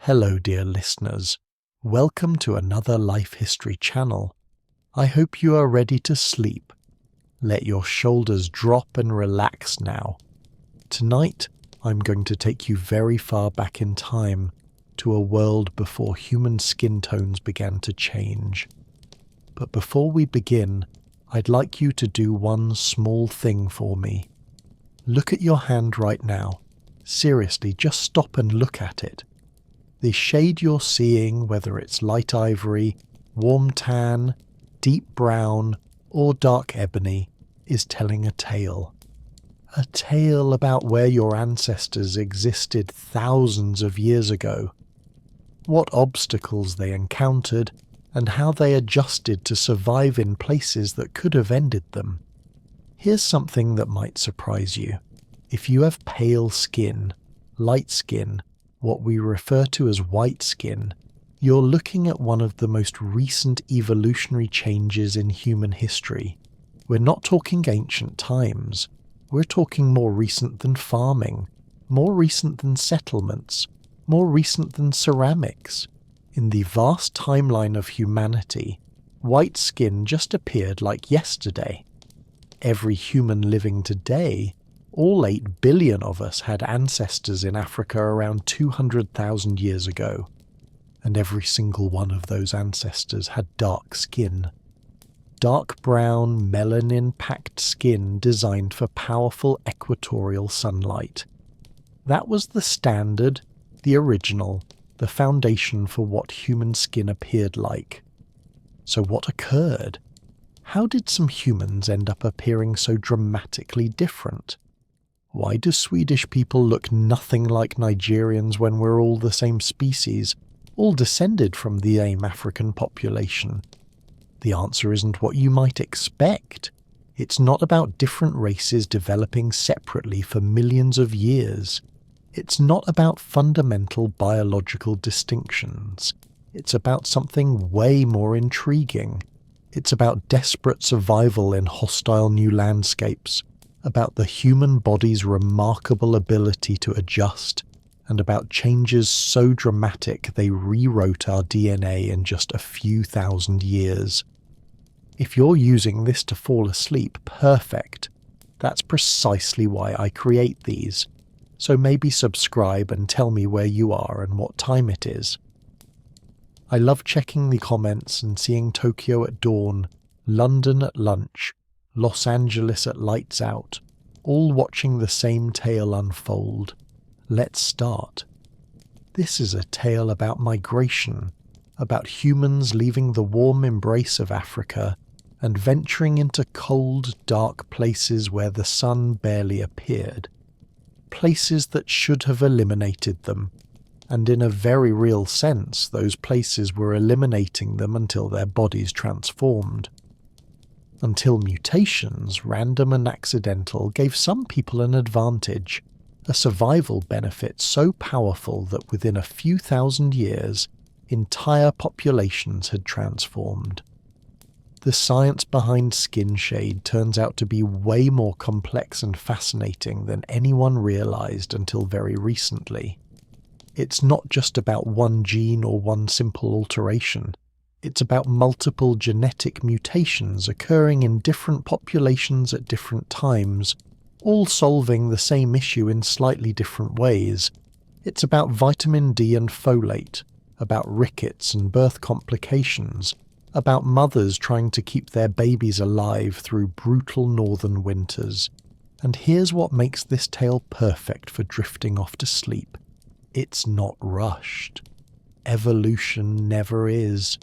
Hello, dear listeners. Welcome to another Life History channel. I hope you are ready to sleep. Let your shoulders drop and relax now. Tonight, I'm going to take you very far back in time to a world before human skin tones began to change. But before we begin, I'd like you to do one small thing for me. Look at your hand right now. Seriously, just stop and look at it. The shade you're seeing, whether it's light ivory, warm tan, deep brown, or dark ebony, is telling a tale. A tale about where your ancestors existed thousands of years ago, what obstacles they encountered, and how they adjusted to survive in places that could have ended them. Here's something that might surprise you. If you have pale skin, light skin, what we refer to as white skin, you're looking at one of the most recent evolutionary changes in human history. We're not talking ancient times. We're talking more recent than farming, more recent than settlements, more recent than ceramics. In the vast timeline of humanity, white skin just appeared like yesterday. Every human living today, all 8 billion of us, had ancestors in Africa around 200,000 years ago, and every single one of those ancestors had dark skin. Dark brown, melanin-packed skin designed for powerful equatorial sunlight. That was the standard, the original, the foundation for what human skin appeared like. So what occurred? How did some humans end up appearing so dramatically different? Why do Swedish people look nothing like Nigerians when we're all the same species, all descended from the same African population? The answer isn't what you might expect. It's not about different races developing separately for millions of years. It's not about fundamental biological distinctions. It's about something way more intriguing. It's about desperate survival in hostile new landscapes, about the human body's remarkable ability to adjust, and about changes so dramatic they rewrote our DNA in just a few thousand years. If you're using this to fall asleep, perfect. That's precisely why I create these. So maybe subscribe and tell me where you are and what time it is. I love checking the comments and seeing Tokyo at dawn, London at lunch, Los Angeles at lights out, all watching the same tale unfold. Let's start. This is a tale about migration, about humans leaving the warm embrace of Africa and venturing into cold, dark places where the sun barely appeared. Places that should have eliminated them, and in a very real sense, those places were eliminating them until their bodies transformed. Until mutations, random and accidental, gave some people an advantage, a survival benefit so powerful that within a few thousand years, entire populations had transformed. The science behind skin shade turns out to be way more complex and fascinating than anyone realized until very recently. It's not just about one gene or one simple alteration. It's about multiple genetic mutations occurring in different populations at different times, all solving the same issue in slightly different ways. It's about vitamin D and folate, about rickets and birth complications, about mothers trying to keep their babies alive through brutal northern winters. And here's what makes this tale perfect for drifting off to sleep. It's not rushed. Evolution never is.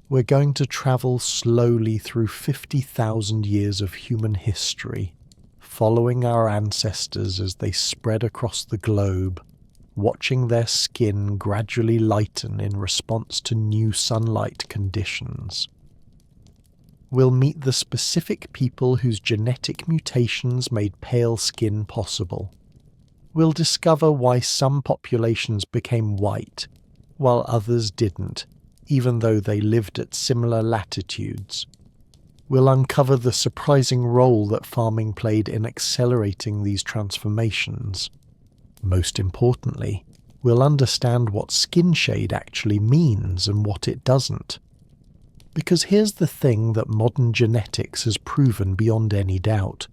We're going to travel slowly through 50,000 years of human history, following our ancestors as they spread across the globe, watching their skin gradually lighten in response to new sunlight conditions. We'll meet the specific people whose genetic mutations made pale skin possible. We'll discover why some populations became white, while others didn't, even though they lived at similar latitudes. We'll uncover the surprising role that farming played in accelerating these transformations. Most importantly, we'll understand what skin shade actually means and what it doesn't. Because here's the thing that modern genetics has proven beyond any doubt.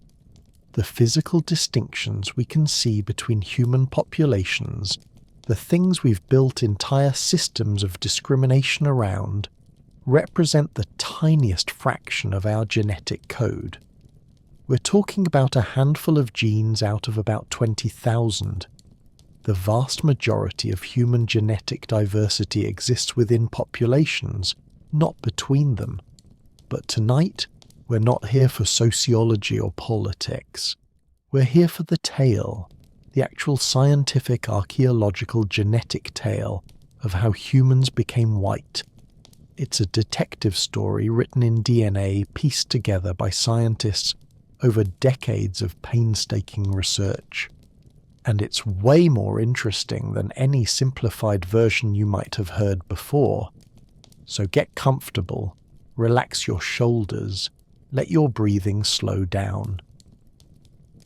The physical distinctions we can see between human populations, the things we've built entire systems of discrimination around, represent the tiniest fraction of our genetic code. We're talking about a handful of genes out of about 20,000. The vast majority of human genetic diversity exists within populations, not between them. But tonight, we're not here for sociology or politics. We're here for the tale, the actual scientific, archaeological, genetic tale of how humans became white. It's a detective story written in DNA pieced together by scientists over decades of painstaking research. And it's way more interesting than any simplified version you might have heard before. So get comfortable, relax your shoulders, let your breathing slow down.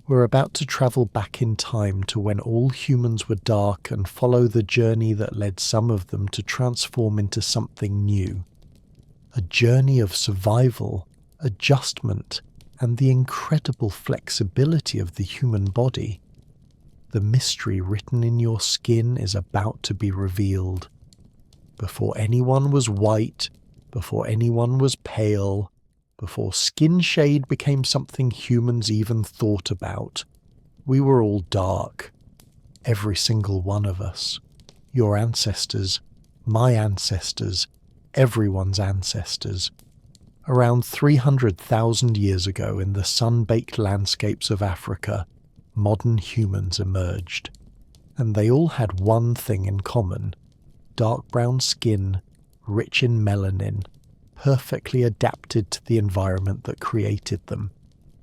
We're about to travel back in time to when all humans were dark and follow the journey that led some of them to transform into something new. A journey of survival, adjustment, and the incredible flexibility of the human body. The mystery written in your skin is about to be revealed. Before anyone was white, before anyone was pale, before skin shade became something humans even thought about, we were all dark. Every single one of us. Your ancestors, my ancestors, everyone's ancestors. Around 300,000 years ago, in the sun-baked landscapes of Africa, modern humans emerged. And they all had one thing in common: dark brown skin, rich in melanin, perfectly adapted to the environment that created them.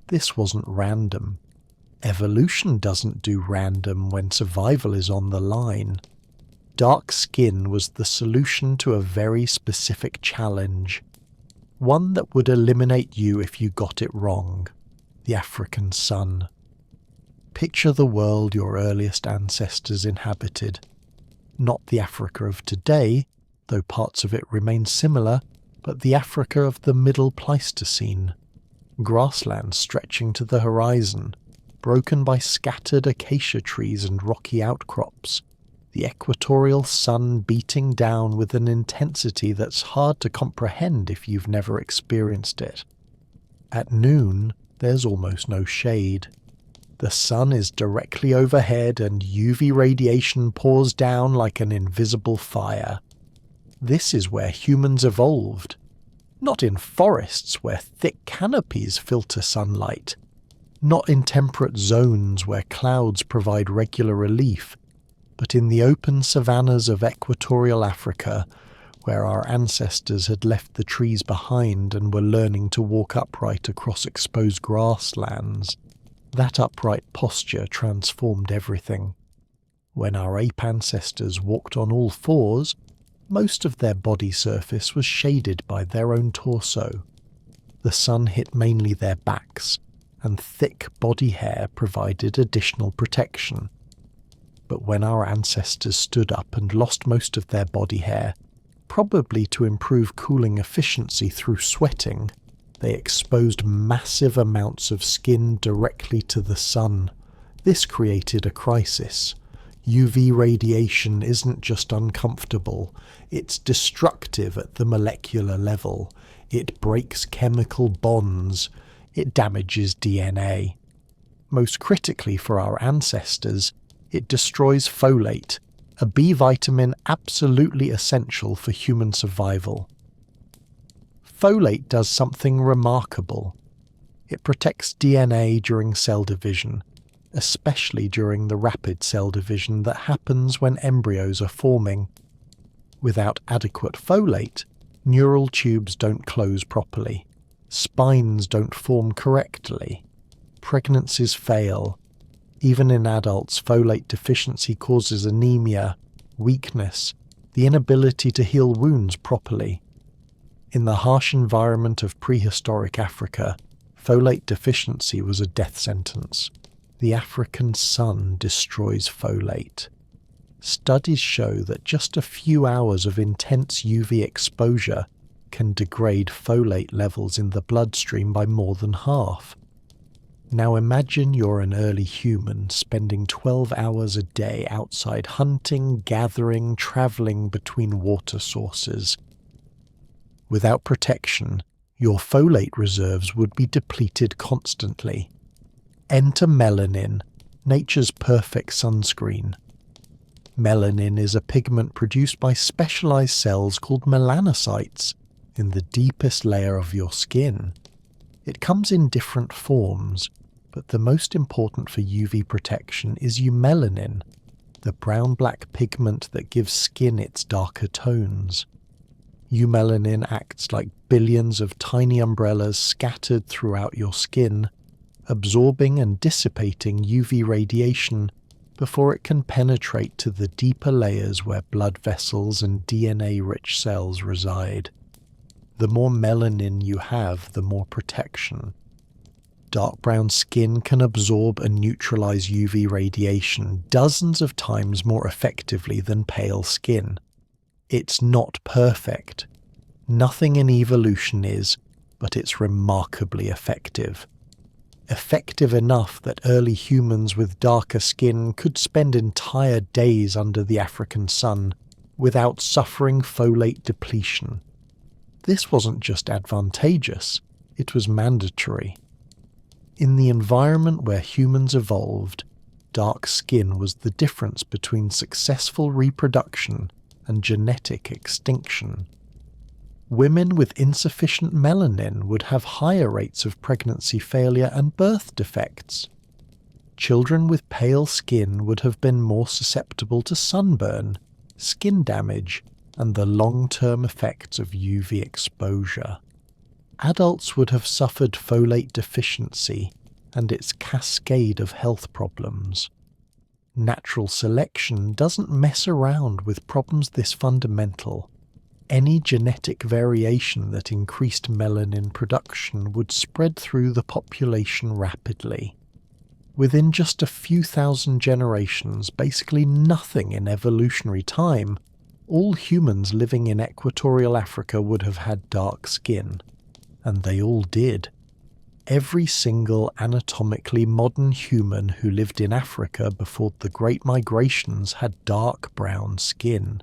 This wasn't random. Evolution doesn't do random when survival is on the line. Dark skin was the solution to a very specific challenge. One that would eliminate you if you got it wrong. The African sun. Picture the world your earliest ancestors inhabited. Not the Africa of today, though parts of it remain similar, but the Africa of the Middle Pleistocene. Grasslands stretching to the horizon, broken by scattered acacia trees and rocky outcrops. The equatorial sun beating down with an intensity that's hard to comprehend if you've never experienced it. At noon, there's almost no shade. The sun is directly overhead and UV radiation pours down like an invisible fire. This is where humans evolved. Not in forests where thick canopies filter sunlight. Not in temperate zones where clouds provide regular relief. But in the open savannas of equatorial Africa, where our ancestors had left the trees behind and were learning to walk upright across exposed grasslands. That upright posture transformed everything. When our ape ancestors walked on all fours, most of their body surface was shaded by their own torso. The sun hit mainly their backs, and thick body hair provided additional protection. But when our ancestors stood up and lost most of their body hair, probably to improve cooling efficiency through sweating, they exposed massive amounts of skin directly to the sun. This created a crisis. UV radiation isn't just uncomfortable, it's destructive at the molecular level. It breaks chemical bonds. It damages DNA. Most critically for our ancestors, it destroys folate, a B vitamin absolutely essential for human survival. Folate does something remarkable. It protects DNA during cell division, especially during the rapid cell division that happens when embryos are forming. Without adequate folate, neural tubes don't close properly, spines don't form correctly, pregnancies fail. Even in adults, folate deficiency causes anemia, weakness, the inability to heal wounds properly. In the harsh environment of prehistoric Africa, folate deficiency was a death sentence. The African sun destroys folate. Studies show that just a few hours of intense UV exposure can degrade folate levels in the bloodstream by more than half. Now imagine you're an early human spending 12 hours a day outside hunting, gathering, traveling between water sources. Without protection, your folate reserves would be depleted constantly. Enter melanin, nature's perfect sunscreen. Melanin is a pigment produced by specialized cells called melanocytes in the deepest layer of your skin. It comes in different forms, but the most important for UV protection is eumelanin, the brown-black pigment that gives skin its darker tones. Eumelanin acts like billions of tiny umbrellas scattered throughout your skin, absorbing and dissipating UV radiation before it can penetrate to the deeper layers where blood vessels and DNA-rich cells reside. The more melanin you have, the more protection. Dark brown skin can absorb and neutralize UV radiation dozens of times more effectively than pale skin. It's not perfect. Nothing in evolution is, but it's remarkably effective. Effective enough that early humans with darker skin could spend entire days under the African sun without suffering folate depletion. This wasn't just advantageous, it was mandatory. In the environment where humans evolved, dark skin was the difference between successful reproduction and genetic extinction. Women with insufficient melanin would have higher rates of pregnancy failure and birth defects. Children with pale skin would have been more susceptible to sunburn, skin damage, and the long-term effects of UV exposure. Adults would have suffered folate deficiency and its cascade of health problems. Natural selection doesn't mess around with problems this fundamental. Any genetic variation that increased melanin production would spread through the population rapidly. Within just a few thousand generations, basically nothing in evolutionary time, all humans living in equatorial Africa would have had dark skin. And they all did. Every single anatomically modern human who lived in Africa before the Great Migrations had dark brown skin.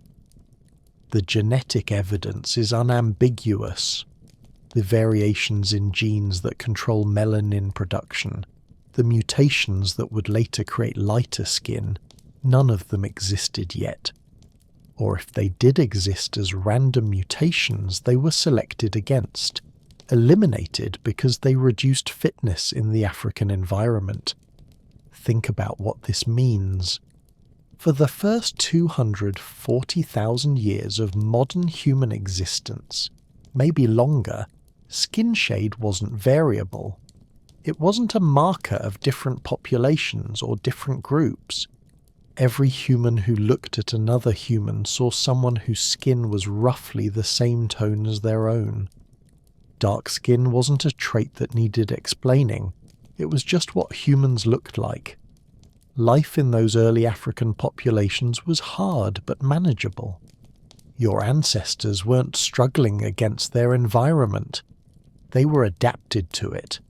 The genetic evidence is unambiguous. The variations in genes that control melanin production, the mutations that would later create lighter skin, none of them existed yet. Or if they did exist as random mutations, they were selected against, eliminated because they reduced fitness in the African environment. Think about what this means. For the first 240,000 years of modern human existence, maybe longer, skin shade wasn't variable. It wasn't a marker of different populations or different groups. Every human who looked at another human saw someone whose skin was roughly the same tone as their own. Dark skin wasn't a trait that needed explaining, it was just what humans looked like. Life in those early African populations was hard but manageable. Your ancestors weren't struggling against their environment. They were adapted to it.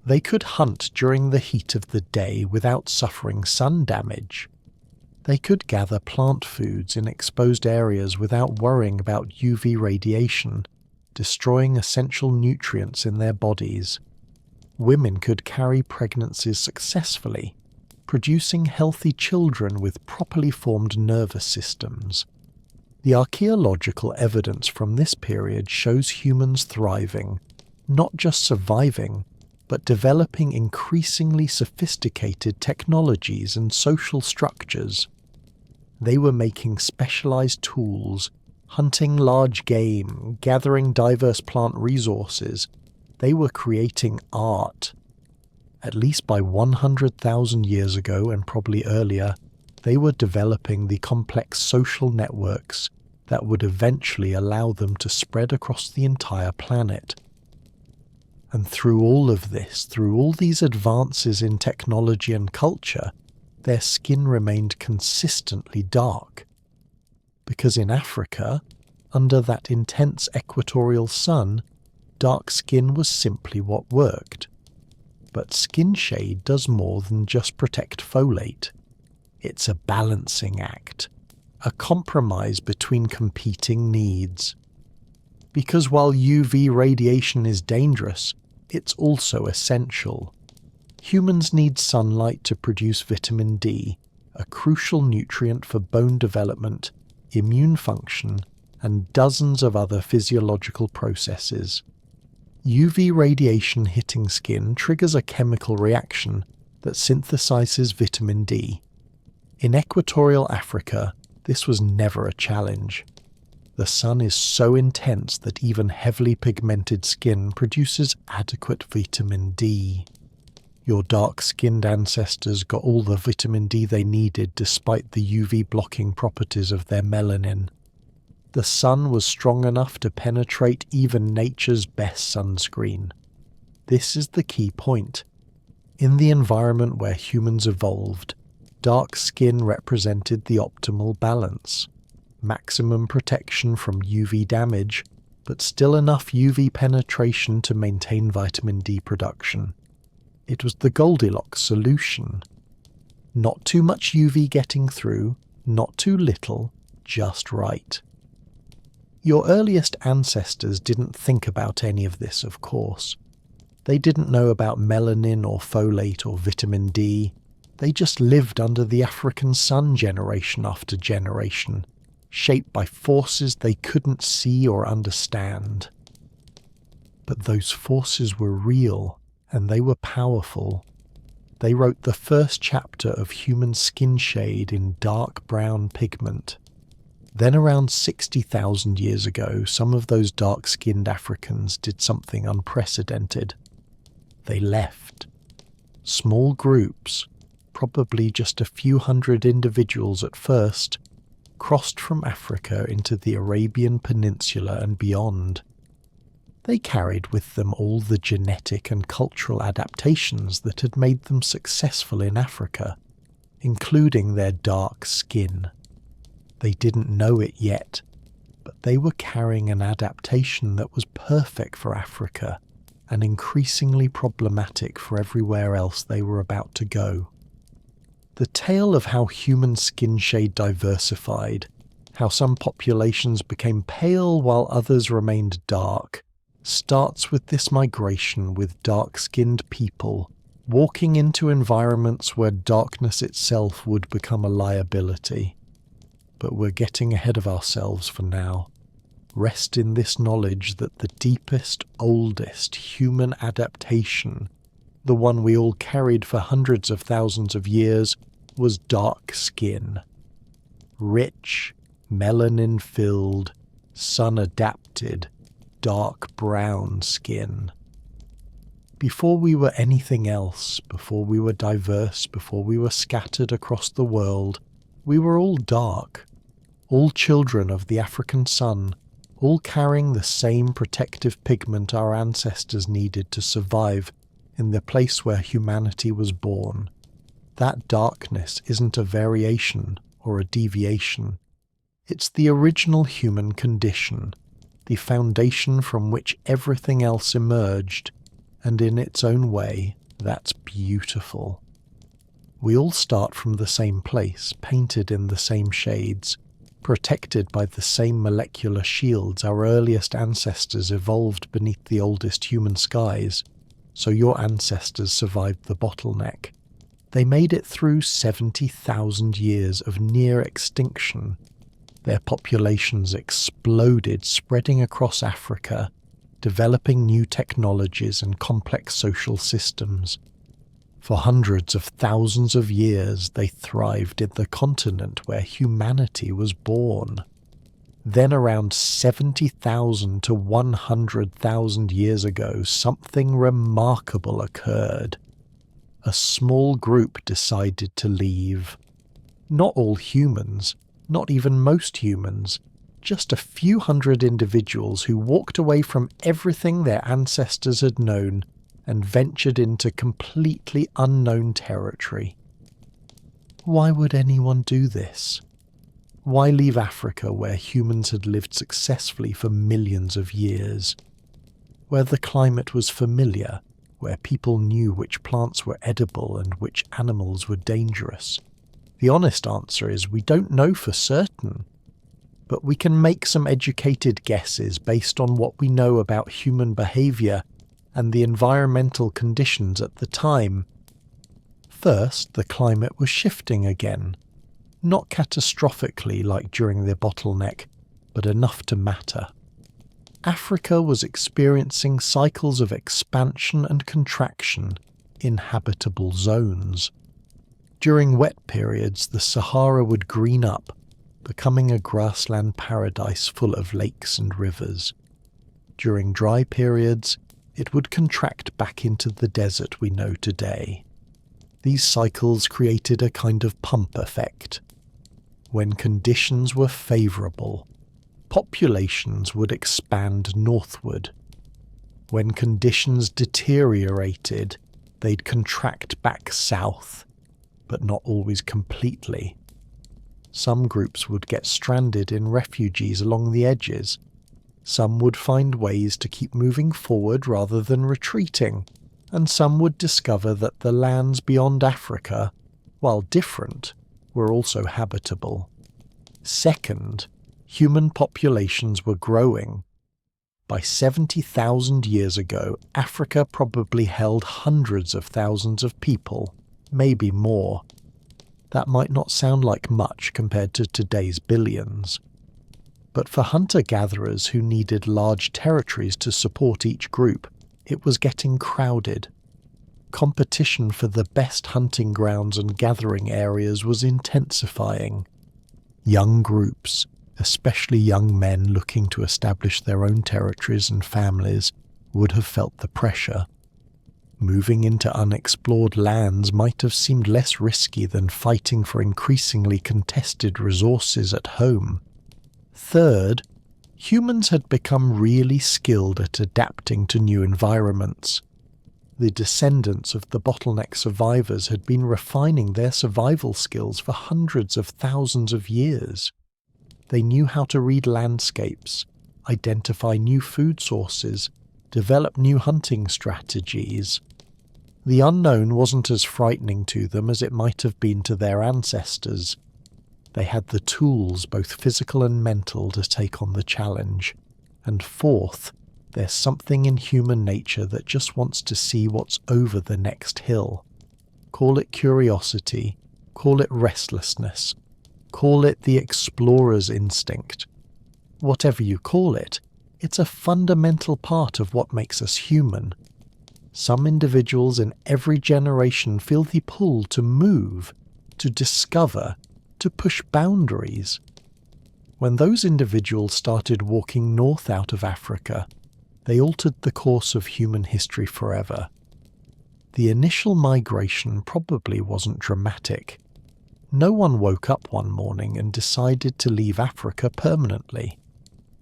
They could hunt during the heat of the day without suffering sun damage. They could gather plant foods in exposed areas without worrying about UV radiation, destroying essential nutrients in their bodies. Women could carry pregnancies successfully, producing healthy children with properly formed nervous systems. The archaeological evidence from this period shows humans thriving, not just surviving, but developing increasingly sophisticated technologies and social structures. They were making specialized tools, hunting large game, gathering diverse plant resources. They were creating art. At least by 100,000 years ago, and probably earlier, they were developing the complex social networks that would eventually allow them to spread across the entire planet. And through all of this, through all these advances in technology and culture, their skin remained consistently dark. Because in Africa, under that intense equatorial sun, dark skin was simply what worked. But skin shade does more than just protect folate. It's a balancing act, a compromise between competing needs. Because while UV radiation is dangerous, it's also essential. Humans need sunlight to produce vitamin D, a crucial nutrient for bone development, immune function, and dozens of other physiological processes. UV radiation hitting skin triggers a chemical reaction that synthesizes vitamin D. In equatorial Africa, this was never a challenge. The sun is so intense that even heavily pigmented skin produces adequate vitamin D. Your dark-skinned ancestors got all the vitamin D they needed despite the UV-blocking properties of their melanin. The sun was strong enough to penetrate even nature's best sunscreen. This is the key point. In the environment where humans evolved, dark skin represented the optimal balance. Maximum protection from UV damage, but still enough UV penetration to maintain vitamin D production. It was the Goldilocks solution. Not too much UV getting through, not too little, just right. Your earliest ancestors didn't think about any of this, of course. They didn't know about melanin or folate or vitamin D. They just lived under the African sun generation after generation, shaped by forces they couldn't see or understand. But those forces were real, and they were powerful. They wrote the first chapter of human skin shade in dark brown pigment. Then around 60,000 years ago, some of those dark-skinned Africans did something unprecedented. They left. Small groups, probably just a few hundred individuals at first, crossed from Africa into the Arabian Peninsula and beyond. They carried with them all the genetic and cultural adaptations that had made them successful in Africa, including their dark skin. They didn't know it yet, but they were carrying an adaptation that was perfect for Africa and increasingly problematic for everywhere else they were about to go. The tale of how human skin shade diversified, how some populations became pale while others remained dark, starts with this migration with dark-skinned people walking into environments where darkness itself would become a liability. But we're getting ahead of ourselves for now. Rest in this knowledge that the deepest, oldest human adaptation, the one we all carried for hundreds of thousands of years, was dark skin. Rich, melanin-filled, sun-adapted, dark brown skin. Before we were anything else, before we were diverse, before we were scattered across the world, we were all dark. All children of the African sun, all carrying the same protective pigment our ancestors needed to survive in the place where humanity was born. That darkness isn't a variation or a deviation. It's the original human condition, the foundation from which everything else emerged, and in its own way, that's beautiful. We all start from the same place, painted in the same shades, protected by the same molecular shields our earliest ancestors evolved beneath the oldest human skies, so your ancestors survived the bottleneck. They made it through 70,000 years of near extinction. Their populations exploded, spreading across Africa, developing new technologies and complex social systems. For hundreds of thousands of years, they thrived in the continent where humanity was born. Then around 70,000 to 100,000 years ago, something remarkable occurred. A small group decided to leave. Not all humans, not even most humans, just a few hundred individuals who walked away from everything their ancestors had known and ventured into completely unknown territory. Why would anyone do this? Why leave Africa where humans had lived successfully for millions of years? Where the climate was familiar, where people knew which plants were edible and which animals were dangerous? The honest answer is we don't know for certain. But we can make some educated guesses based on what we know about human behaviour and the environmental conditions at the time. First, the climate was shifting again. Not catastrophically like during the bottleneck, but enough to matter. Africa was experiencing cycles of expansion and contraction in habitable zones. During wet periods, the Sahara would green up, becoming a grassland paradise full of lakes and rivers. During dry periods, it would contract back into the desert we know today. These cycles created a kind of pump effect. When conditions were favourable, populations would expand northward. When conditions deteriorated, they'd contract back south, but not always completely. Some groups would get stranded in refuges along the edges. Some would find ways to keep moving forward rather than retreating, and some would discover that the lands beyond Africa, while different, were also habitable. Second, human populations were growing. By 70,000 years ago, Africa probably held hundreds of thousands of people, maybe more. That might not sound like much compared to today's billions. But for hunter-gatherers who needed large territories to support each group, it was getting crowded. Competition for the best hunting grounds and gathering areas was intensifying. Young groups, especially young men looking to establish their own territories and families, would have felt the pressure. Moving into unexplored lands might have seemed less risky than fighting for increasingly contested resources at home. Third, humans had become really skilled at adapting to new environments. The descendants of the bottleneck survivors had been refining their survival skills for hundreds of thousands of years. They knew how to read landscapes, identify new food sources, develop new hunting strategies. The unknown wasn't as frightening to them as it might have been to their ancestors. They had the tools, both physical and mental, to take on the challenge. And fourth, there's something in human nature that just wants to see what's over the next hill. Call it curiosity, call it restlessness, call it the explorer's instinct. Whatever you call it, it's a fundamental part of what makes us human. Some individuals in every generation feel the pull to move, to discover, to push boundaries. When those individuals started walking north out of Africa, they altered the course of human history forever. The initial migration probably wasn't dramatic. No one woke up one morning and decided to leave Africa permanently.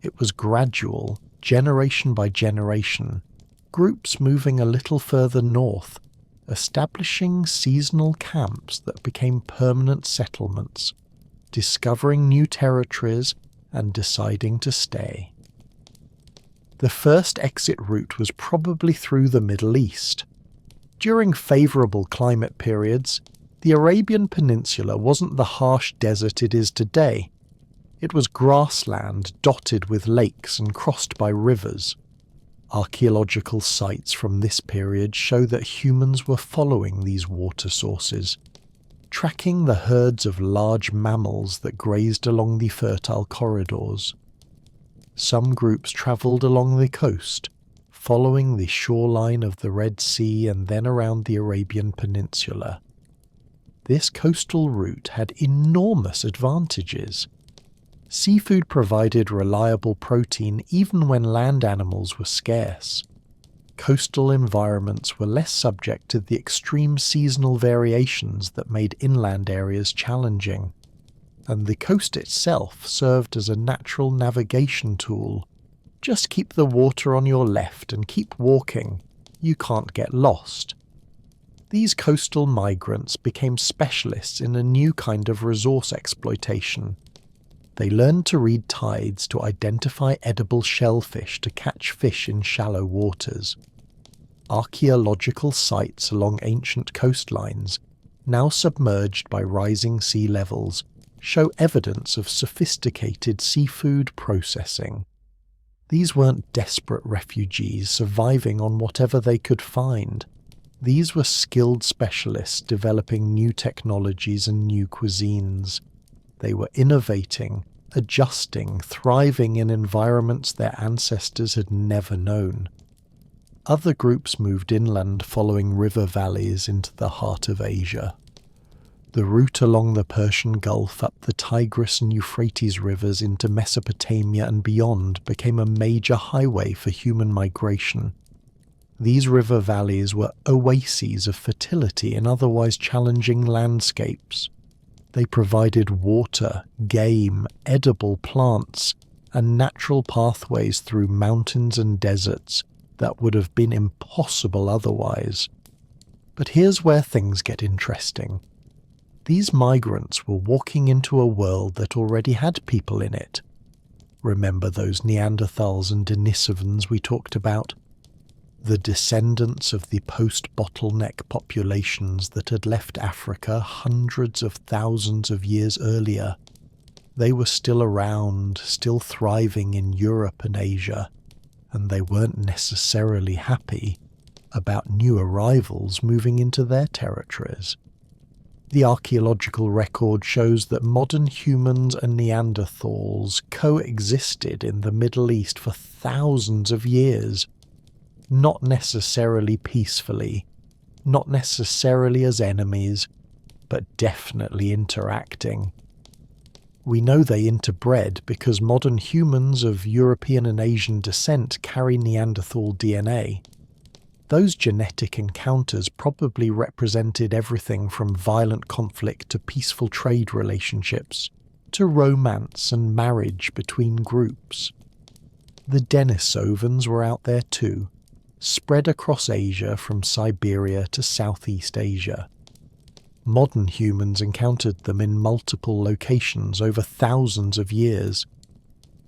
It was gradual, generation by generation, groups moving a little further north, establishing seasonal camps that became permanent settlements, discovering new territories and deciding to stay. The first exit route was probably through the Middle East. During favourable climate periods, the Arabian Peninsula wasn't the harsh desert it is today. It was grassland dotted with lakes and crossed by rivers. Archaeological sites from this period show that humans were following these water sources, tracking the herds of large mammals that grazed along the fertile corridors. Some groups travelled along the coast, following the shoreline of the Red Sea and then around the Arabian Peninsula. This coastal route had enormous advantages. Seafood provided reliable protein even when land animals were scarce. Coastal environments were less subject to the extreme seasonal variations that made inland areas challenging, and the coast itself served as a natural navigation tool. Just keep the water on your left and keep walking. You can't get lost. These coastal migrants became specialists in a new kind of resource exploitation. They learned to read tides to identify edible shellfish to catch fish in shallow waters. Archaeological sites along ancient coastlines, now submerged by rising sea levels, show evidence of sophisticated seafood processing. These weren't desperate refugees surviving on whatever they could find. These were skilled specialists developing new technologies and new cuisines. They were innovating, adjusting, thriving in environments their ancestors had never known. Other groups moved inland following river valleys into the heart of Asia. The route along the Persian Gulf up the Tigris and Euphrates rivers into Mesopotamia and beyond became a major highway for human migration. These river valleys were oases of fertility in otherwise challenging landscapes. They provided water, game, edible plants, and natural pathways through mountains and deserts that would have been impossible otherwise. But here's where things get interesting. These migrants were walking into a world that already had people in it. Remember those Neanderthals and Denisovans we talked about? The descendants of the post-bottleneck populations that had left Africa hundreds of thousands of years earlier. They were still around, still thriving in Europe and Asia, and they weren't necessarily happy about new arrivals moving into their territories. The archaeological record shows that modern humans and Neanderthals coexisted in the Middle East for thousands of years. Not necessarily peacefully, not necessarily as enemies, but definitely interacting. We know they interbred because modern humans of European and Asian descent carry Neanderthal DNA. Those genetic encounters probably represented everything from violent conflict to peaceful trade relationships, to romance and marriage between groups. The Denisovans were out there too, spread across Asia from Siberia to Southeast Asia. Modern humans encountered them in multiple locations over thousands of years.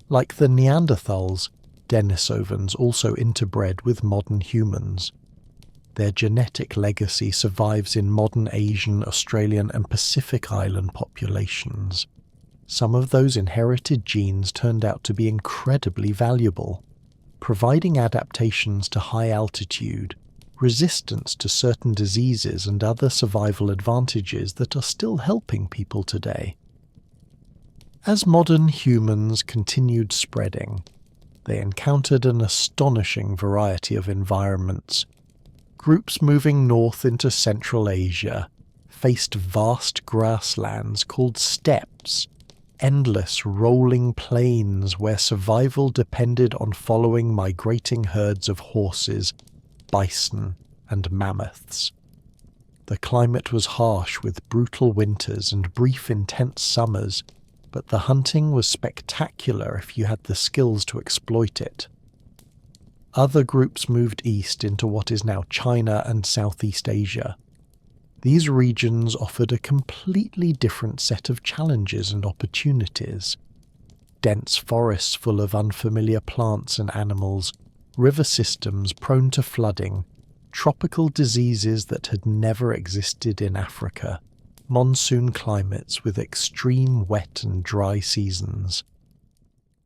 Like the Neanderthals, Denisovans also interbred with modern humans. Their genetic legacy survives in modern Asian, Australian and Pacific Island populations. Some of those inherited genes turned out to be incredibly valuable, providing adaptations to high altitude, resistance to certain diseases and other survival advantages that are still helping people today. As modern humans continued spreading, they encountered an astonishing variety of environments. Groups moving north into Central Asia faced vast grasslands called steppes, endless rolling plains where survival depended on following migrating herds of horses, bison, and mammoths. The climate was harsh with brutal winters and brief intense summers, but the hunting was spectacular if you had the skills to exploit it. Other groups moved east into what is now China and Southeast Asia. These regions offered a completely different set of challenges and opportunities. Dense forests full of unfamiliar plants and animals, river systems prone to flooding, tropical diseases that had never existed in Africa, monsoon climates with extreme wet and dry seasons.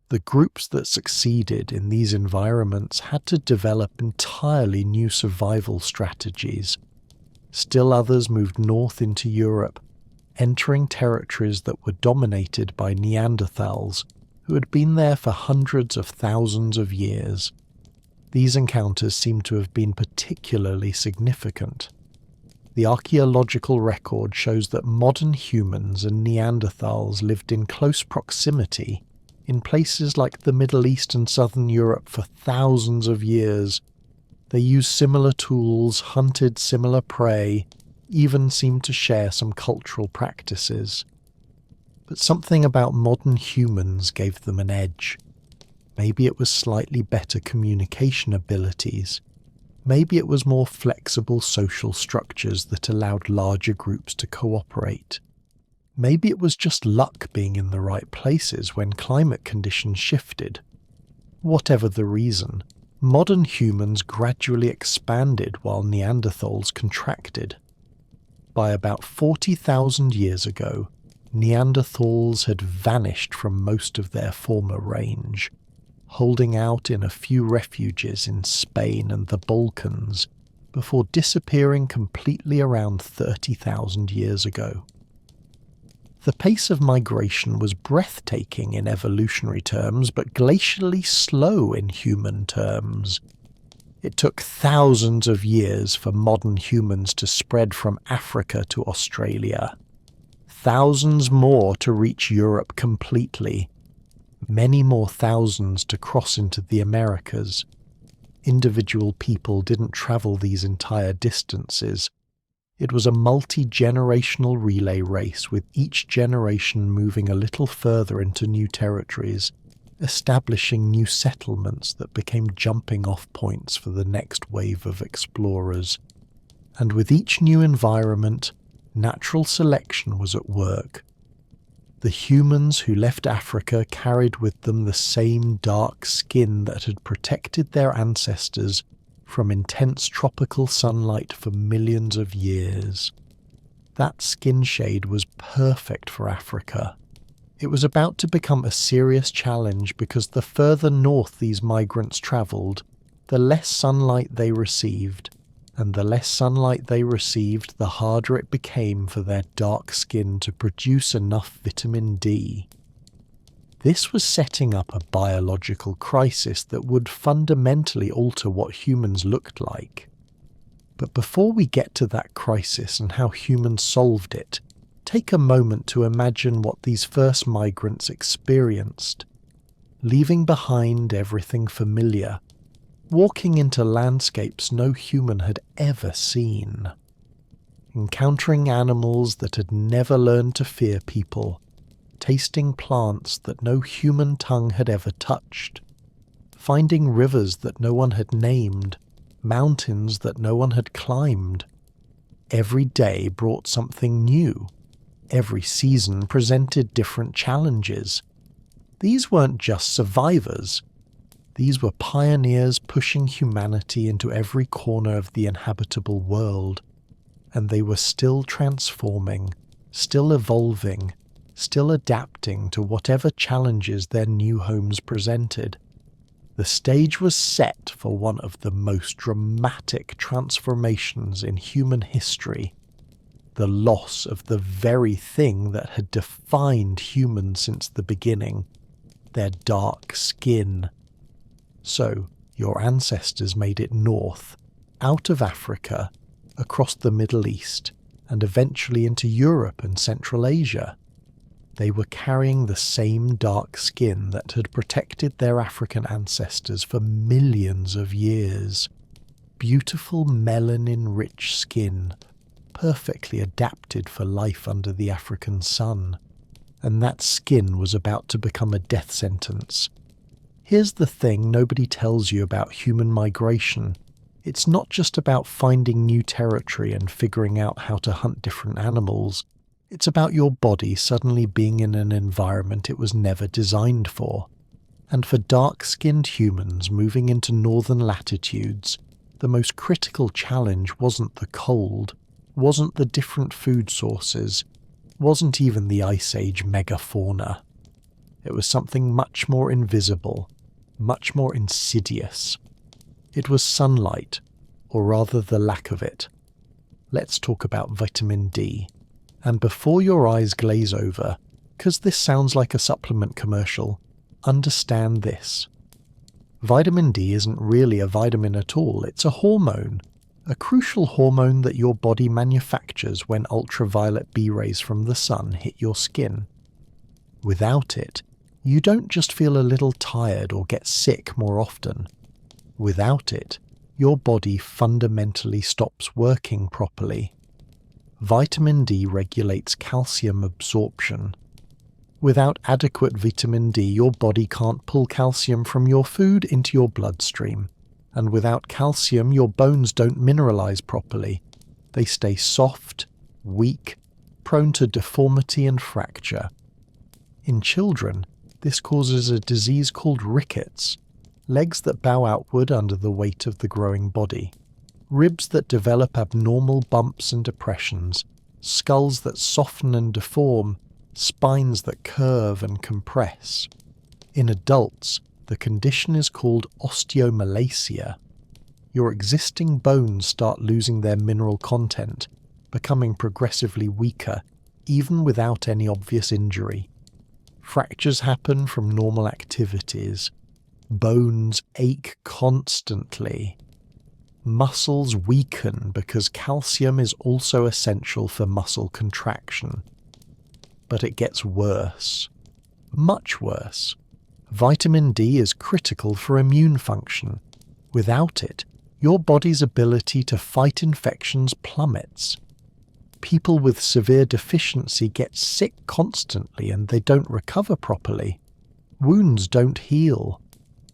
The groups that succeeded in these environments had to develop entirely new survival strategies. Still others moved north into Europe, entering territories that were dominated by Neanderthals, who had been there for hundreds of thousands of years. These encounters seem to have been particularly significant. The archaeological record shows that modern humans and Neanderthals lived in close proximity in places like the Middle East and Southern Europe for thousands of years. They used similar tools, hunted similar prey, even seemed to share some cultural practices. But something about modern humans gave them an edge. Maybe it was slightly better communication abilities. Maybe it was more flexible social structures that allowed larger groups to cooperate. Maybe it was just luck being in the right places when climate conditions shifted. Whatever the reason, modern humans gradually expanded while Neanderthals contracted. By about 40,000 years ago, Neanderthals had vanished from most of their former range, holding out in a few refuges in Spain and the Balkans before disappearing completely around 30,000 years ago. The pace of migration was breathtaking in evolutionary terms, but glacially slow in human terms. It took thousands of years for modern humans to spread from Africa to Australia. Thousands more to reach Europe completely. Many more thousands to cross into the Americas. Individual people didn't travel these entire distances. It was a multi-generational relay race, with each generation moving a little further into new territories, establishing new settlements that became jumping-off points for the next wave of explorers. And with each new environment, natural selection was at work. The humans who left Africa carried with them the same dark skin that had protected their ancestors from intense tropical sunlight for millions of years. That skin shade was perfect for Africa. It was about to become a serious challenge because the further north these migrants travelled, the less sunlight they received, and the less sunlight they received, the harder it became for their dark skin to produce enough vitamin D. This was setting up a biological crisis that would fundamentally alter what humans looked like. But before we get to that crisis and how humans solved it, take a moment to imagine what these first migrants experienced. Leaving behind everything familiar, walking into landscapes no human had ever seen. Encountering animals that had never learned to fear people, tasting plants that no human tongue had ever touched, finding rivers that no one had named, mountains that no one had climbed. Every day brought something new. Every season presented different challenges. These weren't just survivors. These were pioneers pushing humanity into every corner of the inhabitable world. And they were still transforming, still evolving, still adapting to whatever challenges their new homes presented. The stage was set for one of the most dramatic transformations in human history, the loss of the very thing that had defined humans since the beginning, their dark skin. So, your ancestors made it north, out of Africa, across the Middle East, and eventually into Europe and Central Asia. They were carrying the same dark skin that had protected their African ancestors for millions of years. Beautiful melanin-rich skin, perfectly adapted for life under the African sun. And that skin was about to become a death sentence. Here's the thing nobody tells you about human migration. It's not just about finding new territory and figuring out how to hunt different animals. It's about your body suddenly being in an environment it was never designed for. And for dark-skinned humans moving into northern latitudes, the most critical challenge wasn't the cold, wasn't the different food sources, wasn't even the Ice Age megafauna. It was something much more invisible, much more insidious. It was sunlight, or rather the lack of it. Let's talk about vitamin D. And before your eyes glaze over, 'cause this sounds like a supplement commercial, understand this. Vitamin D isn't really a vitamin at all, it's a hormone. A crucial hormone that your body manufactures when ultraviolet B rays from the sun hit your skin. Without it, you don't just feel a little tired or get sick more often. Without it, your body fundamentally stops working properly. Vitamin D regulates calcium absorption. Without adequate vitamin D, your body can't pull calcium from your food into your bloodstream, and without calcium your bones don't mineralize properly. They stay soft, weak, prone to deformity and fracture. In children, this causes a disease called rickets, legs that bow outward under the weight of the growing body, ribs that develop abnormal bumps and depressions, skulls that soften and deform, spines that curve and compress. In adults, the condition is called osteomalacia. Your existing bones start losing their mineral content, becoming progressively weaker, even without any obvious injury. Fractures happen from normal activities. Bones ache constantly. Muscles weaken because calcium is also essential for muscle contraction. But it gets worse. Much worse. Vitamin D is critical for immune function. Without it, your body's ability to fight infections plummets. People with severe deficiency get sick constantly and they don't recover properly. Wounds don't heal.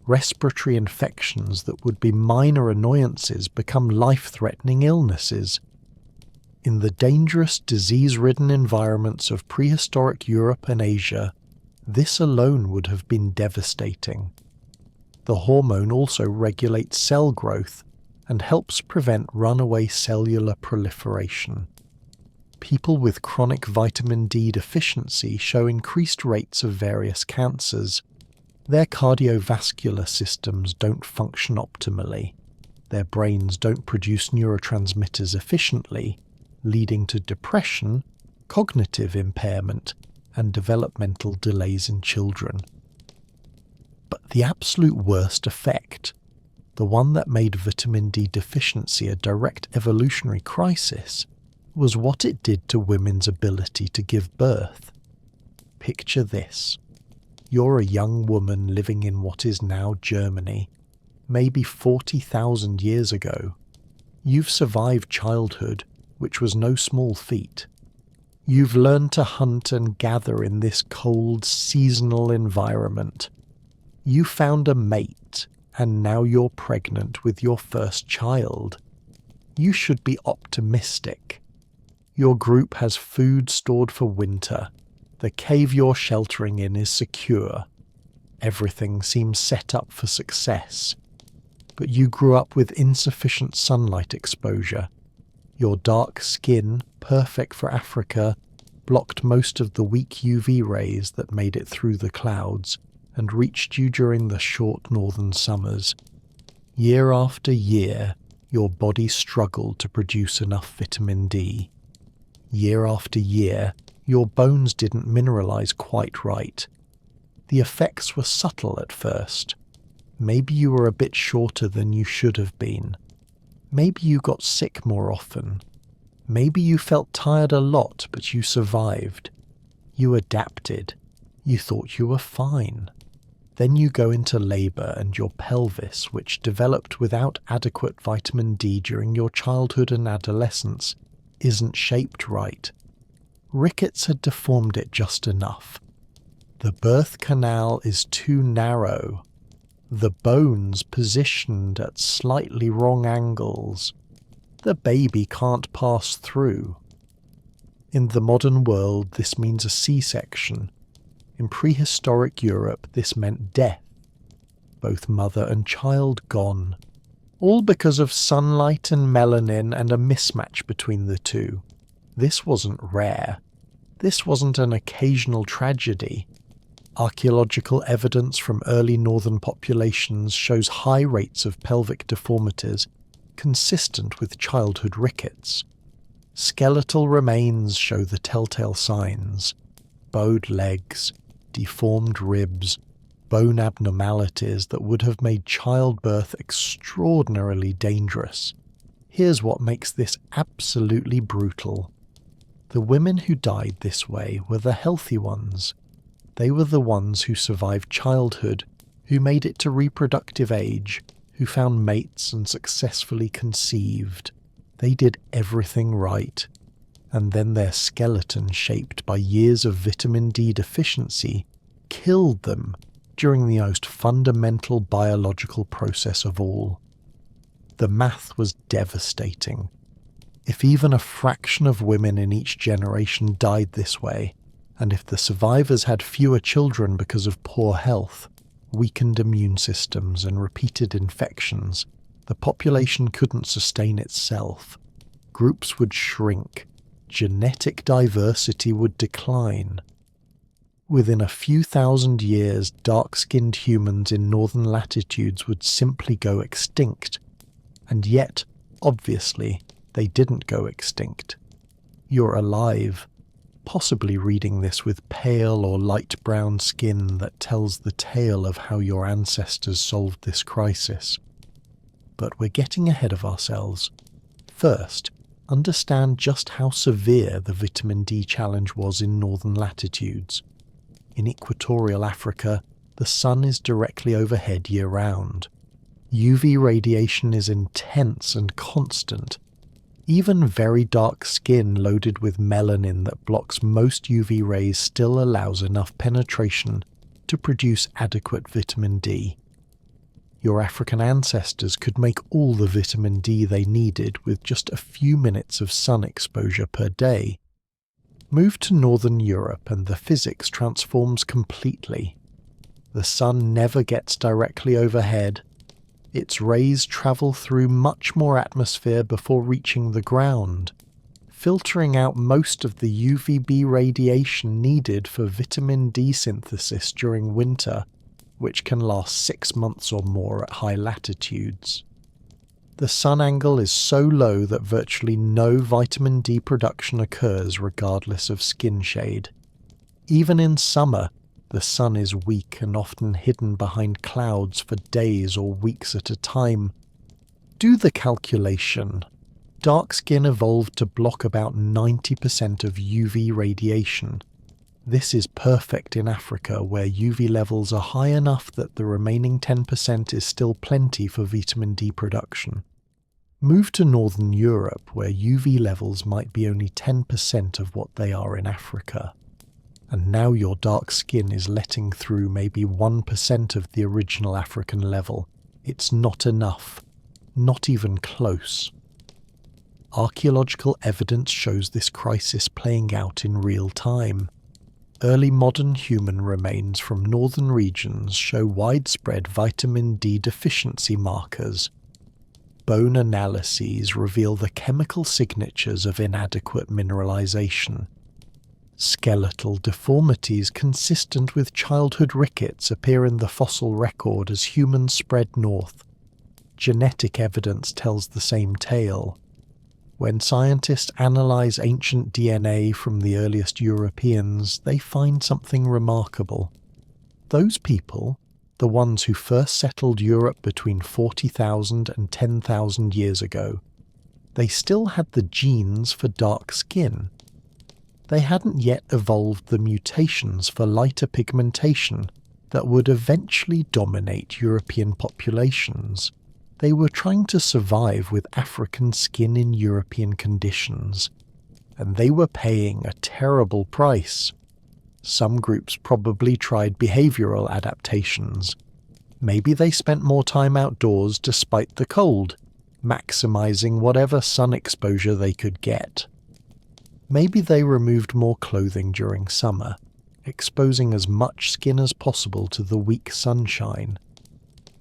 Respiratory infections that would be minor annoyances become life-threatening illnesses. In the dangerous, disease-ridden environments of prehistoric Europe and Asia, this alone would have been devastating. The hormone also regulates cell growth and helps prevent runaway cellular proliferation. People with chronic vitamin D deficiency show increased rates of various cancers. Their cardiovascular systems don't function optimally. Their brains don't produce neurotransmitters efficiently, leading to depression, cognitive impairment, and developmental delays in children. But the absolute worst effect, the one that made vitamin D deficiency a direct evolutionary crisis, was what it did to women's ability to give birth. Picture this. You're a young woman living in what is now Germany, maybe 40,000 years ago. You've survived childhood, which was no small feat. You've learned to hunt and gather in this cold, seasonal environment. You found a mate, and now you're pregnant with your first child. You should be optimistic. Your group has food stored for winter. The cave you're sheltering in is secure. Everything seems set up for success. But you grew up with insufficient sunlight exposure. Your dark skin, perfect for Africa, blocked most of the weak UV rays that made it through the clouds and reached you during the short northern summers. Year after year, your body struggled to produce enough vitamin D. Year after year, your bones didn't mineralize quite right. The effects were subtle at first. Maybe you were a bit shorter than you should have been. Maybe you got sick more often. Maybe you felt tired a lot, but you survived. You adapted. You thought you were fine. Then you go into labor and your pelvis, which developed without adequate vitamin D during your childhood and adolescence, isn't shaped right. Rickets had deformed it just enough. The birth canal is too narrow. The bones positioned at slightly wrong angles. The baby can't pass through. In the modern world, this means a C-section. In prehistoric Europe, this meant death. Both mother and child gone. All because of sunlight and melanin and a mismatch between the two. This wasn't rare. This wasn't an occasional tragedy. Archaeological evidence from early northern populations shows high rates of pelvic deformities consistent with childhood rickets. Skeletal remains show the telltale signs: bowed legs, deformed ribs, bone abnormalities that would have made childbirth extraordinarily dangerous. Here's what makes this absolutely brutal. The women who died this way were the healthy ones. They were the ones who survived childhood, who made it to reproductive age, who found mates and successfully conceived. They did everything right. And then their skeleton, shaped by years of vitamin D deficiency, killed them during the most fundamental biological process of all. The math was devastating. If even a fraction of women in each generation died this way, and if the survivors had fewer children because of poor health, weakened immune systems and repeated infections, the population couldn't sustain itself. Groups would shrink. Genetic diversity would decline. Within a few thousand years, dark-skinned humans in northern latitudes would simply go extinct. And yet, obviously, they didn't go extinct. You're alive, possibly reading this with pale or light brown skin that tells the tale of how your ancestors solved this crisis. But we're getting ahead of ourselves. First, understand just how severe the vitamin D challenge was in northern latitudes. In equatorial Africa, the sun is directly overhead year-round. UV radiation is intense and constant. Even very dark skin loaded with melanin that blocks most UV rays still allows enough penetration to produce adequate vitamin D. Your African ancestors could make all the vitamin D they needed with just a few minutes of sun exposure per day. Move to Northern Europe and the physics transforms completely. The sun never gets directly overhead. Its rays travel through much more atmosphere before reaching the ground, filtering out most of the UVB radiation needed for vitamin D synthesis during winter, which can last 6 months or more at high latitudes. The sun angle is so low that virtually no vitamin D production occurs regardless of skin shade. Even in summer, the sun is weak and often hidden behind clouds for days or weeks at a time. Do the calculation. Dark skin evolved to block about 90% of UV radiation. This is perfect in Africa, where UV levels are high enough that the remaining 10% is still plenty for vitamin D production. Move to Northern Europe, where UV levels might be only 10% of what they are in Africa. And now your dark skin is letting through maybe 1% of the original African level. It's not enough. Not even close. Archaeological evidence shows this crisis playing out in real time. Early modern human remains from northern regions show widespread vitamin D deficiency markers. Bone analyses reveal the chemical signatures of inadequate mineralization. Skeletal deformities consistent with childhood rickets appear in the fossil record as humans spread north. Genetic evidence tells the same tale. When scientists analyze ancient DNA from the earliest Europeans, they find something remarkable. Those people, the ones who first settled Europe between 40,000 and 10,000 years ago, they still had the genes for dark skin. They hadn't yet evolved the mutations for lighter pigmentation that would eventually dominate European populations. They were trying to survive with African skin in European conditions, and they were paying a terrible price. Some groups probably tried behavioral adaptations. Maybe they spent more time outdoors despite the cold, maximizing whatever sun exposure they could get. Maybe they removed more clothing during summer, exposing as much skin as possible to the weak sunshine.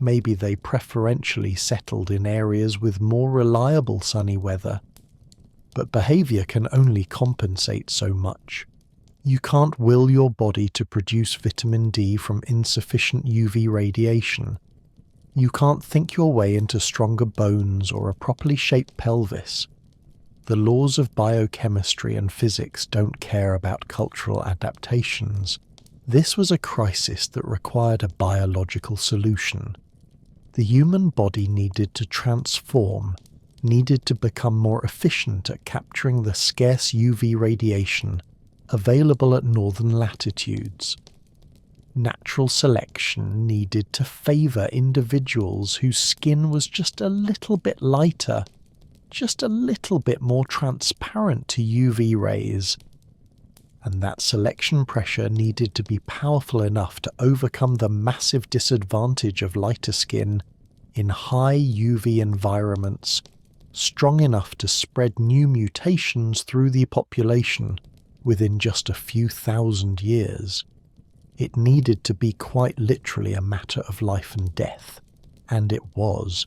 Maybe they preferentially settled in areas with more reliable sunny weather. But behavior can only compensate so much. You can't will your body to produce vitamin D from insufficient UV radiation. You can't think your way into stronger bones or a properly shaped pelvis. The laws of biochemistry and physics don't care about cultural adaptations. This was a crisis that required a biological solution. The human body needed to transform, needed to become more efficient at capturing the scarce UV radiation available at northern latitudes. Natural selection needed to favour individuals whose skin was just a little bit lighter, just a little bit more transparent to UV rays. And that selection pressure needed to be powerful enough to overcome the massive disadvantage of lighter skin in high UV environments, strong enough to spread new mutations through the population within just a few thousand years. It needed to be quite literally a matter of life and death, and it was.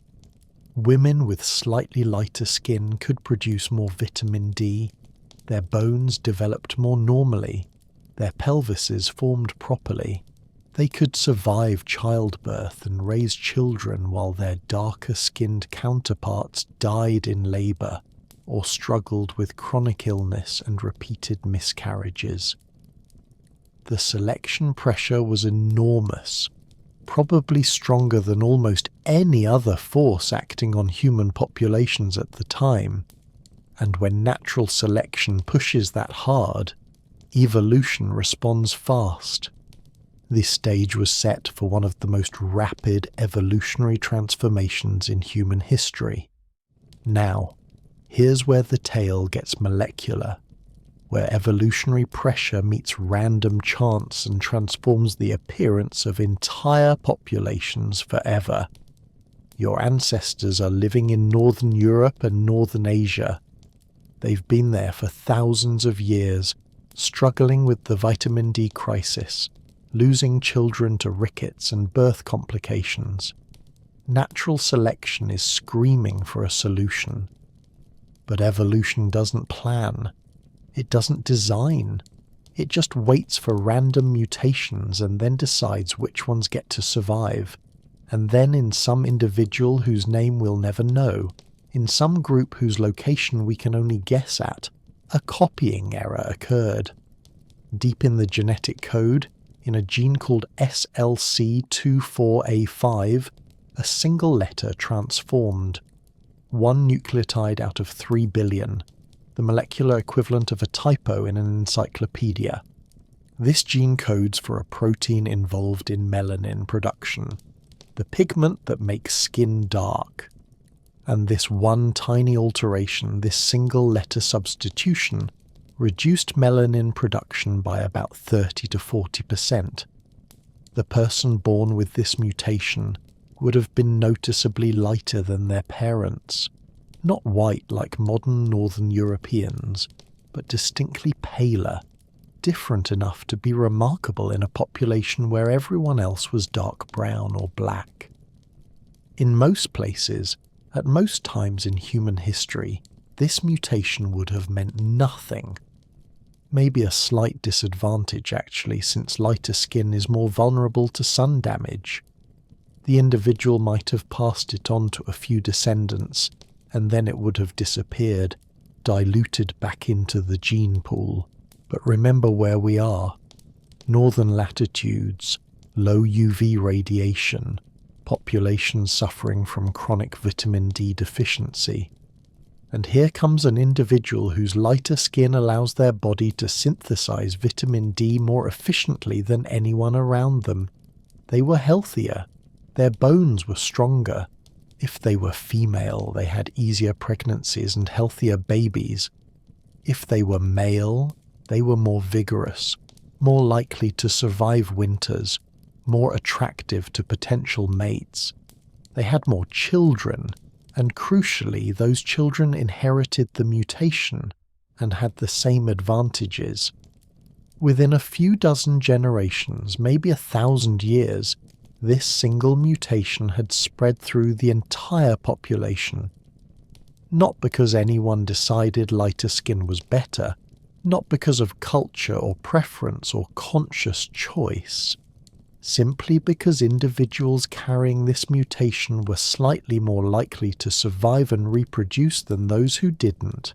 Women with slightly lighter skin could produce more vitamin D, their bones developed more normally, their pelvises formed properly. They could survive childbirth and raise children while their darker-skinned counterparts died in labour or struggled with chronic illness and repeated miscarriages. The selection pressure was enormous, probably stronger than almost any other force acting on human populations at the time, and when natural selection pushes that hard, evolution responds fast. This stage was set for one of the most rapid evolutionary transformations in human history. Now, here's where the tale gets molecular, where evolutionary pressure meets random chance and transforms the appearance of entire populations forever. Your ancestors are living in Northern Europe and Northern Asia. They've been there for thousands of years, struggling with the vitamin D crisis, losing children to rickets and birth complications. Natural selection is screaming for a solution. But evolution doesn't plan. It doesn't design. It just waits for random mutations and then decides which ones get to survive. And then in some individual whose name we'll never know, in some group whose location we can only guess at, a copying error occurred. Deep in the genetic code, in a gene called SLC24A5, a single letter transformed. One nucleotide out of 3 billion, the molecular equivalent of a typo in an encyclopedia. This gene codes for a protein involved in melanin production, the pigment that makes skin dark. And this one tiny alteration, this single letter substitution, reduced melanin production by about 30 to 40%. The person born with this mutation would have been noticeably lighter than their parents, not white like modern Northern Europeans, but distinctly paler, different enough to be remarkable in a population where everyone else was dark brown or black. In most places, at most times in human history, this mutation would have meant nothing. Maybe a slight disadvantage actually, since lighter skin is more vulnerable to sun damage. The individual might have passed it on to a few descendants, and then it would have disappeared, diluted back into the gene pool. But remember where we are. Northern latitudes, low UV radiation, populations suffering from chronic vitamin D deficiency. And here comes an individual whose lighter skin allows their body to synthesize vitamin D more efficiently than anyone around them. They were healthier. Their bones were stronger. If they were female, they had easier pregnancies and healthier babies. If they were male, they were more vigorous, more likely to survive winters, more attractive to potential mates. They had more children, and crucially, those children inherited the mutation and had the same advantages. Within a few dozen generations, maybe 1,000 years, this single mutation had spread through the entire population. Not because anyone decided lighter skin was better, not because of culture or preference or conscious choice, simply because individuals carrying this mutation were slightly more likely to survive and reproduce than those who didn't.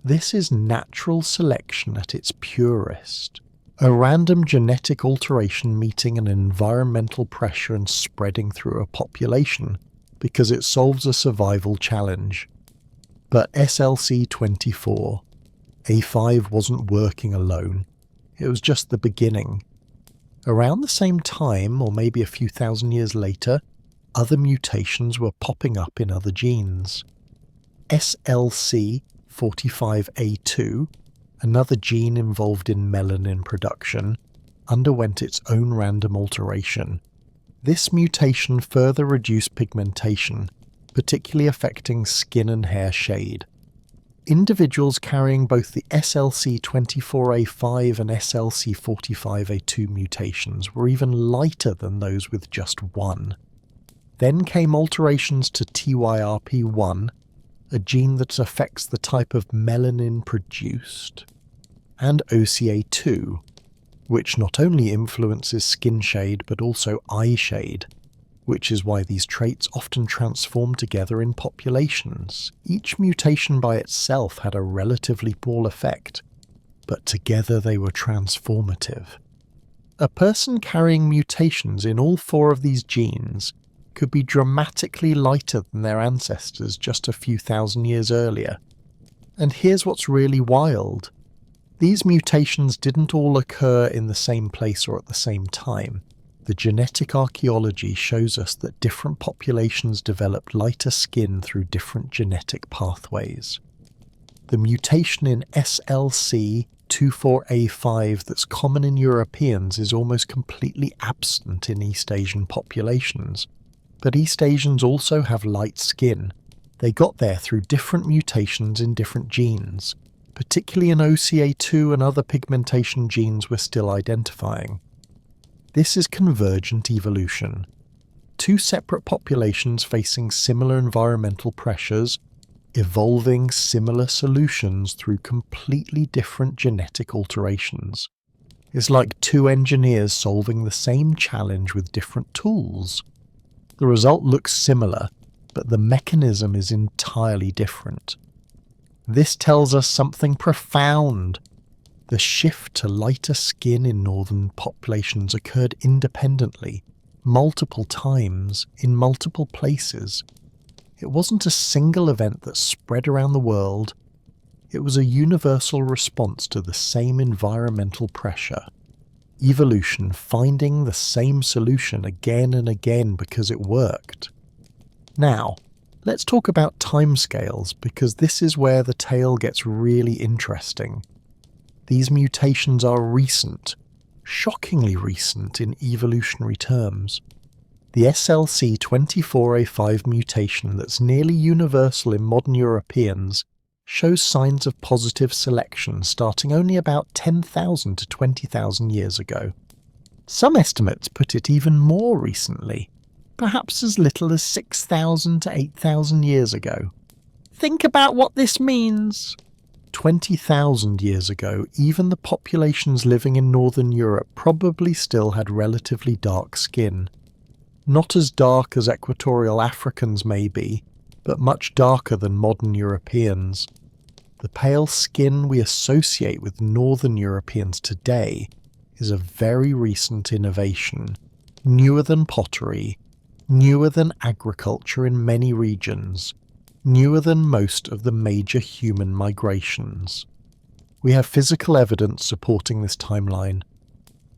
This is natural selection at its purest. A random genetic alteration meeting an environmental pressure and spreading through a population because it solves a survival challenge. But SLC24, A5 wasn't working alone. It was just the beginning. Around the same time, or maybe a few thousand years later, other mutations were popping up in other genes. SLC45A2, another gene involved in melanin production, underwent its own random alteration. This mutation further reduced pigmentation, particularly affecting skin and hair shade. Individuals carrying both the SLC24A5 and SLC45A2 mutations were even lighter than those with just one. Then came alterations to TYRP1, a gene that affects the type of melanin produced, and OCA2, which not only influences skin shade but also eye shade, which is why these traits often transform together in populations. Each mutation by itself had a relatively small effect, but together they were transformative. A person carrying mutations in all four of these genes could be dramatically lighter than their ancestors just a few thousand years earlier. And here's what's really wild. These mutations didn't all occur in the same place or at the same time. The genetic archaeology shows us that different populations developed lighter skin through different genetic pathways. The mutation in SLC24A5 that's common in Europeans is almost completely absent in East Asian populations. But East Asians also have light skin. They got there through different mutations in different genes, particularly in OCA2 and other pigmentation genes we're still identifying. This is convergent evolution. Two separate populations facing similar environmental pressures, evolving similar solutions through completely different genetic alterations. It's like two engineers solving the same challenge with different tools. The result looks similar, but the mechanism is entirely different. This tells us something profound. The shift to lighter skin in northern populations occurred independently, multiple times, in multiple places. It wasn't a single event that spread around the world. It was a universal response to the same environmental pressure. Evolution finding the same solution again and again because it worked. Now, let's talk about timescales, because this is where the tale gets really interesting. These mutations are recent, shockingly recent in evolutionary terms. The SLC24A5 mutation that's nearly universal in modern Europeans shows signs of positive selection starting only about 10,000 to 20,000 years ago. Some estimates put it even more recently, perhaps as little as 6,000 to 8,000 years ago. Think about what this means. 20,000 years ago, even the populations living in northern Europe probably still had relatively dark skin. Not as dark as equatorial Africans may be, but much darker than modern Europeans. The pale skin we associate with northern Europeans today is a very recent innovation, newer than pottery, newer than agriculture in many regions, newer than most of the major human migrations. We have physical evidence supporting this timeline.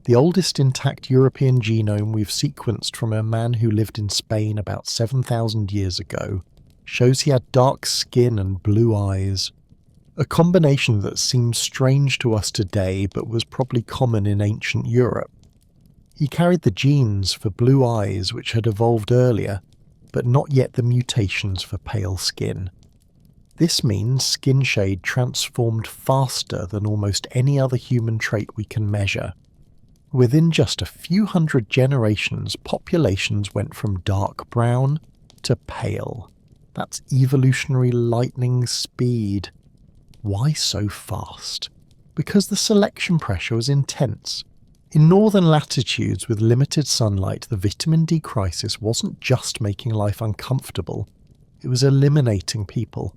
The oldest intact European genome we've sequenced from a man who lived in Spain about 7,000 years ago shows he had dark skin and blue eyes, a combination that seems strange to us today but was probably common in ancient Europe. He carried the genes for blue eyes which had evolved earlier, but not yet the mutations for pale skin. This means skin shade transformed faster than almost any other human trait we can measure. Within just a few hundred generations, populations went from dark brown to pale. That's evolutionary lightning speed. Why so fast? Because the selection pressure was intense. In northern latitudes with limited sunlight, the vitamin D crisis wasn't just making life uncomfortable, it was eliminating people.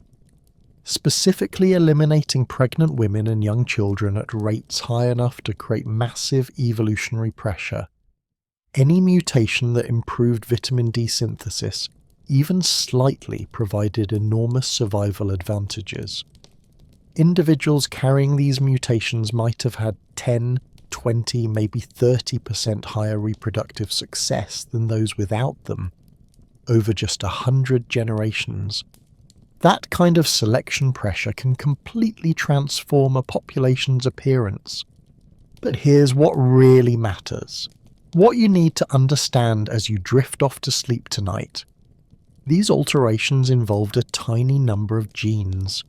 Specifically eliminating pregnant women and young children at rates high enough to create massive evolutionary pressure. Any mutation that improved vitamin D synthesis, even slightly, provided enormous survival advantages. Individuals carrying these mutations might have had 10, 20, maybe 30% higher reproductive success than those without them, over just 100 generations. That kind of selection pressure can completely transform a population's appearance. But here's what really matters. What you need to understand as you drift off to sleep tonight: these alterations involved a tiny number of genes.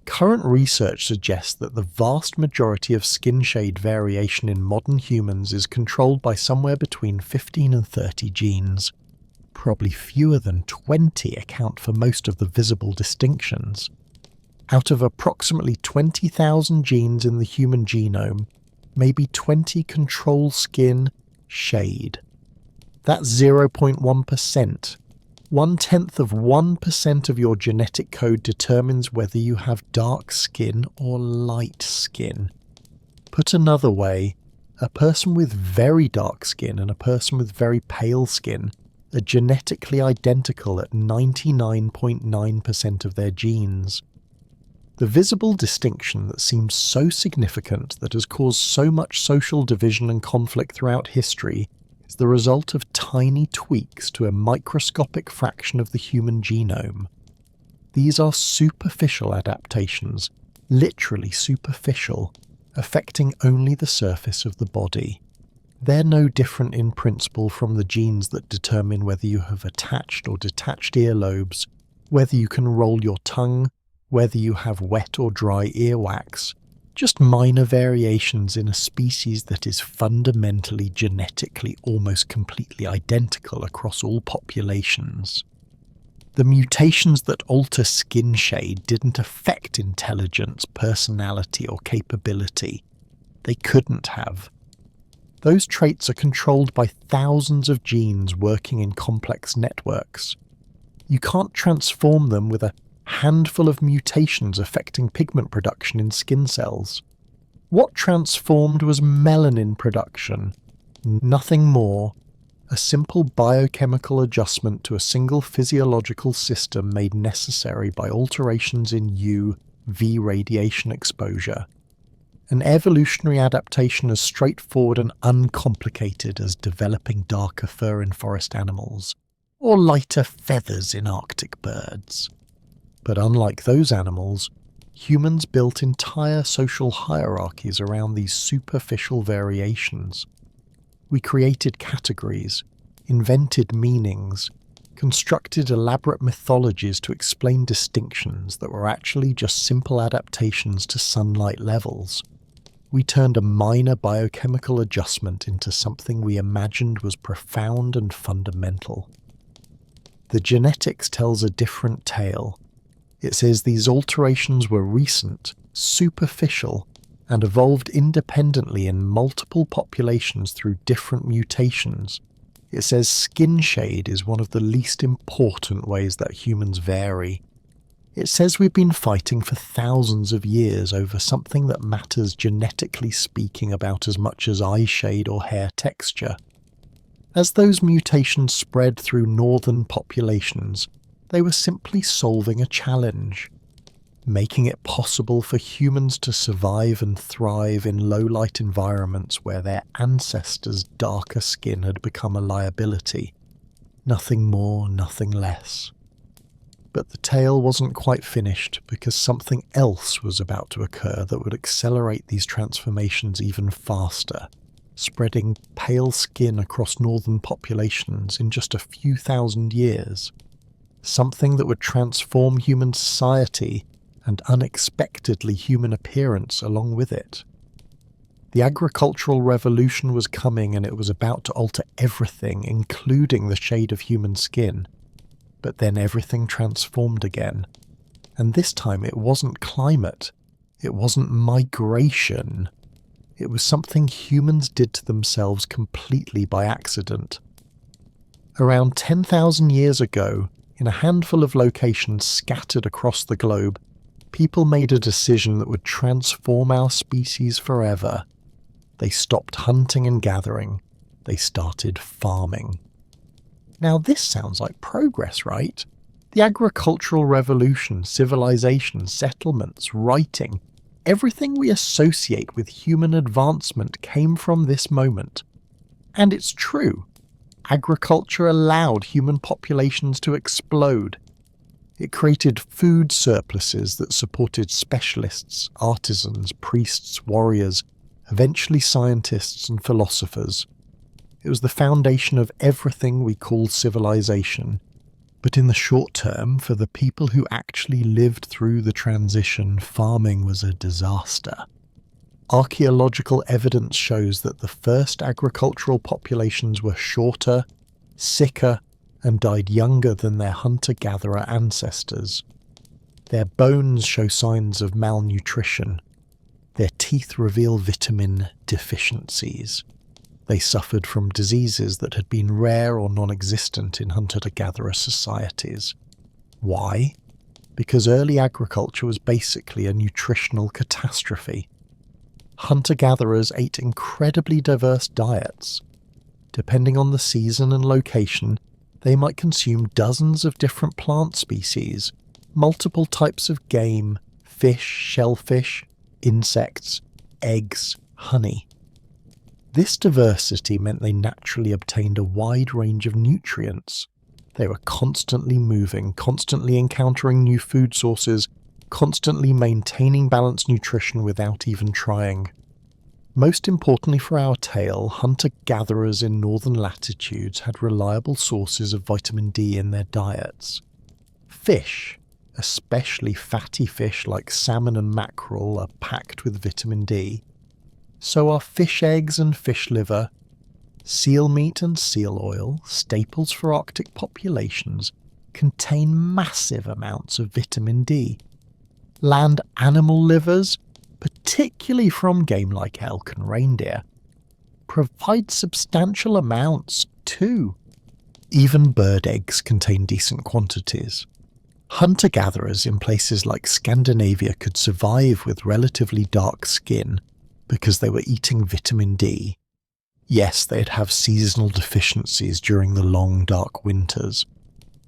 Current research suggests that the vast majority of skin shade variation in modern humans is controlled by somewhere between 15 and 30 genes. Probably fewer than 20 account for most of the visible distinctions. Out of approximately 20,000 genes in the human genome, maybe 20 control skin shade. That's 0.1%. 0.1% of your genetic code determines whether you have dark skin or light skin. Put another way, a person with very dark skin and a person with very pale skin are genetically identical at 99.9% of their genes. The visible distinction that seems so significant, that has caused so much social division and conflict throughout history, is the result of tiny tweaks to a microscopic fraction of the human genome. These are superficial adaptations, literally superficial, affecting only the surface of the body. They're no different in principle from the genes that determine whether you have attached or detached earlobes, whether you can roll your tongue, whether you have wet or dry earwax. Just minor variations in a species that is fundamentally genetically almost completely identical across all populations. The mutations that alter skin shade didn't affect intelligence, personality, or capability. They couldn't have. Those traits are controlled by thousands of genes working in complex networks. You can't transform them with a handful of mutations affecting pigment production in skin cells. What transformed was melanin production, nothing more. A simple biochemical adjustment to a single physiological system made necessary by alterations in UV radiation exposure. An evolutionary adaptation as straightforward and uncomplicated as developing darker fur in forest animals, or lighter feathers in Arctic birds. But unlike those animals, humans built entire social hierarchies around these superficial variations. We created categories, invented meanings, constructed elaborate mythologies to explain distinctions that were actually just simple adaptations to sunlight levels. We turned a minor biochemical adjustment into something we imagined was profound and fundamental. The genetics tells a different tale. It says these alterations were recent, superficial, and evolved independently in multiple populations through different mutations. It says skin shade is one of the least important ways that humans vary. It says we've been fighting for thousands of years over something that matters genetically speaking about as much as eye shade or hair texture. As those mutations spread through northern populations, they were simply solving a challenge, making it possible for humans to survive and thrive in low-light environments where their ancestors' darker skin had become a liability. Nothing more, nothing less. But the tale wasn't quite finished, because something else was about to occur that would accelerate these transformations even faster, spreading pale skin across northern populations in just a few thousand years. Something that would transform human society and unexpectedly human appearance along with it. The agricultural revolution was coming, and it was about to alter everything, including the shade of human skin. But then everything transformed again. And this time it wasn't climate. It wasn't migration. It was something humans did to themselves completely by accident. Around 10,000 years ago, in a handful of locations scattered across the globe, people made a decision that would transform our species forever. They stopped hunting and gathering. They started farming. Now this sounds like progress, right? The agricultural revolution, civilization, settlements, writing, everything we associate with human advancement came from this moment. And it's true. Agriculture allowed human populations to explode. It created food surpluses that supported specialists, artisans, priests, warriors, eventually scientists and philosophers. It was the foundation of everything we call civilization. But in the short term, for the people who actually lived through the transition, farming was a disaster. Archaeological evidence shows that the first agricultural populations were shorter, sicker, and died younger than their hunter-gatherer ancestors. Their bones show signs of malnutrition. Their teeth reveal vitamin deficiencies. They suffered from diseases that had been rare or non-existent in hunter-gatherer societies. Why? Because early agriculture was basically a nutritional catastrophe. Hunter-gatherers ate incredibly diverse diets. Depending on the season and location, they might consume dozens of different plant species, multiple types of game, fish, shellfish, insects, eggs, honey. This diversity meant they naturally obtained a wide range of nutrients. They were constantly moving, constantly encountering new food sources, constantly maintaining balanced nutrition without even trying. Most importantly for our tale, hunter-gatherers in northern latitudes had reliable sources of vitamin D in their diets. Fish, especially fatty fish like salmon and mackerel, are packed with vitamin D. So are fish eggs and fish liver. Seal meat and seal oil, staples for Arctic populations, contain massive amounts of vitamin D. Land animal livers, particularly from game like elk and reindeer, provide substantial amounts too. Even bird eggs contain decent quantities. Hunter-gatherers in places like Scandinavia could survive with relatively dark skin because they were eating vitamin D. Yes, they'd have seasonal deficiencies during the long dark winters.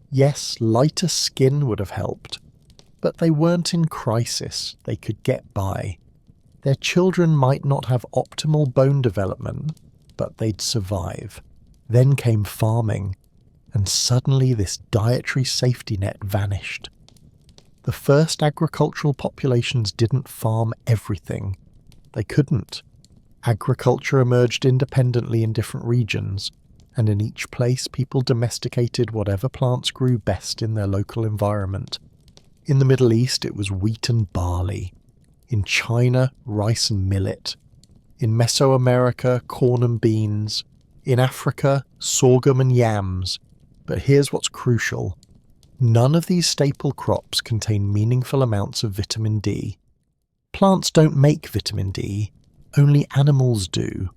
Yes, lighter skin would have helped. But they weren't in crisis, they could get by. Their children might not have optimal bone development, but they'd survive. Then came farming, and suddenly this dietary safety net vanished. The first agricultural populations didn't farm everything. They couldn't. Agriculture emerged independently in different regions, and in each place people domesticated whatever plants grew best in their local environment. In the Middle East it was wheat and barley. In China, rice and millet. In Mesoamerica, corn and beans. In Africa, sorghum and yams. But here's what's crucial. None of these staple crops contain meaningful amounts of vitamin D. Plants don't make vitamin D, only animals do.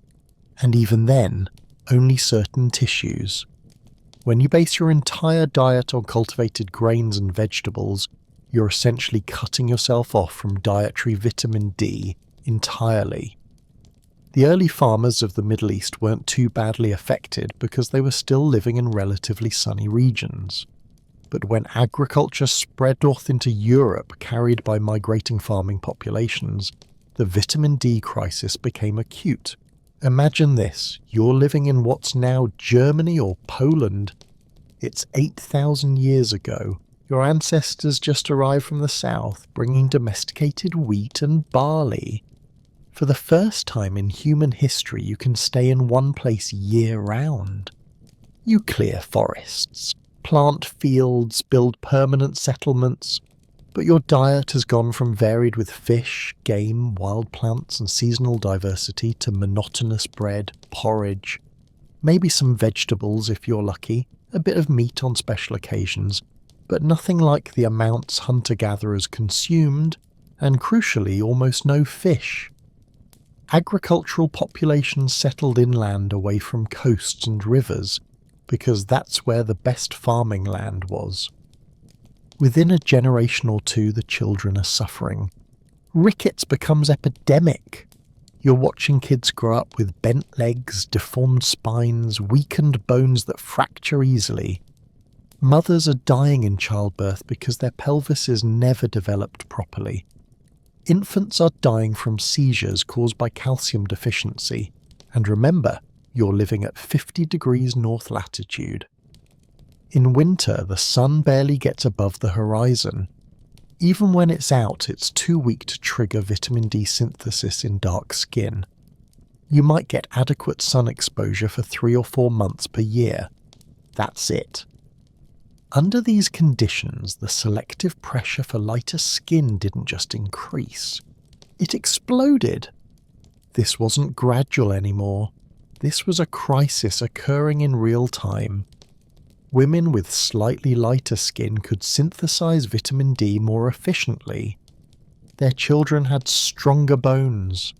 And even then, only certain tissues. When you base your entire diet on cultivated grains and vegetables, you're essentially cutting yourself off from dietary vitamin D entirely. The early farmers of the Middle East weren't too badly affected because they were still living in relatively sunny regions. But when agriculture spread north into Europe, carried by migrating farming populations, the vitamin D crisis became acute. Imagine this, you're living in what's now Germany or Poland. It's 8,000 years ago. Your ancestors just arrived from the south, bringing domesticated wheat and barley. For the first time in human history, you can stay in one place year-round. You clear forests, plant fields, build permanent settlements, but your diet has gone from varied with fish, game, wild plants and seasonal diversity to monotonous bread, porridge, maybe some vegetables if you're lucky, a bit of meat on special occasions, but nothing like the amounts hunter-gatherers consumed, and crucially almost no fish. Agricultural populations settled inland away from coasts and rivers, because that's where the best farming land was. Within a generation or two, the children are suffering. Rickets becomes epidemic. You're watching kids grow up with bent legs, deformed spines, weakened bones that fracture easily. Mothers are dying in childbirth because their pelvis is never developed properly. Infants are dying from seizures caused by calcium deficiency. And remember, you're living at 50 degrees north latitude. In winter, the sun barely gets above the horizon. Even when it's out, it's too weak to trigger vitamin D synthesis in dark skin. You might get adequate sun exposure for 3 or 4 months per year. That's it. Under these conditions, the selective pressure for lighter skin didn't just increase, it exploded. This wasn't gradual anymore. This was a crisis occurring in real time. Women with slightly lighter skin could synthesize vitamin D more efficiently. Their children had stronger bones.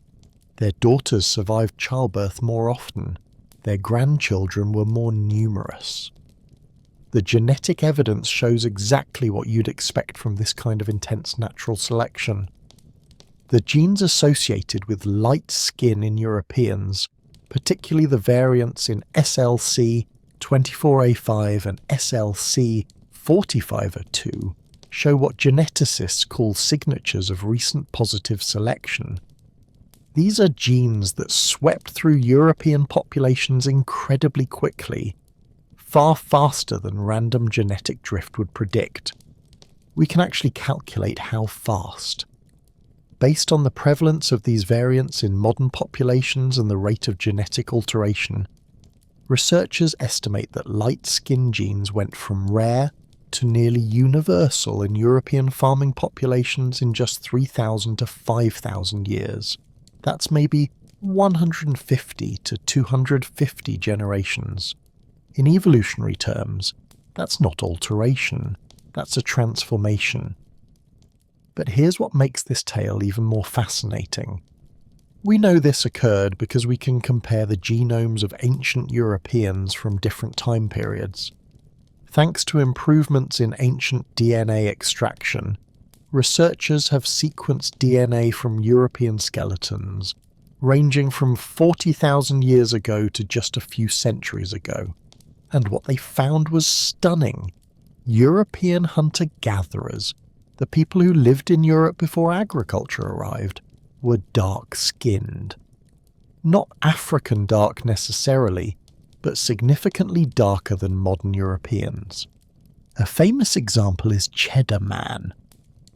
Their daughters survived childbirth more often. Their grandchildren were more numerous. The genetic evidence shows exactly what you'd expect from this kind of intense natural selection. The genes associated with light skin in Europeans, particularly the variants in SLC24A5 and SLC4502, show what geneticists call signatures of recent positive selection. These are genes that swept through European populations incredibly quickly, far faster than random genetic drift would predict. We can actually calculate how fast. Based on the prevalence of these variants in modern populations and the rate of genetic alteration, researchers estimate that light skin genes went from rare to nearly universal in European farming populations in just 3,000 to 5,000 years. That's maybe 150 to 250 generations. In evolutionary terms, that's not alteration, that's a transformation. But here's what makes this tale even more fascinating. We know this occurred because we can compare the genomes of ancient Europeans from different time periods. Thanks to improvements in ancient DNA extraction, researchers have sequenced DNA from European skeletons, ranging from 40,000 years ago to just a few centuries ago. And what they found was stunning. European hunter-gatherers, the people who lived in Europe before agriculture arrived, were dark-skinned. Not African dark necessarily, but significantly darker than modern Europeans. A famous example is Cheddar Man,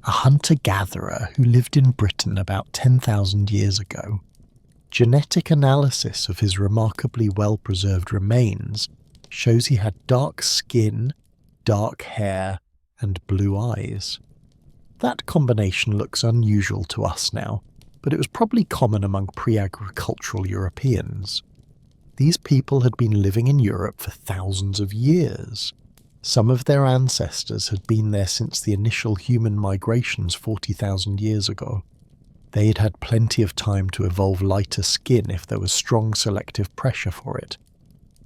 a hunter-gatherer who lived in Britain about 10,000 years ago. Genetic analysis of his remarkably well-preserved remains shows he had dark skin, dark hair, and blue eyes. That combination looks unusual to us now, but it was probably common among pre-agricultural Europeans. These people had been living in Europe for thousands of years. Some of their ancestors had been there since the initial human migrations 40,000 years ago. They had had plenty of time to evolve lighter skin if there was strong selective pressure for it.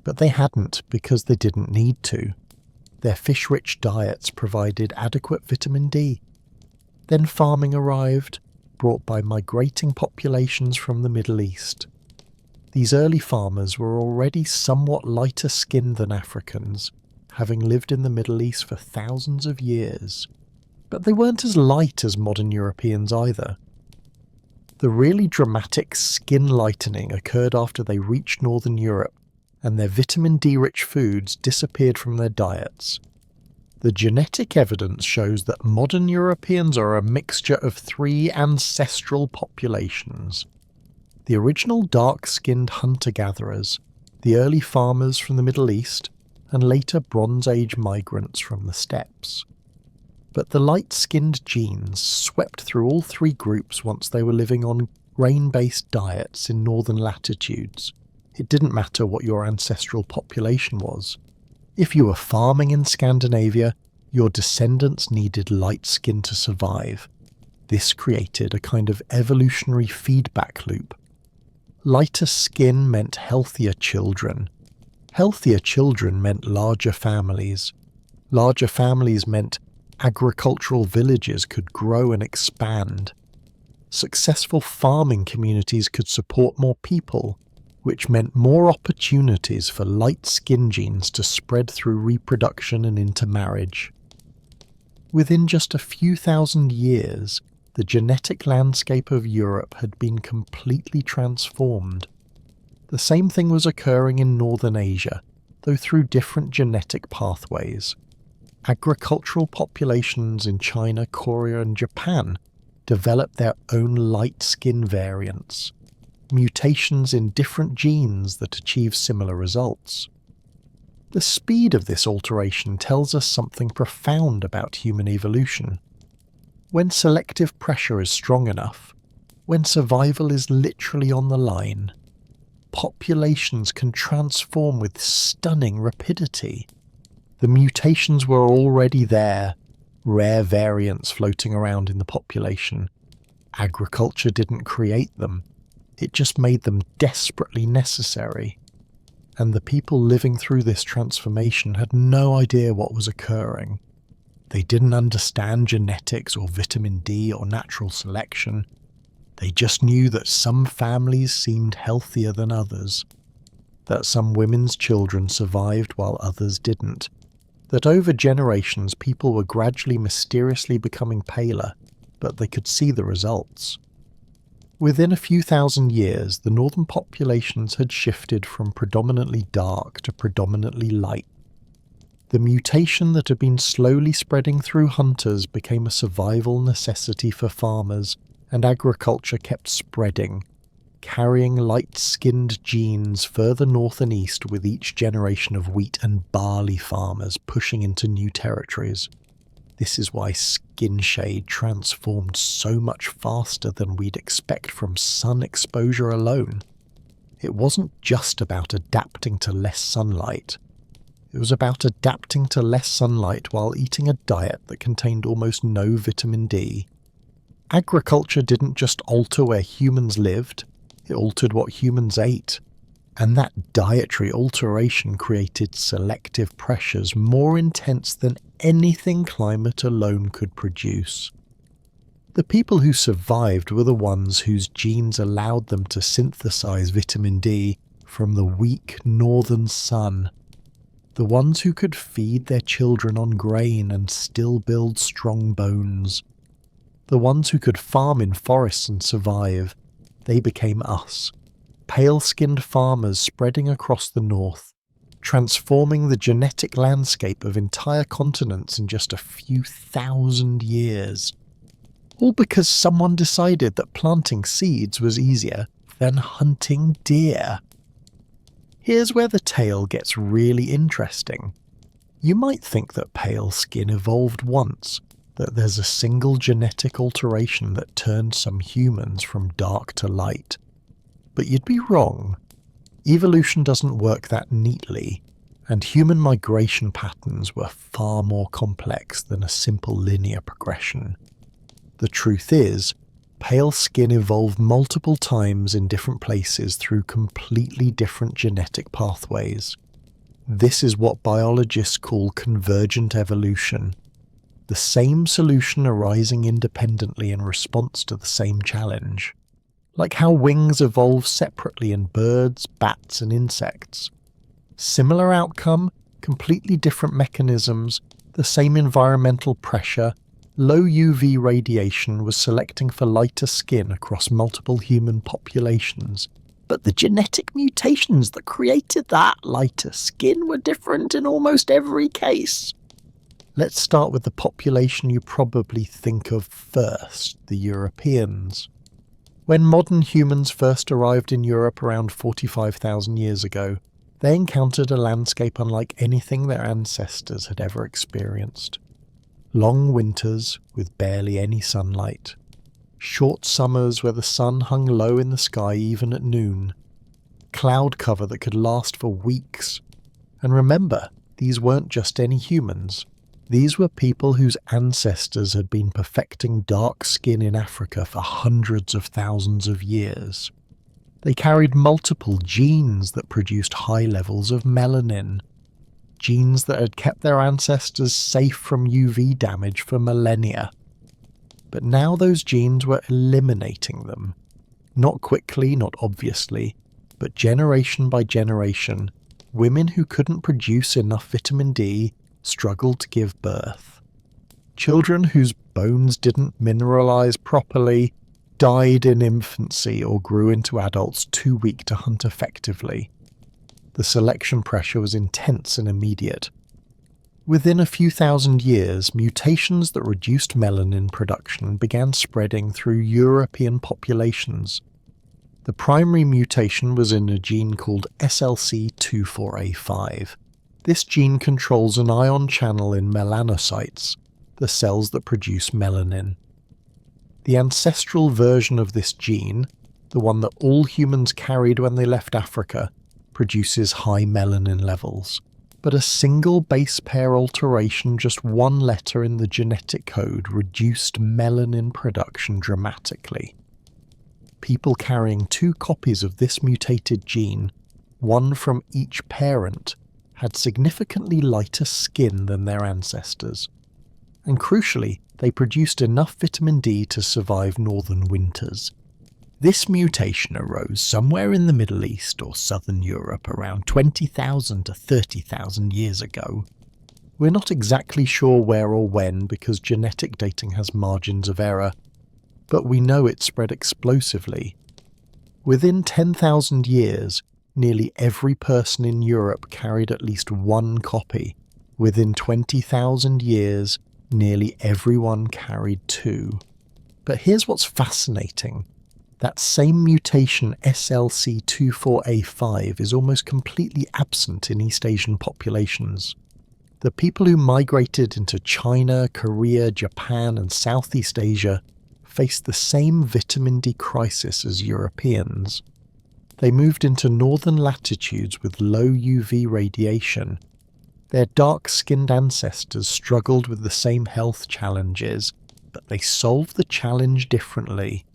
But they hadn't because they didn't need to. Their fish-rich diets provided adequate vitamin D. Then farming arrived, brought by migrating populations from the Middle East. These early farmers were already somewhat lighter skinned than Africans, having lived in the Middle East for thousands of years. But they weren't as light as modern Europeans either. The really dramatic skin lightening occurred after they reached northern Europe, and their vitamin D-rich foods disappeared from their diets. The genetic evidence shows that modern Europeans are a mixture of 3 ancestral populations. The original dark-skinned hunter-gatherers, the early farmers from the Middle East, and later Bronze Age migrants from the steppes. But the light-skinned genes swept through all 3 groups once they were living on grain-based diets in northern latitudes. It didn't matter what your ancestral population was. If you were farming in Scandinavia, your descendants needed light skin to survive. This created a kind of evolutionary feedback loop. Lighter skin meant healthier children. Healthier children meant larger families. Larger families meant agricultural villages could grow and expand. Successful farming communities could support more people, which meant more opportunities for light skin genes to spread through reproduction and intermarriage. Within just a few thousand years, the genetic landscape of Europe had been completely transformed. The same thing was occurring in northern Asia, though through different genetic pathways. Agricultural populations in China, Korea, and Japan developed their own light skin variants. mutations in different genes that achieve similar results. The speed of this alteration tells us something profound about human evolution. When selective pressure is strong enough, when survival is literally on the line, populations can transform with stunning rapidity. The mutations were already there, rare variants floating around in the population. Agriculture didn't create them, it just made them desperately necessary. And the people living through this transformation had no idea what was occurring. They didn't understand genetics or vitamin D or natural selection. They just knew that some families seemed healthier than others, that some women's children survived while others didn't, that over generations people were gradually mysteriously becoming paler, but they could see the results. Within a few thousand years, the northern populations had shifted from predominantly dark to predominantly light. The mutation that had been slowly spreading through hunters became a survival necessity for farmers, and agriculture kept spreading, carrying light-skinned genes further north and east with each generation of wheat and barley farmers pushing into new territories. This is why skin shade transformed so much faster than we'd expect from sun exposure alone. It wasn't just about adapting to less sunlight. It was about adapting to less sunlight while eating a diet that contained almost no vitamin D. Agriculture didn't just alter where humans lived, it altered what humans ate. And that dietary alteration created selective pressures more intense than anything climate alone could produce. The people who survived were the ones whose genes allowed them to synthesize vitamin D from the weak northern sun. The ones who could feed their children on grain and still build strong bones. The ones who could farm in forests and survive. They became us. Pale-skinned farmers spreading across the north, transforming the genetic landscape of entire continents in just a few thousand years. All because someone decided that planting seeds was easier than hunting deer. Here's where the tale gets really interesting. You might think that pale skin evolved once, that there's a single genetic alteration that turned some humans from dark to light. But you'd be wrong. Evolution doesn't work that neatly, and human migration patterns were far more complex than a simple linear progression. The truth is, pale skin evolved multiple times in different places through completely different genetic pathways. This is what biologists call convergent evolution. The same solution arising independently in response to the same challenge. Like how wings evolve separately in birds, bats, and insects. Similar outcome, completely different mechanisms, the same environmental pressure, low UV radiation was selecting for lighter skin across multiple human populations. But the genetic mutations that created that lighter skin were different in almost every case. Let's start with the population you probably think of first, the Europeans. When modern humans first arrived in Europe around 45,000 years ago, they encountered a landscape unlike anything their ancestors had ever experienced. Long winters with barely any sunlight. Short summers where the sun hung low in the sky even at noon. Cloud cover that could last for weeks. And remember, these weren't just any humans. These were people whose ancestors had been perfecting dark skin in Africa for hundreds of thousands of years. They carried multiple genes that produced high levels of melanin, genes that had kept their ancestors safe from UV damage for millennia. But now those genes were eliminating them. Not quickly, not obviously, but generation by generation, women who couldn't produce enough vitamin D struggled to give birth. Children whose bones didn't mineralize properly died in infancy or grew into adults too weak to hunt effectively. The selection pressure was intense and immediate. Within a few thousand years, mutations that reduced melanin production began spreading through European populations. The primary mutation was in a gene called SLC24A5. This gene controls an ion channel in melanocytes, the cells that produce melanin. The ancestral version of this gene, the one that all humans carried when they left Africa, produces high melanin levels. But a single base pair alteration, just one letter in the genetic code, reduced melanin production dramatically. People carrying 2 copies of this mutated gene, one from each parent, had significantly lighter skin than their ancestors. And crucially, they produced enough vitamin D to survive northern winters. This mutation arose somewhere in the Middle East or southern Europe around 20,000 to 30,000 years ago. We're not exactly sure where or when because genetic dating has margins of error, but we know it spread explosively. Within 10,000 years, nearly every person in Europe carried at least one copy. Within 20,000 years, nearly everyone carried 2. But here's what's fascinating. That same mutation SLC24A5 is almost completely absent in East Asian populations. The people who migrated into China, Korea, Japan and Southeast Asia faced the same vitamin D crisis as Europeans. They moved into northern latitudes with low UV radiation. Their dark-skinned ancestors struggled with the same health challenges, but they solved the challenge differently.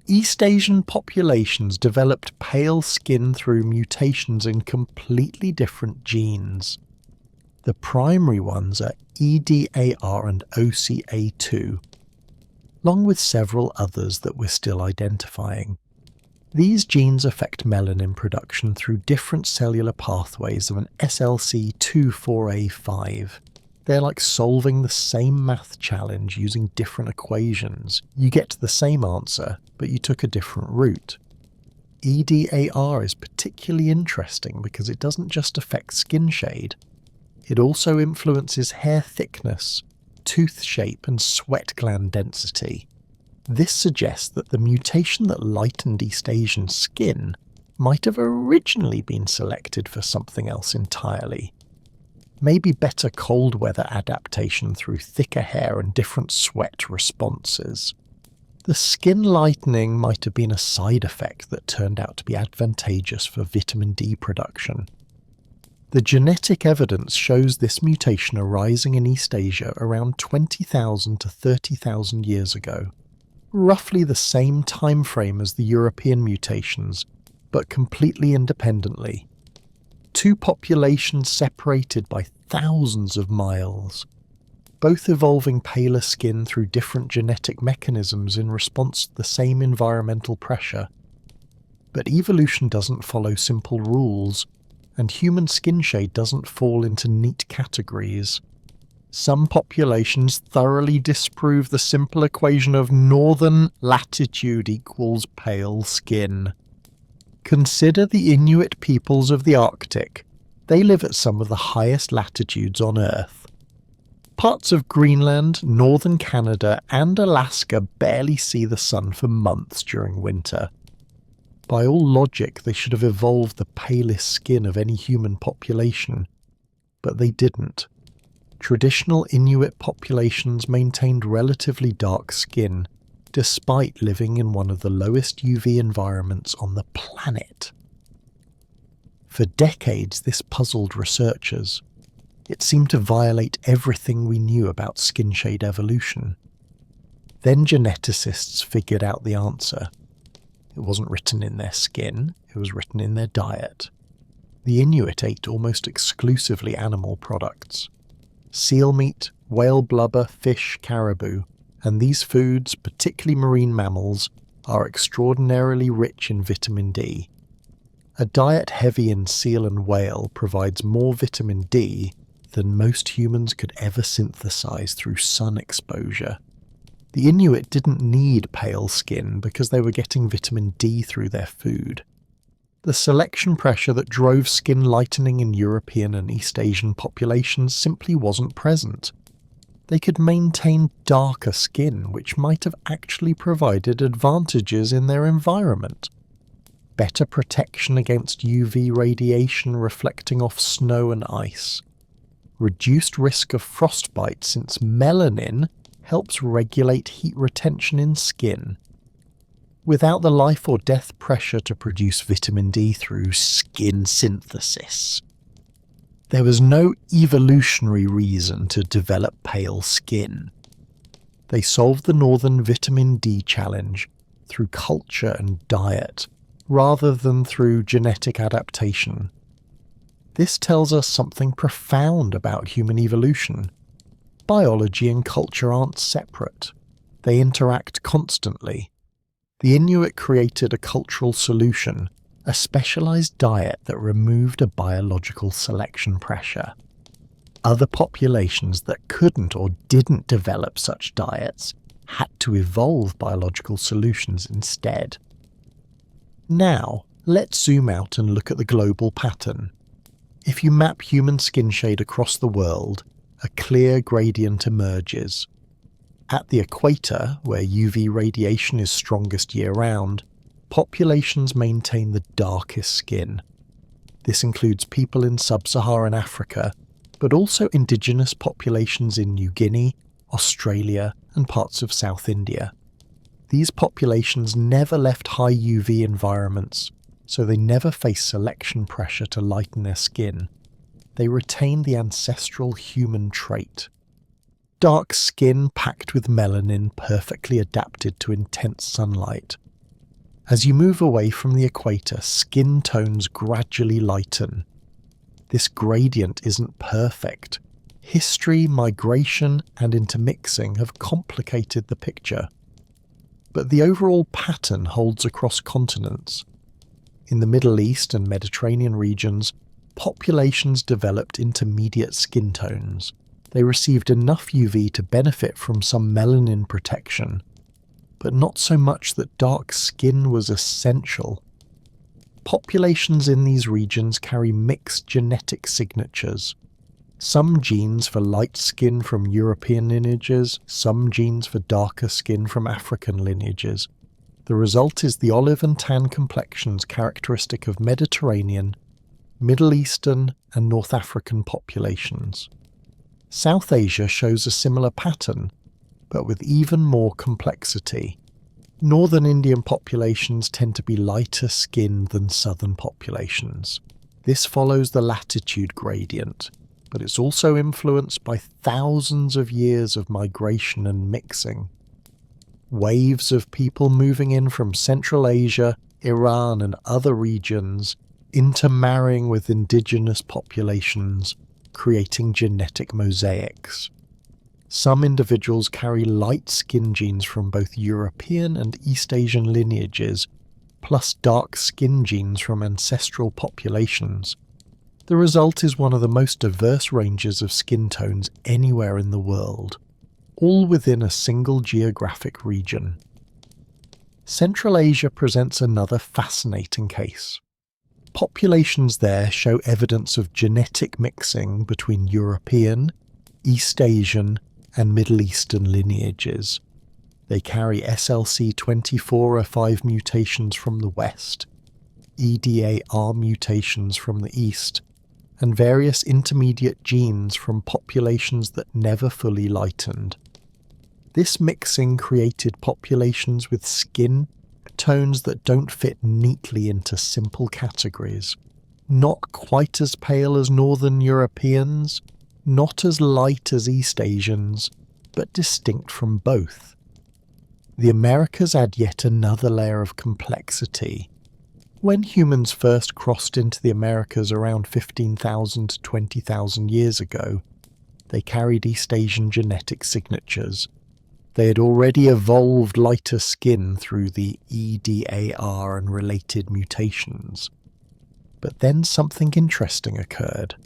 East Asian populations developed pale skin through mutations in completely different genes. The primary ones are EDAR and OCA2, along with several others that we're still identifying. These genes affect melanin production through different cellular pathways of an SLC24A5. They're like solving the same math challenge using different equations. You get the same answer, but you took a different route. EDAR is particularly interesting because it doesn't just affect skin shade. It also influences hair thickness, tooth shape and sweat gland density. This suggests that the mutation that lightened East Asian skin might have originally been selected for something else entirely. Maybe better cold weather adaptation through thicker hair and different sweat responses. The skin lightening might have been a side effect that turned out to be advantageous for vitamin D production. The genetic evidence shows this mutation arising in East Asia around 20,000 to 30,000 years ago. Roughly the same time frame as the European mutations, but completely independently. 2 populations separated by thousands of miles, both evolving paler skin through different genetic mechanisms in response to the same environmental pressure. But evolution doesn't follow simple rules, and human skin shade doesn't fall into neat categories. Some populations thoroughly disprove the simple equation of northern latitude equals pale skin. Consider the Inuit peoples of the Arctic. They live at some of the highest latitudes on Earth. Parts of Greenland, northern Canada, and Alaska barely see the sun for months during winter. By all logic, they should have evolved the palest skin of any human population, but they didn't. Traditional Inuit populations maintained relatively dark skin, despite living in one of the lowest UV environments on the planet. For decades, this puzzled researchers. It seemed to violate everything we knew about skin shade evolution. Then geneticists figured out the answer. It wasn't written in their skin, it was written in their diet. The Inuit ate almost exclusively animal products. Seal meat, whale blubber, fish, caribou, and these foods, particularly marine mammals, are extraordinarily rich in vitamin D. A diet heavy in seal and whale provides more vitamin D than most humans could ever synthesize through sun exposure. The Inuit didn't need pale skin because they were getting vitamin D through their food. The selection pressure that drove skin lightening in European and East Asian populations simply wasn't present. They could maintain darker skin, which might have actually provided advantages in their environment. better protection against UV radiation reflecting off snow and ice, reduced risk of frostbite since melanin helps regulate heat retention in skin, without the life or death pressure to produce vitamin D through skin synthesis. There was no evolutionary reason to develop pale skin. They solved the northern vitamin D challenge through culture and diet, rather than through genetic adaptation. This tells us something profound about human evolution. Biology and culture aren't separate. They interact constantly. The Inuit created a cultural solution, a specialized diet that removed a biological selection pressure. Other populations that couldn't or didn't develop such diets had to evolve biological solutions instead. Now, let's zoom out and look at the global pattern. If you map human skin shade across the world, a clear gradient emerges. At the equator, where UV radiation is strongest year-round, populations maintain the darkest skin. This includes people in sub-Saharan Africa, but also indigenous populations in New Guinea, Australia, and parts of South India. These populations never left high UV environments, so they never face selection pressure to lighten their skin. They retain the ancestral human trait. Dark skin packed with melanin perfectly adapted to intense sunlight. As you move away from the equator, skin tones gradually lighten. This gradient isn't perfect. History, migration, and intermixing have complicated the picture. But the overall pattern holds across continents. In the Middle East and Mediterranean regions, populations developed intermediate skin tones. They received enough UV to benefit from some melanin protection, but not so much that dark skin was essential. Populations in these regions carry mixed genetic signatures. Some genes for light skin from European lineages, some genes for darker skin from African lineages. The result is the olive and tan complexions characteristic of Mediterranean, Middle Eastern, and North African populations. South Asia shows a similar pattern, but with even more complexity. Northern Indian populations tend to be lighter skinned than southern populations. This follows the latitude gradient, but it's also influenced by thousands of years of migration and mixing. Waves of people moving in from Central Asia, Iran, and other regions, intermarrying with indigenous populations, creating genetic mosaics. Some individuals carry light skin genes from both European and East Asian lineages, plus dark skin genes from ancestral populations. The result is one of the most diverse ranges of skin tones anywhere in the world, all within a single geographic region. Central Asia presents another fascinating case. Populations there show evidence of genetic mixing between European, East Asian, and Middle Eastern lineages. They carry SLC24A5 mutations from the west, EDAR mutations from the east, and various intermediate genes from populations that never fully lightened. This mixing created populations with skin tones that don't fit neatly into simple categories. Not quite as pale as Northern Europeans, not as light as East Asians, but distinct from both. The Americas add yet another layer of complexity. When humans first crossed into the Americas around 15,000 to 20,000 years ago, they carried East Asian genetic signatures. They had already evolved lighter skin through the EDAR and related mutations. But then something interesting occurred.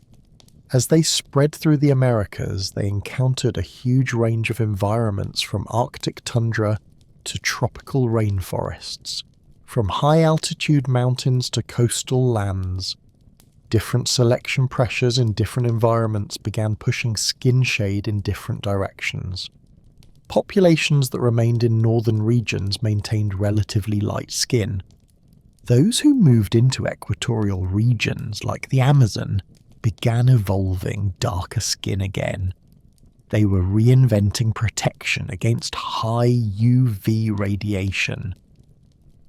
As they spread through the Americas, they encountered a huge range of environments from Arctic tundra to tropical rainforests, from high-altitude mountains to coastal lands. Different selection pressures in different environments began pushing skin shade in different directions. Populations that remained in northern regions maintained relatively light skin. Those who moved into equatorial regions like the Amazon began evolving darker skin again. They were reinventing protection against high UV radiation.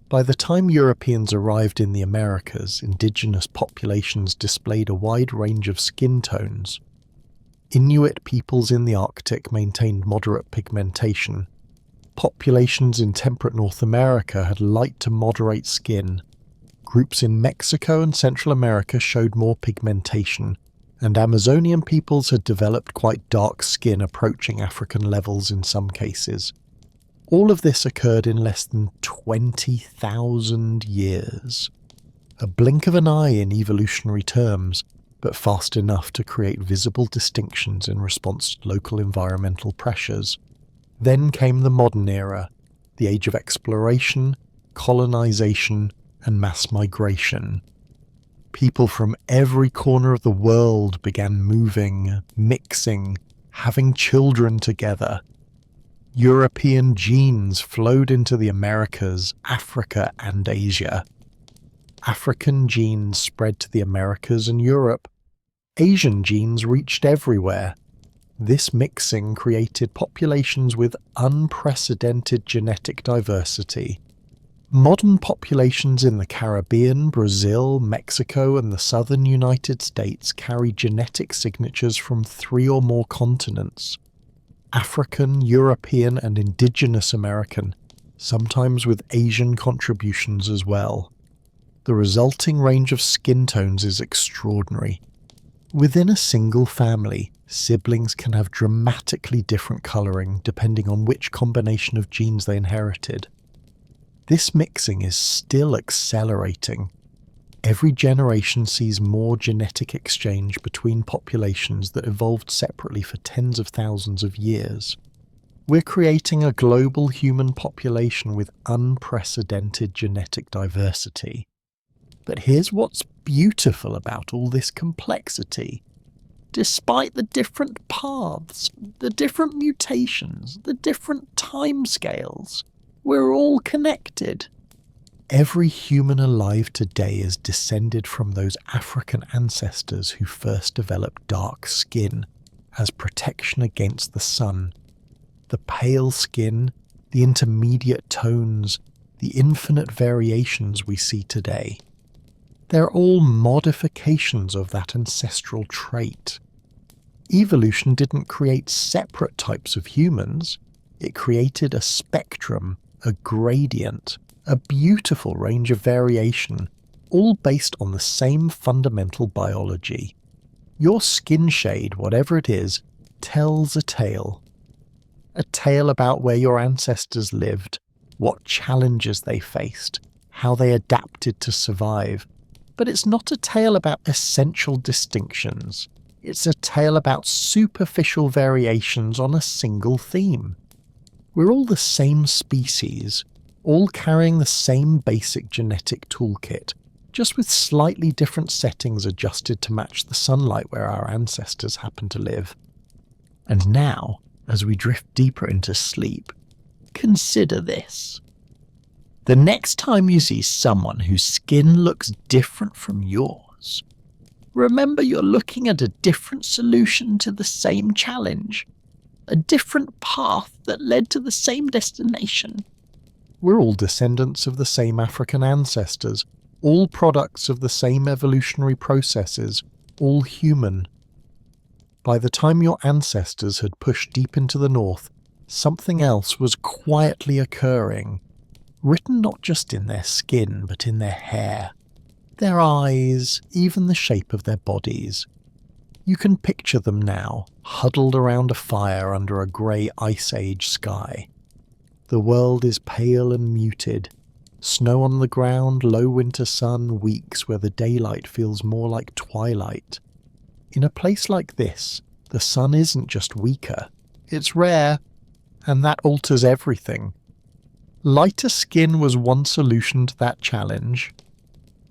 By the time Europeans arrived in the Americas, indigenous populations displayed a wide range of skin tones. Inuit peoples in the Arctic maintained moderate pigmentation. Populations in temperate North America had light to moderate skin. Groups in Mexico and Central America showed more pigmentation, and Amazonian peoples had developed quite dark skin approaching African levels in some cases. All of this occurred in less than 20,000 years. A blink of an eye in evolutionary terms, but fast enough to create visible distinctions in response to local environmental pressures. Then came the modern era, the age of exploration, colonization, and mass migration. People from every corner of the world began moving, mixing, having children together. European genes flowed into the Americas, Africa, and Asia. African genes spread to the Americas and Europe. Asian genes reached everywhere. This mixing created populations with unprecedented genetic diversity. Modern populations in the Caribbean, Brazil, Mexico, and the southern United States carry genetic signatures from 3 or more continents: African, European, and indigenous American, sometimes with Asian contributions as well. The resulting range of skin tones is extraordinary. Within a single family, siblings can have dramatically different colouring depending on which combination of genes they inherited. This mixing is still accelerating. Every generation sees more genetic exchange between populations that evolved separately for tens of thousands of years. We're creating a global human population with unprecedented genetic diversity. But here's what's beautiful about all this complexity. Despite the different paths, the different mutations, the different timescales, we're all connected. Every human alive today is descended from those African ancestors who first developed dark skin as protection against the sun. The pale skin, the intermediate tones, the infinite variations we see today. They're all modifications of that ancestral trait. Evolution didn't create separate types of humans. It created a spectrum, a gradient, a beautiful range of variation, all based on the same fundamental biology. Your skin shade, whatever it is, tells a tale. A tale about where your ancestors lived, what challenges they faced, how they adapted to survive. But it's not a tale about essential distinctions. It's a tale about superficial variations on a single theme. We're all the same species, all carrying the same basic genetic toolkit, just with slightly different settings adjusted to match the sunlight where our ancestors happen to live. And now, as we drift deeper into sleep, consider this. The next time you see someone whose skin looks different from yours, remember you're looking at a different solution to the same challenge, a different path that led to the same destination. We're all descendants of the same African ancestors, all products of the same evolutionary processes, all human. By the time your ancestors had pushed deep into the north, something else was quietly occurring, written not just in their skin but in their hair, their eyes, even the shape of their bodies. You can picture them now, huddled around a fire under a grey Ice Age sky. The world is pale and muted. Snow on the ground, low winter sun, weeks where the daylight feels more like twilight. In a place like this, the sun isn't just weaker, it's rare, and that alters everything. Lighter skin was one solution to that challenge.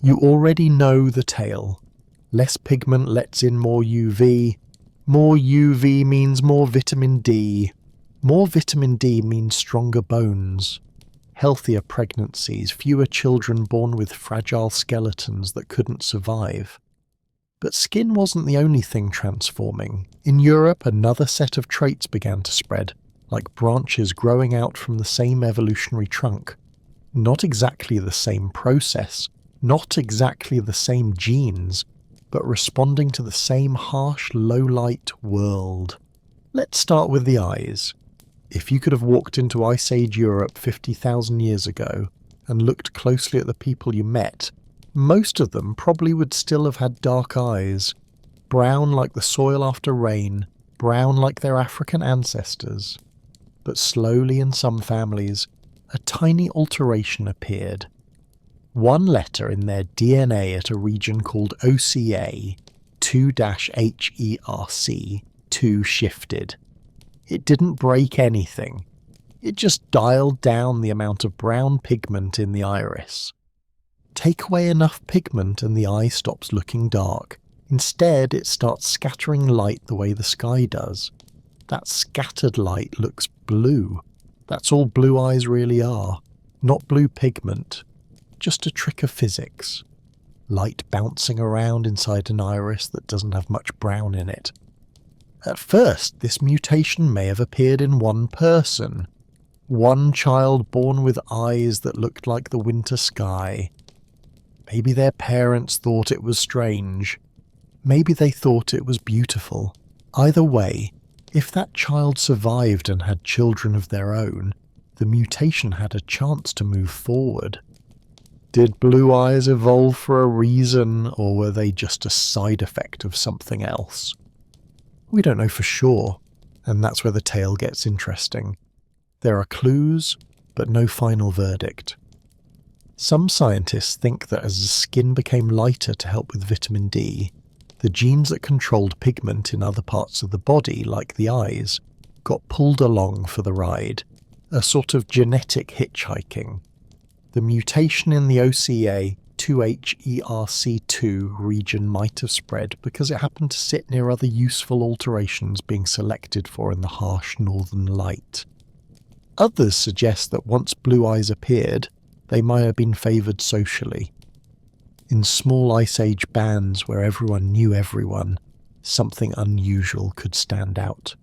You already know the tale. Less pigment lets in more UV. More UV means more vitamin D. More vitamin D means stronger bones. healthier pregnancies, fewer children born with fragile skeletons that couldn't survive. But skin wasn't the only thing transforming. In Europe, another set of traits began to spread, like branches growing out from the same evolutionary trunk. Not exactly the same process, not exactly the same genes, but responding to the same harsh, low-light world. Let's start with the eyes. If you could have walked into Ice Age Europe 50,000 years ago and looked closely at the people you met, most of them probably would still have had dark eyes, brown like the soil after rain, brown like their African ancestors. But slowly in some families, a tiny alteration appeared. One letter in their DNA at a region called OCA, 2-HERC, 2 shifted. It didn't break anything. It just dialed down the amount of brown pigment in the iris. Take away enough pigment and the eye stops looking dark. Instead, it starts scattering light the way the sky does. That scattered light looks blue. That's all blue eyes really are. Not blue pigment. Just a trick of physics. Light bouncing around inside an iris that doesn't have much brown in it. At first, this mutation may have appeared in one person. One child born with eyes that looked like the winter sky. Maybe their parents thought it was strange. Maybe they thought it was beautiful. Either way, if that child survived and had children of their own, the mutation had a chance to move forward. Did blue eyes evolve for a reason, or were they just a side effect of something else? We don't know for sure, and that's where the tale gets interesting. There are clues, but no final verdict. Some scientists think that as the skin became lighter to help with vitamin D, the genes that controlled pigment in other parts of the body, like the eyes, got pulled along for the ride, a sort of genetic hitchhiking. The mutation in the OCA 2-HERC2 region might have spread because it happened to sit near other useful alterations being selected for in the harsh northern light. Others suggest that once blue eyes appeared, they might have been favoured socially. In small Ice Age bands where everyone knew everyone, something unusual could stand out.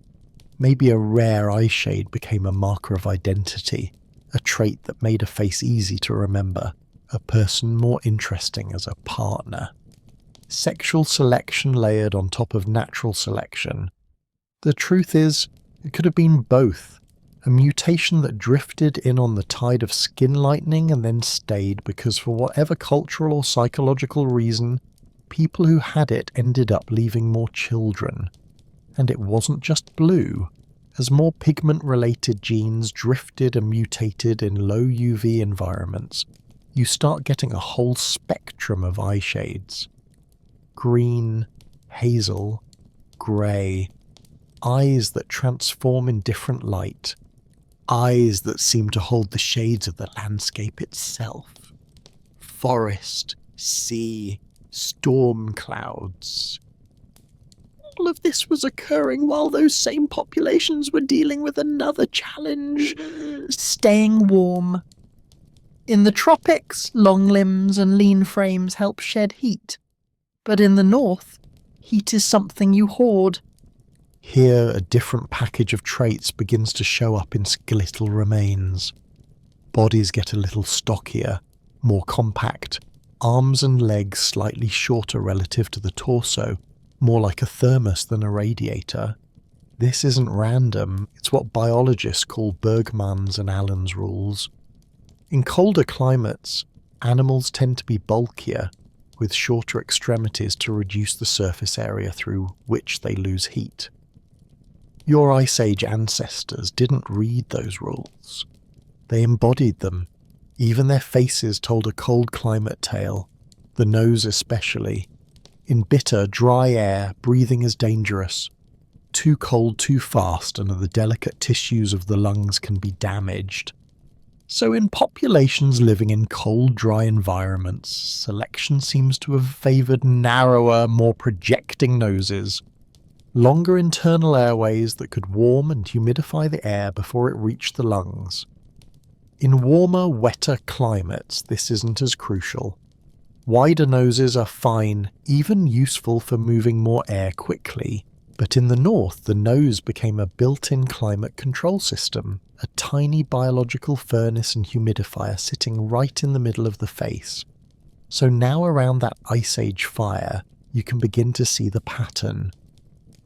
Maybe a rare eye shade became a marker of identity, a trait that made a face easy to remember, a person more interesting as a partner. Sexual selection layered on top of natural selection. The truth is, it could have been both. A mutation that drifted in on the tide of skin lightening and then stayed because for whatever cultural or psychological reason, people who had it ended up leaving more children. And it wasn't just blue. As more pigment-related genes drifted and mutated in low UV environments, you start getting a whole spectrum of eye shades. Green, hazel, grey, eyes that transform in different light, eyes that seem to hold the shades of the landscape itself. Forest, sea, storm clouds. All of this was occurring while those same populations were dealing with another challenge: staying warm. In the tropics, long limbs and lean frames help shed heat. But in the north, heat is something you hoard. Here, a different package of traits begins to show up in skeletal remains. Bodies get a little stockier, more compact, arms and legs slightly shorter relative to the torso, more like a thermos than a radiator. This isn't random, it's what biologists call Bergmann's and Allen's rules. In colder climates, animals tend to be bulkier, with shorter extremities to reduce the surface area through which they lose heat. Your Ice Age ancestors didn't read those rules. They embodied them. Even their faces told a cold climate tale, the nose especially. In bitter, dry air, breathing is dangerous. Too cold too fast, and the delicate tissues of the lungs can be damaged. So in populations living in cold, dry environments, selection seems to have favoured narrower, more projecting noses. Longer internal airways that could warm and humidify the air before it reached the lungs. In warmer, wetter climates, this isn't as crucial. Wider noses are fine, even useful for moving more air quickly. But in the north, the nose became a built-in climate control system, a tiny biological furnace and humidifier sitting right in the middle of the face. So now around that Ice Age fire, you can begin to see the pattern.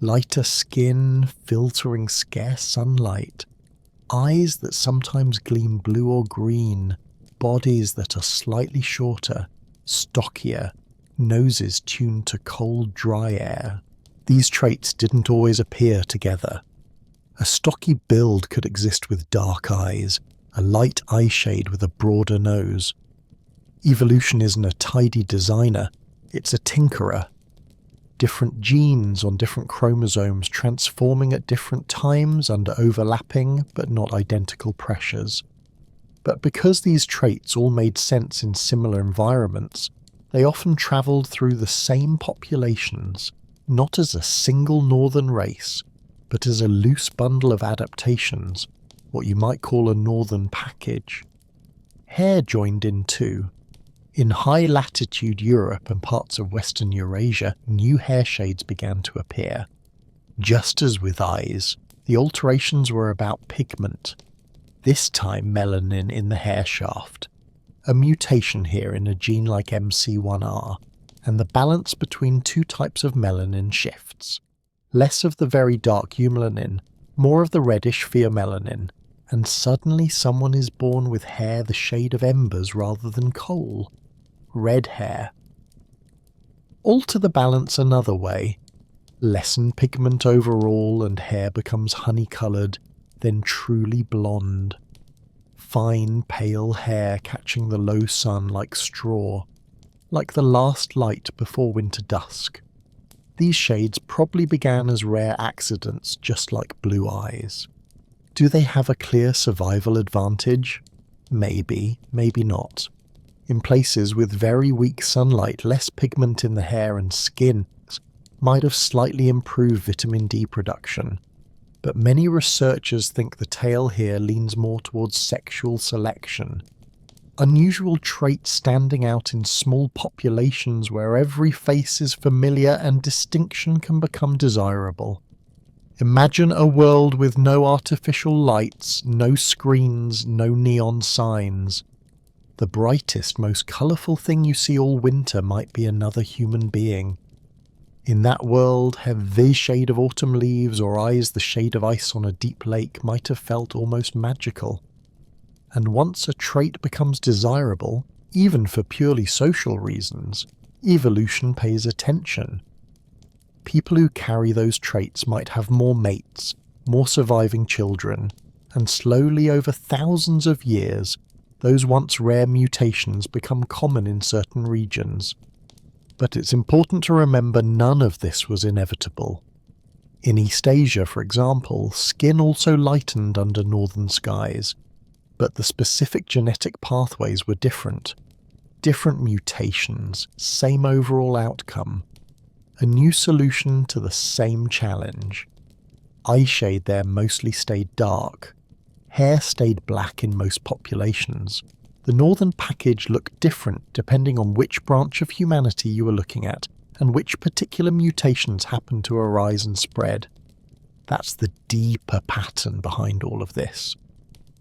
Lighter skin, filtering scarce sunlight. Eyes that sometimes gleam blue or green. Bodies that are slightly shorter, stockier. Noses tuned to cold, dry air. These traits didn't always appear together. A stocky build could exist with dark eyes, a light eye shade with a broader nose. Evolution isn't a tidy designer, it's a tinkerer. Different genes on different chromosomes transforming at different times under overlapping but not identical pressures. But because these traits all made sense in similar environments, they often travelled through the same populations, not as a single northern race, but as a loose bundle of adaptations, what you might call a northern package. Hair joined in too. In high-latitude Europe and parts of Western Eurasia, new hair shades began to appear. Just as with eyes, the alterations were about pigment, this time melanin in the hair shaft. A mutation here in a gene like MC1R, and the balance between two types of melanin shifts. Less of the very dark eumelanin, more of the reddish pheomelanin, and suddenly someone is born with hair the shade of embers rather than coal. Red hair. Alter the balance another way. Lessen pigment overall and hair becomes honey-coloured, then truly blonde. Fine, pale hair catching the low sun like straw, like the last light before winter dusk. These shades probably began as rare accidents, just like blue eyes. Do they have a clear survival advantage? Maybe, maybe not. In places with very weak sunlight, less pigment in the hair and skin might have slightly improved vitamin D production. But many researchers think the tale here leans more towards sexual selection. Unusual traits standing out in small populations where every face is familiar and distinction can become desirable. Imagine a world with no artificial lights, no screens, no neon signs. The brightest, most colourful thing you see all winter might be another human being. In that world, have the shade of autumn leaves or eyes the shade of ice on a deep lake might have felt almost magical. And once a trait becomes desirable, even for purely social reasons, evolution pays attention. People who carry those traits might have more mates, more surviving children, and slowly over thousands of years, those once rare mutations become common in certain regions. But it's important to remember none of this was inevitable. In East Asia, for example, skin also lightened under northern skies, but the specific genetic pathways were different. Different mutations, same overall outcome. A new solution to the same challenge. Eye shade there mostly stayed dark. Hair stayed black in most populations. The northern package looked different depending on which branch of humanity you were looking at and which particular mutations happened to arise and spread. That's the deeper pattern behind all of this.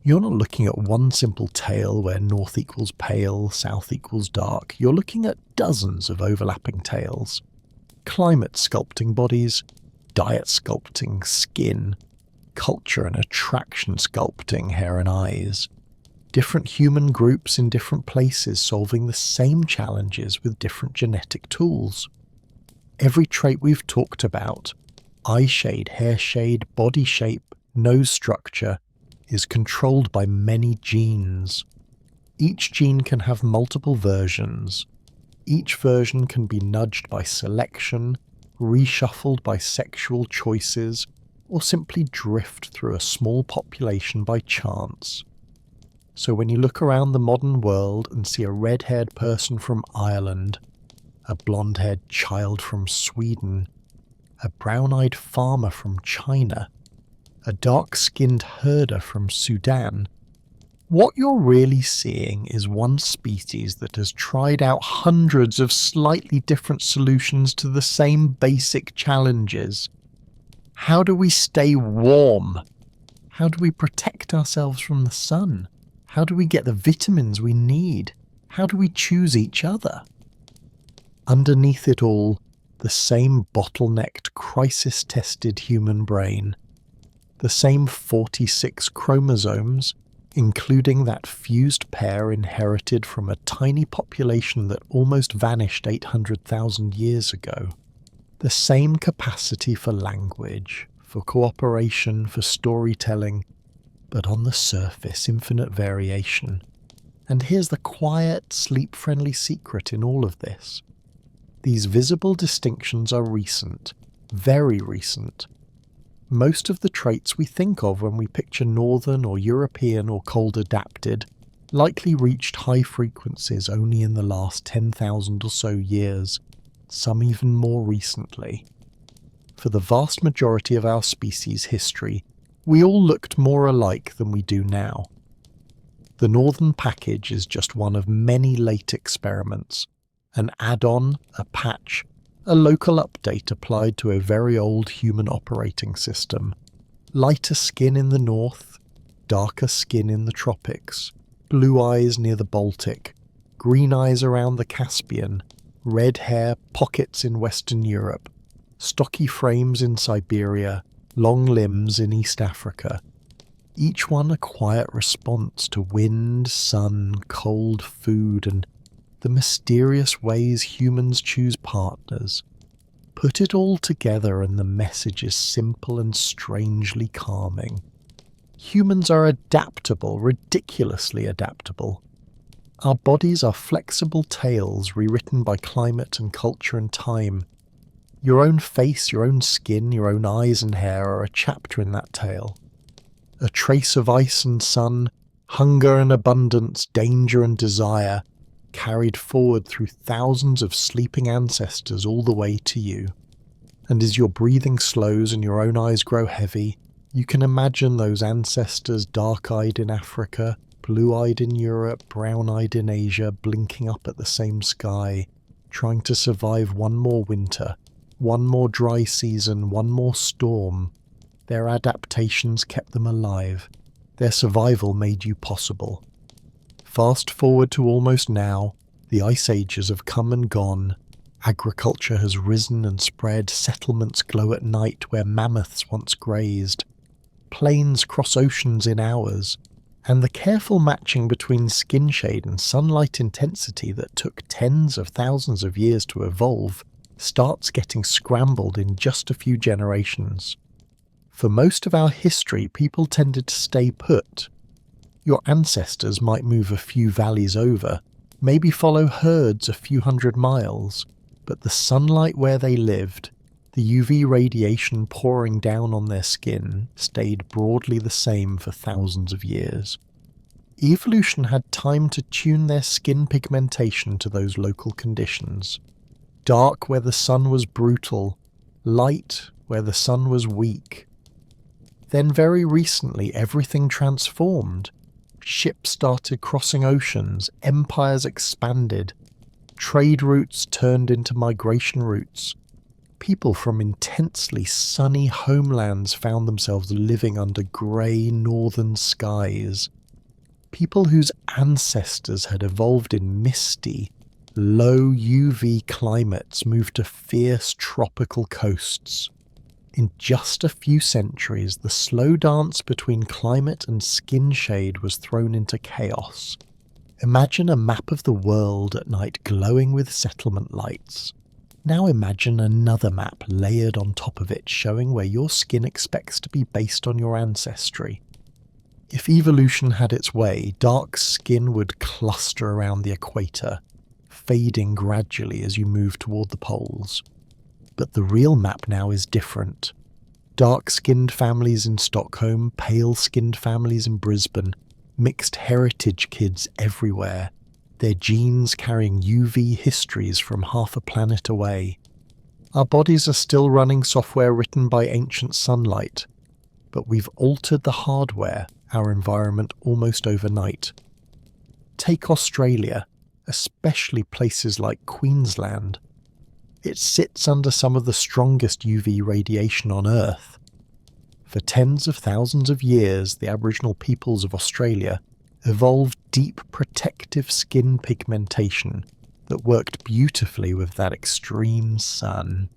You're not looking at one simple tale where north equals pale, south equals dark. You're looking at dozens of overlapping tales. Climate sculpting bodies, diet sculpting skin, culture and attraction sculpting hair and eyes. Different human groups in different places solving the same challenges with different genetic tools. Every trait we've talked about, eye shade, hair shade, body shape, nose structure, is controlled by many genes. Each gene can have multiple versions. Each version can be nudged by selection, reshuffled by sexual choices, or simply drift through a small population by chance. So when you look around the modern world and see a red-haired person from Ireland, a blonde-haired child from Sweden, a brown-eyed farmer from China, a dark-skinned herder from Sudan, What you're really seeing is one species that has tried out hundreds of slightly different solutions to the same basic challenges. How do we stay warm? How do we protect ourselves from the sun? How do we get the vitamins we need? How do we choose each other? Underneath it all, the same bottlenecked, crisis-tested human brain. The same 46 chromosomes, including that fused pair inherited from a tiny population that almost vanished 800,000 years ago. The same capacity for language, for cooperation, for storytelling, but on the surface, infinite variation. And here's the quiet, sleep-friendly secret in all of this. These visible distinctions are recent, very recent. Most of the traits we think of when we picture northern or European or cold adapted likely reached high frequencies only in the last 10,000 or so years, some even more recently. For the vast majority of our species' history, we all looked more alike than we do now. The northern package is just one of many late experiments, an add-on, a patch, a local update applied to a very old human operating system. Lighter skin in the north, darker skin in the tropics, blue eyes near the Baltic, green eyes around the Caspian, red hair pockets in Western Europe, stocky frames in Siberia, long limbs in East Africa. Each one a quiet response to wind, sun, cold food, and the mysterious ways humans choose partners. Put it all together and the message is simple and strangely calming. Humans are adaptable, ridiculously adaptable. Our bodies are flexible tales rewritten by climate and culture and time. Your own face, your own skin, your own eyes and hair are a chapter in that tale. A trace of ice and sun, hunger and abundance, danger and desire, carried forward through thousands of sleeping ancestors all the way to you. And as your breathing slows and your own eyes grow heavy, you can imagine those ancestors dark-eyed in Africa, blue-eyed in Europe, brown-eyed in Asia, blinking up at the same sky, trying to survive one more winter, one more dry season, one more storm. Their adaptations kept them alive. Their survival made you possible. Fast forward to almost now, the ice ages have come and gone. Agriculture has risen and spread, settlements glow at night where mammoths once grazed. Planes cross oceans in hours, and the careful matching between skin shade and sunlight intensity that took tens of thousands of years to evolve starts getting scrambled in just a few generations. For most of our history, people tended to stay put. Your ancestors might move a few valleys over, maybe follow herds a few hundred miles, but the sunlight where they lived, the UV radiation pouring down on their skin, stayed broadly the same for thousands of years. Evolution had time to tune their skin pigmentation to those local conditions. Dark where the sun was brutal, light where the sun was weak. Then very recently everything transformed. Ships started crossing oceans, empires expanded, trade routes turned into migration routes. People from intensely sunny homelands found themselves living under grey northern skies. People whose ancestors had evolved in misty, low UV climates moved to fierce tropical coasts. In just a few centuries, the slow dance between climate and skin shade was thrown into chaos. Imagine a map of the world at night glowing with settlement lights. Now imagine another map layered on top of it showing where your skin expects to be based on your ancestry. If evolution had its way, dark skin would cluster around the equator, fading gradually as you move toward the poles. But the real map now is different. Dark-skinned families in Stockholm, pale-skinned families in Brisbane, mixed heritage kids everywhere, their genes carrying UV histories from half a planet away. Our bodies are still running software written by ancient sunlight, but we've altered the hardware, our environment almost overnight. Take Australia, especially places like Queensland. It sits under some of the strongest UV radiation on Earth. For tens of thousands of years, the Aboriginal peoples of Australia evolved deep protective skin pigmentation that worked beautifully with that extreme sun.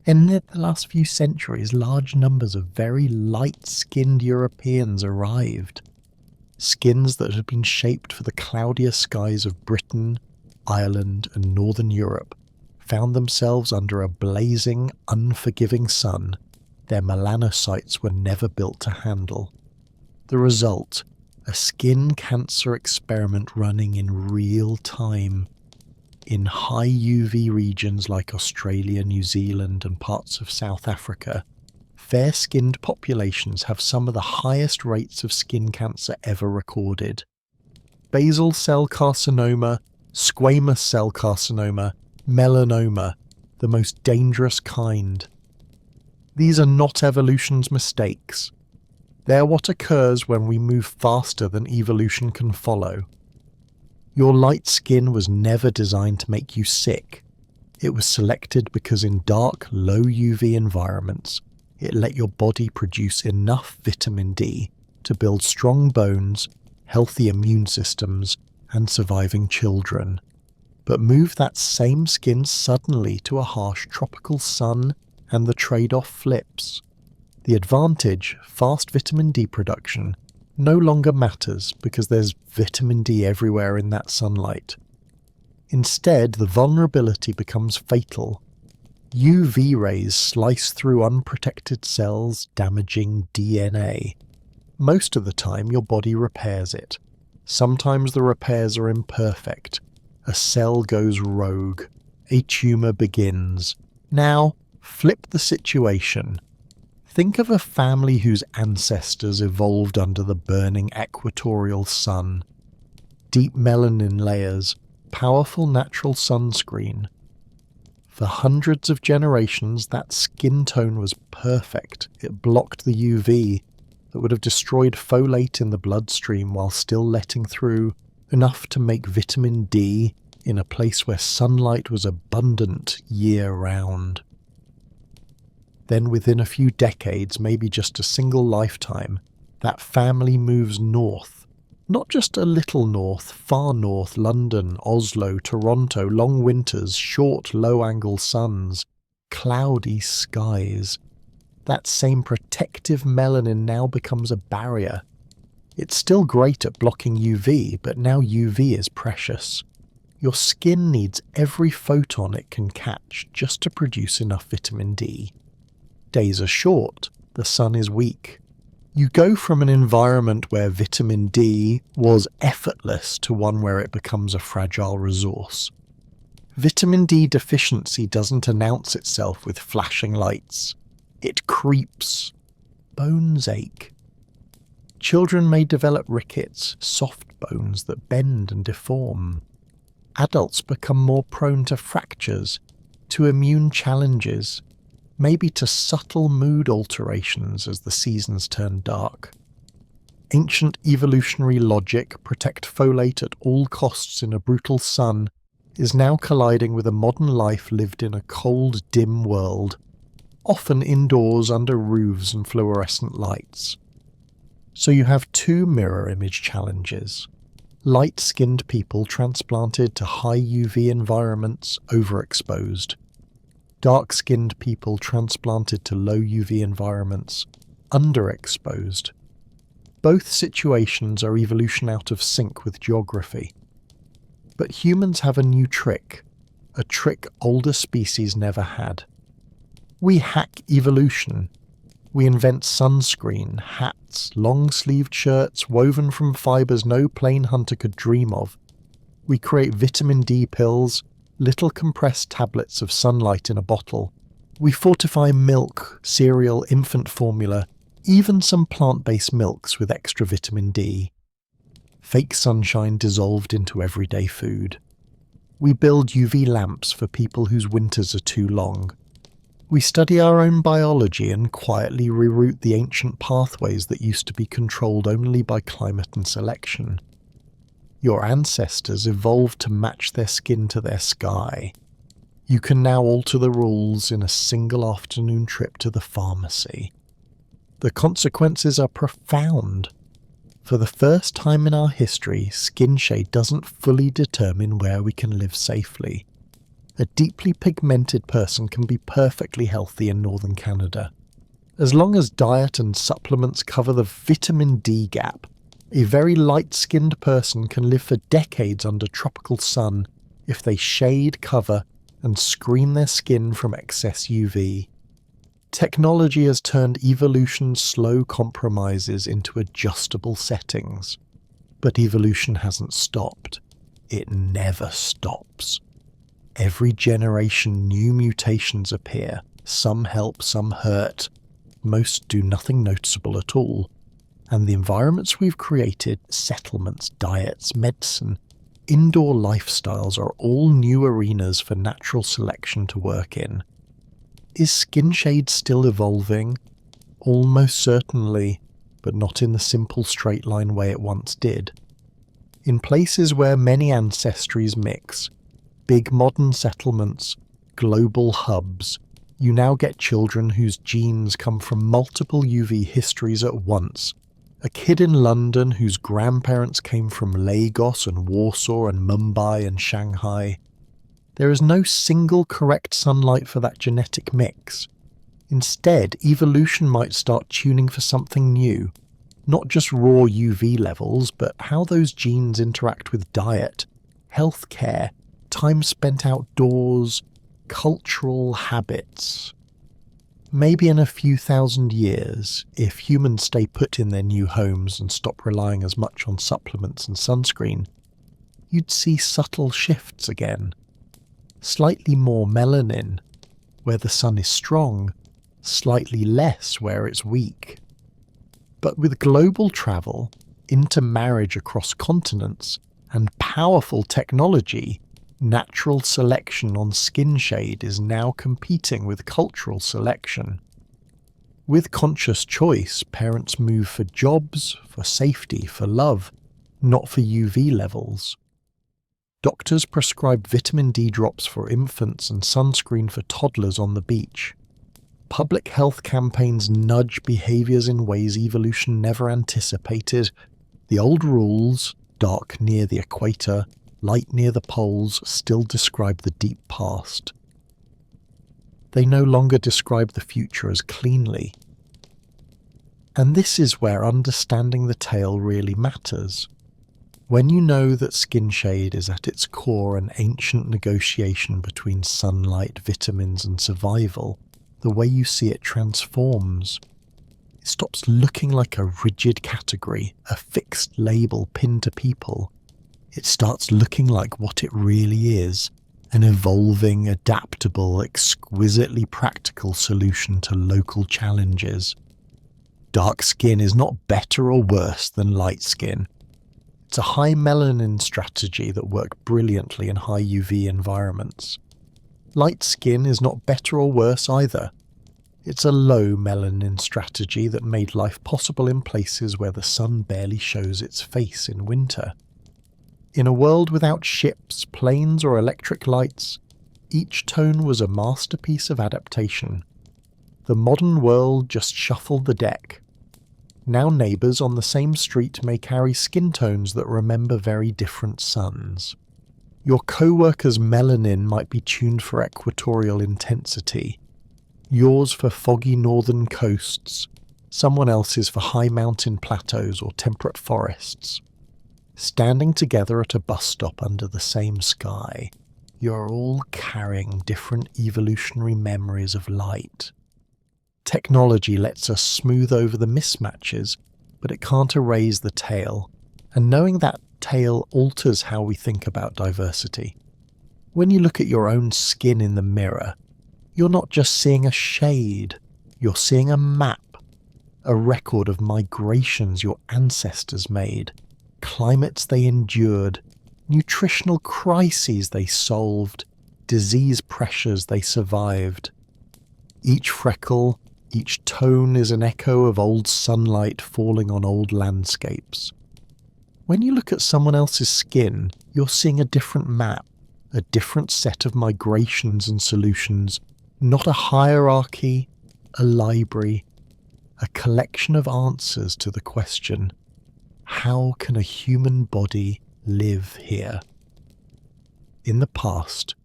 And in the last few centuries, large numbers of very light-skinned Europeans arrived. Skins that had been shaped for the cloudier skies of Britain, Ireland, and Northern Europe found themselves under a blazing, unforgiving sun their melanocytes were never built to handle. The result, a skin cancer experiment running in real time. In high UV regions like Australia, New Zealand, and parts of South Africa, fair-skinned populations have some of the highest rates of skin cancer ever recorded. Basal cell carcinoma, squamous cell carcinoma, melanoma, the most dangerous kind. These are not evolution's mistakes. They're what occurs when we move faster than evolution can follow. Your light skin was never designed to make you sick. It was selected because in dark, low UV environments, it let your body produce enough vitamin D to build strong bones, healthy immune systems, and surviving children. But move that same skin suddenly to a harsh tropical sun, and the trade-off flips. The advantage, fast vitamin D production, no longer matters because there's vitamin D everywhere in that sunlight. Instead, the vulnerability becomes fatal. UV rays slice through unprotected cells, damaging DNA. Most of the time, your body repairs it. Sometimes the repairs are imperfect. A cell goes rogue. A tumour begins. Now, flip the situation. Think of a family whose ancestors evolved under the burning equatorial sun. Deep melanin layers, powerful natural sunscreen. For hundreds of generations, that skin tone was perfect. It blocked the UV that would have destroyed folate in the bloodstream while still letting through enough to make vitamin D in a place where sunlight was abundant year-round. Then within a few decades, maybe just a single lifetime, that family moves north. Not just a little north, far north, London, Oslo, Toronto, long winters, short low-angle suns, cloudy skies. That same protective melanin now becomes a barrier. It's still great at blocking UV, but now UV is precious. Your skin needs every photon it can catch just to produce enough vitamin D. Days are short, the sun is weak. You go from an environment where vitamin D was effortless to one where it becomes a fragile resource. Vitamin D deficiency doesn't announce itself with flashing lights. It creeps. Bones ache. Children may develop rickets, soft bones that bend and deform. Adults become more prone to fractures, to immune challenges, maybe to subtle mood alterations as the seasons turn dark. Ancient evolutionary logic, protect folate at all costs in a brutal sun, is now colliding with a modern life lived in a cold, dim world, often indoors under roofs and fluorescent lights. So you have two mirror image challenges. Light-skinned people transplanted to high UV environments, overexposed. Dark-skinned people transplanted to low UV environments, underexposed. Both situations are evolution out of sync with geography. But humans have a new trick, a trick older species never had. We hack evolution. We invent sunscreen, hats, long-sleeved shirts woven from fibres no plane hunter could dream of. We create vitamin D pills, little compressed tablets of sunlight in a bottle. We fortify milk, cereal, infant formula, even some plant-based milks with extra vitamin D. Fake sunshine dissolved into everyday food. We build UV lamps for people whose winters are too long. We study our own biology and quietly reroute the ancient pathways that used to be controlled only by climate and selection. Your ancestors evolved to match their skin to their sky. You can now alter the rules in a single afternoon trip to the pharmacy. The consequences are profound. For the first time in our history, skin shade doesn't fully determine where we can live safely. A deeply pigmented person can be perfectly healthy in northern Canada. As long as diet and supplements cover the vitamin D gap, a very light-skinned person can live for decades under tropical sun if they shade, cover, and screen their skin from excess UV. Technology has turned evolution's slow compromises into adjustable settings. But evolution hasn't stopped. It never stops. Every generation new mutations appear. Some help, some hurt. Most do nothing noticeable at all. And the environments we've created, settlements, diets, medicine, indoor lifestyles are all new arenas for natural selection to work in. Is skin shade still evolving? Almost certainly, but not in the simple straight line way it once did. In places where many ancestries mix, big modern settlements, global hubs, you now get children whose genes come from multiple UV histories at once. A kid in London whose grandparents came from Lagos and Warsaw and Mumbai and Shanghai. There is no single correct sunlight for that genetic mix. Instead, evolution might start tuning for something new. Not just raw UV levels, but how those genes interact with diet, healthcare, time spent outdoors, cultural habits. Maybe in a few thousand years, if humans stay put in their new homes and stop relying as much on supplements and sunscreen, you'd see subtle shifts again. Slightly more melanin, where the sun is strong, slightly less where it's weak. But with global travel, intermarriage across continents, and powerful technology, natural selection on skin shade is now competing with cultural selection. With conscious choice, parents move for jobs, for safety, for love, not for UV levels. Doctors prescribe vitamin D drops for infants and sunscreen for toddlers on the beach. Public health campaigns nudge behaviours in ways evolution never anticipated. The old rules, dark near the equator, light near the poles, still describe the deep past. They no longer describe the future as cleanly. And this is where understanding the tale really matters. When you know that skin shade is at its core an ancient negotiation between sunlight, vitamins, and survival, the way you see it transforms. It stops looking like a rigid category, a fixed label pinned to people. It starts looking like what it really is, an evolving, adaptable, exquisitely practical solution to local challenges. Dark skin is not better or worse than light skin. It's a high melanin strategy that worked brilliantly in high UV environments. Light skin is not better or worse either. It's a low melanin strategy that made life possible in places where the sun barely shows its face in winter. In a world without ships, planes, or electric lights, each tone was a masterpiece of adaptation. The modern world just shuffled the deck. Now neighbours on the same street may carry skin tones that remember very different suns. Your co-worker's melanin might be tuned for equatorial intensity, yours for foggy northern coasts, someone else's for high mountain plateaus or temperate forests. Standing together at a bus stop under the same sky, you're all carrying different evolutionary memories of light. Technology lets us smooth over the mismatches, but it can't erase the tale, and knowing that tale alters how we think about diversity. When you look at your own skin in the mirror, you're not just seeing a shade, you're seeing a map, a record of migrations your ancestors made, climates they endured, nutritional crises they solved, disease pressures they survived. Each freckle, each tone is an echo of old sunlight falling on old landscapes. When you look at someone else's skin, you're seeing a different map, a different set of migrations and solutions, not a hierarchy, a library, a collection of answers to the question, how can a human body live here? In the past,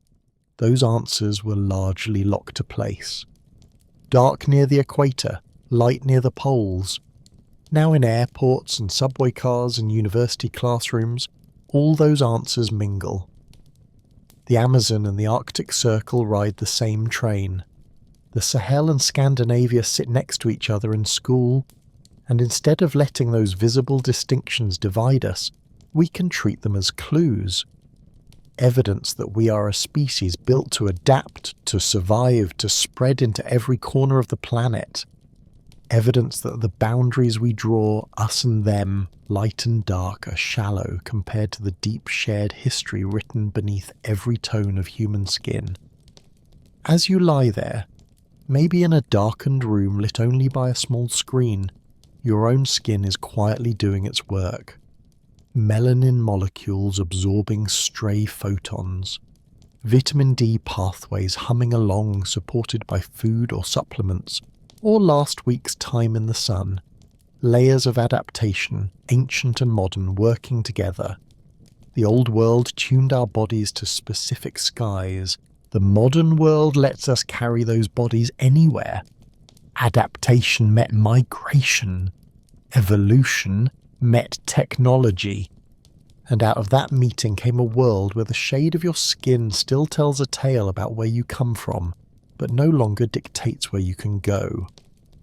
those answers were largely locked to place. Dark near the equator, light near the poles. Now in airports and subway cars and university classrooms, all those answers mingle. The Amazon and the Arctic Circle ride the same train. The Sahel and Scandinavia sit next to each other in school, and instead of letting those visible distinctions divide us, we can treat them as clues. Evidence that we are a species built to adapt, to survive, to spread into every corner of the planet. Evidence that the boundaries we draw, us and them, light and dark, are shallow compared to the deep shared history written beneath every tone of human skin. As you lie there, maybe in a darkened room lit only by a small screen, your own skin is quietly doing its work. Melanin molecules absorbing stray photons. Vitamin D pathways humming along supported by food or supplements, or last week's time in the sun. Layers of adaptation, ancient and modern, working together. The old world tuned our bodies to specific skies. The modern world lets us carry those bodies anywhere. Adaptation met migration. Evolution met technology. And out of that meeting came a world where the shade of your skin still tells a tale about where you come from, but no longer dictates where you can go.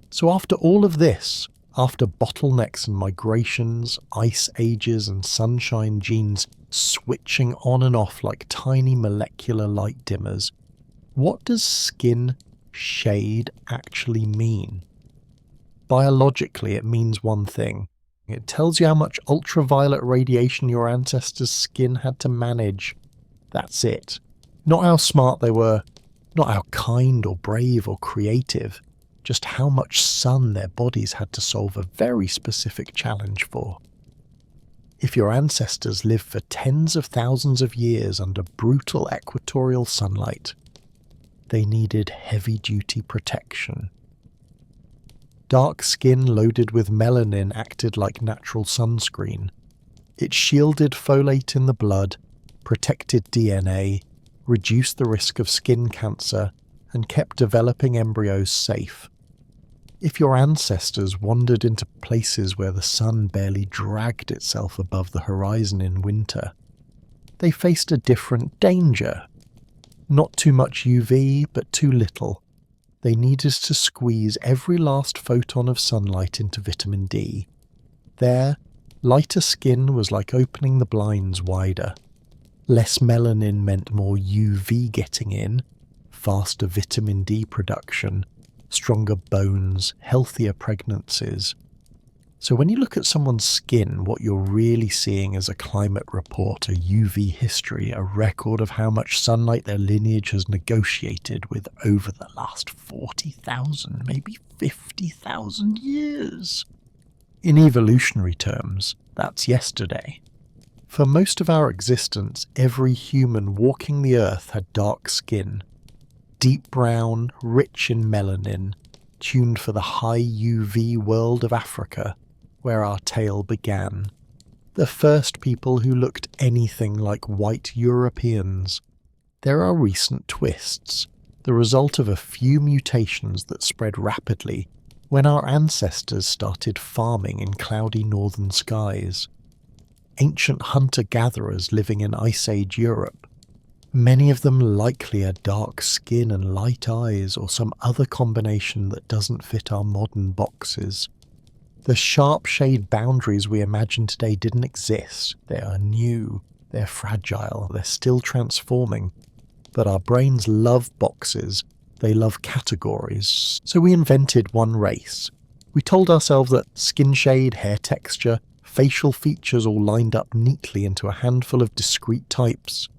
So after all of this, after bottlenecks and migrations, ice ages and sunshine genes switching on and off like tiny molecular light dimmers, what does skin shade actually mean? Biologically, it means one thing. It tells you how much ultraviolet radiation your ancestors' skin had to manage. That's it. Not how smart they were, not how kind or brave or creative, just how much sun their bodies had to solve a very specific challenge for. If your ancestors lived for tens of thousands of years under brutal equatorial sunlight, they needed heavy-duty protection. Dark skin loaded with melanin acted like natural sunscreen. It shielded folate in the blood, protected DNA, reduced the risk of skin cancer, and kept developing embryos safe. If your ancestors wandered into places where the sun barely dragged itself above the horizon in winter, they faced a different danger. Not too much UV, but too little. They needed to squeeze every last photon of sunlight into vitamin D. There, lighter skin was like opening the blinds wider. Less melanin meant more UV getting in, faster vitamin D production, stronger bones, healthier pregnancies. So when you look at someone's skin, what you're really seeing is a climate report, a UV history, a record of how much sunlight their lineage has negotiated with over the last 40,000, maybe 50,000 years. In evolutionary terms, that's yesterday. For most of our existence, every human walking the earth had dark skin, deep brown, rich in melanin, tuned for the high UV world of Africa, where our tale began. The first people who looked anything like white Europeans. There are recent twists, the result of a few mutations that spread rapidly when our ancestors started farming in cloudy northern skies. Ancient hunter-gatherers living in Ice Age Europe. Many of them likely had dark skin and light eyes or some other combination that doesn't fit our modern boxes. The sharp shade boundaries we imagine today didn't exist. They are new, they're fragile, they're still transforming. But our brains love boxes, they love categories. So we invented one race. We told ourselves that skin shade, hair texture, facial features all lined up neatly into a handful of discrete types.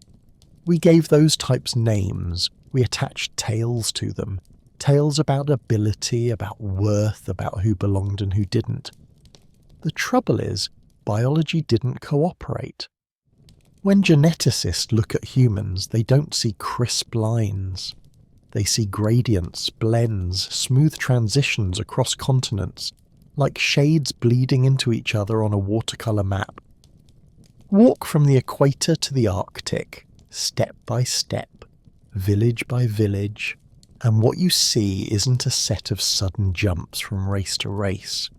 We gave those types names. We attached tails to them. Tales about ability, about worth, about who belonged and who didn't. The trouble is, biology didn't cooperate. When geneticists look at humans, they don't see crisp lines. They see gradients, blends, smooth transitions across continents, like shades bleeding into each other on a watercolour map. Walk from the equator to the Arctic, step by step, village by village, and what you see isn't a set of sudden jumps from race to race.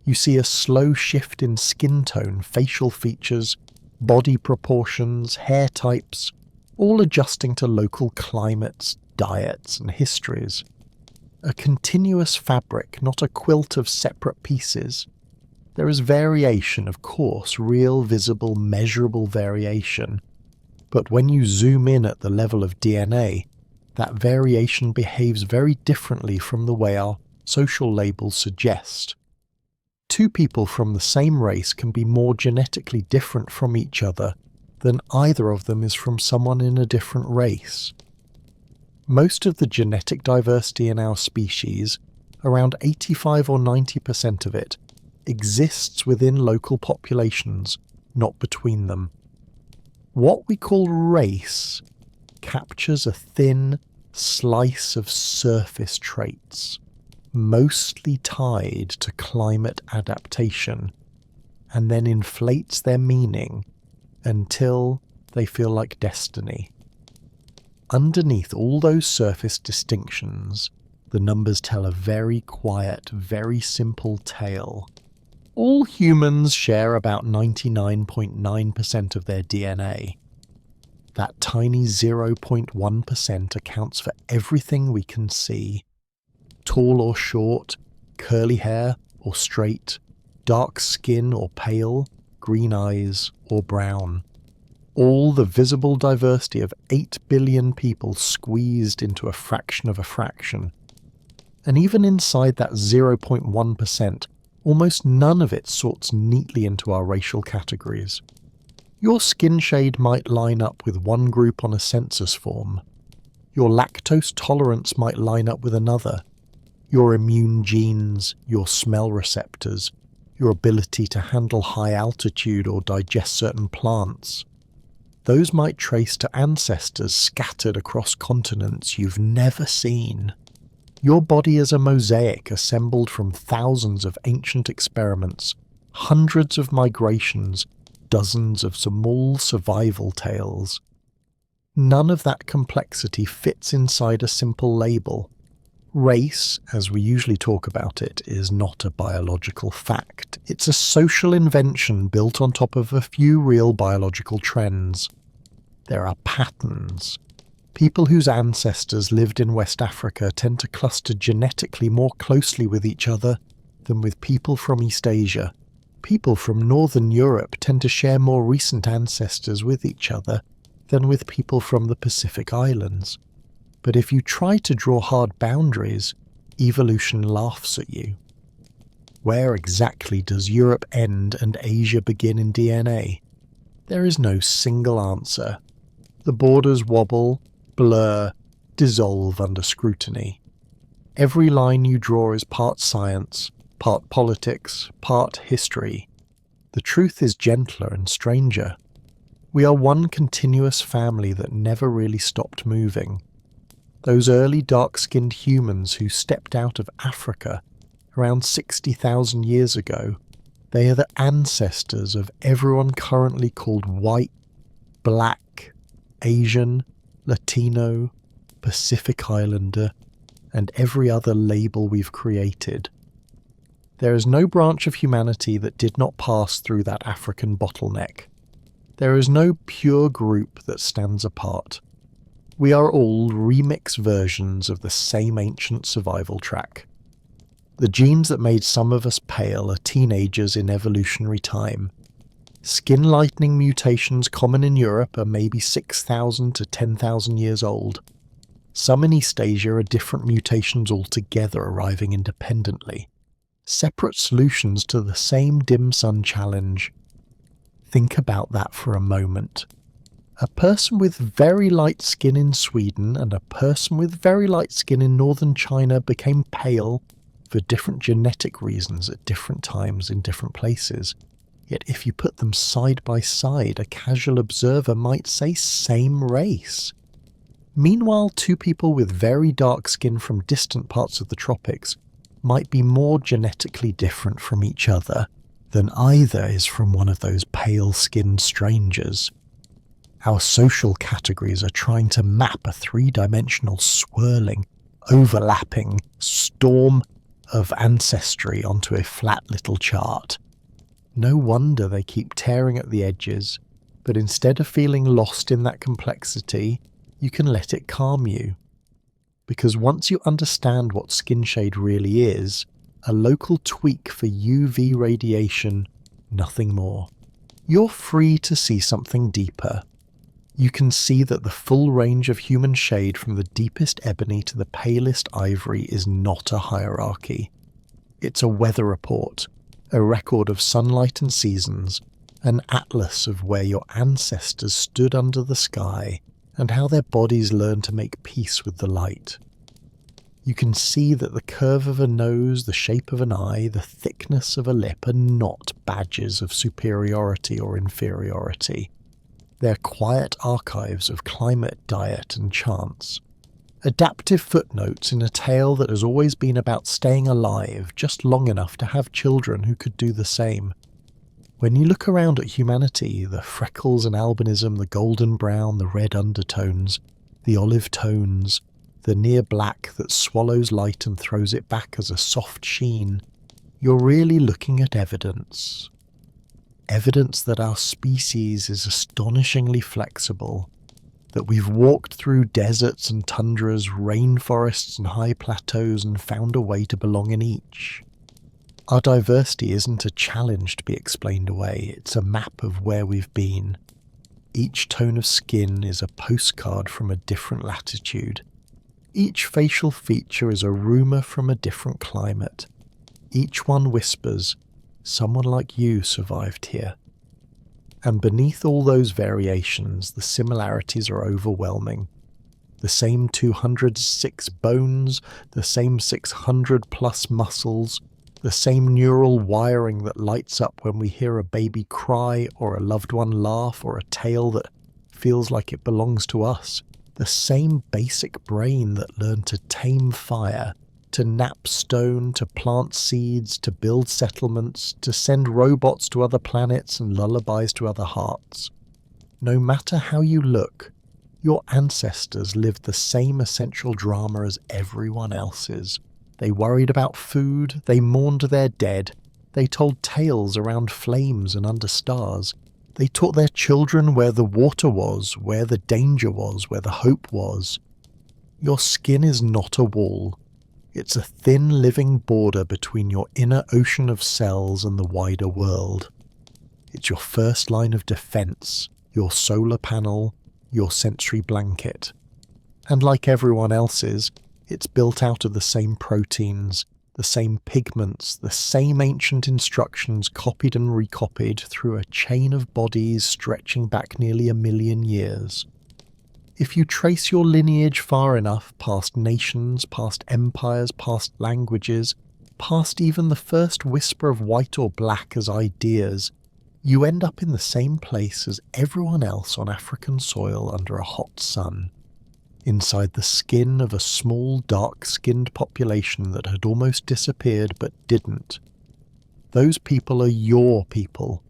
You see a slow shift in skin tone, facial features, body proportions, hair types, all adjusting to local climates, diets, and histories. A continuous fabric, not a quilt of separate pieces. There is variation, of course, real, visible, measurable variation. But when you zoom in at the level of DNA, that variation behaves very differently from the way our social labels suggest. Two people from the same race can be more genetically different from each other than either of them is from someone in a different race. Most of the genetic diversity in our species, around 85 or 90% of it, exists within local populations, not between them. What we call race captures a thin slice of surface traits, mostly tied to climate adaptation, and then inflates their meaning until they feel like destiny. Underneath all those surface distinctions, the numbers tell a very quiet, very simple tale. All humans share about 99.9% of their DNA. That tiny 0.1% accounts for everything we can see. Tall or short, curly hair or straight, dark skin or pale, green eyes or brown. All the visible diversity of 8 billion people squeezed into a fraction of a fraction. And even inside that 0.1%, almost none of it sorts neatly into our racial categories. Your skin shade might line up with one group on a census form. Your lactose tolerance might line up with another. Your immune genes, your smell receptors, your ability to handle high altitude or digest certain plants. Those might trace to ancestors scattered across continents you've never seen. Your body is a mosaic assembled from thousands of ancient experiments, hundreds of migrations, dozens of small survival tales. None of that complexity fits inside a simple label. Race, as we usually talk about it, is not a biological fact. It's a social invention built on top of a few real biological trends. There are patterns. People whose ancestors lived in West Africa tend to cluster genetically more closely with each other than with people from East Asia. People from Northern Europe tend to share more recent ancestors with each other than with people from the Pacific Islands. But if you try to draw hard boundaries, evolution laughs at you. Where exactly does Europe end and Asia begin in DNA? There is no single answer. The borders wobble, blur, dissolve under scrutiny. Every line you draw is part science, part politics, part history. The truth is gentler and stranger. We are one continuous family that never really stopped moving. Those early dark-skinned humans who stepped out of Africa around 60,000 years ago, they are the ancestors of everyone currently called white, black, Asian, Latino, Pacific Islander, and every other label we've created. There is no branch of humanity that did not pass through that African bottleneck. There is no pure group that stands apart. We are all remix versions of the same ancient survival track. The genes that made some of us pale are teenagers in evolutionary time. Skin-lightening mutations common in Europe are maybe 6,000 to 10,000 years old. Some in East Asia are different mutations altogether arriving independently. Separate solutions to the same dim sum challenge. Think about that for a moment. A person with very light skin in Sweden and a person with very light skin in northern China became pale for different genetic reasons at different times in different places. Yet if you put them side by side, a casual observer might say same race. Meanwhile, two people with very dark skin from distant parts of the tropics might be more genetically different from each other than either is from one of those pale-skinned strangers. Our social categories are trying to map a three-dimensional swirling, overlapping storm of ancestry onto a flat little chart. No wonder they keep tearing at the edges, but instead of feeling lost in that complexity, you can let it calm you. Because once you understand what skin shade really is, a local tweak for UV radiation, nothing more, you're free to see something deeper. You can see that the full range of human shade from the deepest ebony to the palest ivory is not a hierarchy. It's a weather report, a record of sunlight and seasons, an atlas of where your ancestors stood under the sky and how their bodies learned to make peace with the light. You can see that the curve of a nose, the shape of an eye, the thickness of a lip are not badges of superiority or inferiority. They're quiet archives of climate, diet, and chance. Adaptive footnotes in a tale that has always been about staying alive just long enough to have children who could do the same. When you look around at humanity, the freckles and albinism, the golden brown, the red undertones, the olive tones, the near black that swallows light and throws it back as a soft sheen, you're really looking at evidence. Evidence that our species is astonishingly flexible, that we've walked through deserts and tundras, rainforests and high plateaus and found a way to belong in each. Our diversity isn't a challenge to be explained away, it's a map of where we've been. Each tone of skin is a postcard from a different latitude. Each facial feature is a rumour from a different climate. Each one whispers, someone like you survived here. And beneath all those variations, the similarities are overwhelming. The same 206 bones, the same 600 plus muscles, the same neural wiring that lights up when we hear a baby cry or a loved one laugh or a tale that feels like it belongs to us. The same basic brain that learned to tame fire, to knap stone, to plant seeds, to build settlements, to send robots to other planets and lullabies to other hearts. No matter how you look, your ancestors lived the same essential drama as everyone else's. They worried about food, they mourned their dead, they told tales around flames and under stars. They taught their children where the water was, where the danger was, where the hope was. Your skin is not a wall. It's a thin living border between your inner ocean of cells and the wider world. It's your first line of defense, your solar panel, your sensory blanket. And like everyone else's, it's built out of the same proteins, the same pigments, the same ancient instructions copied and recopied through a chain of bodies stretching back nearly 1 million years. If you trace your lineage far enough past nations, past empires, past languages, past even the first whisper of white or black as ideas, you end up in the same place as everyone else on African soil under a hot sun, inside the skin of a small dark-skinned population that had almost disappeared but didn't. Those people are your people.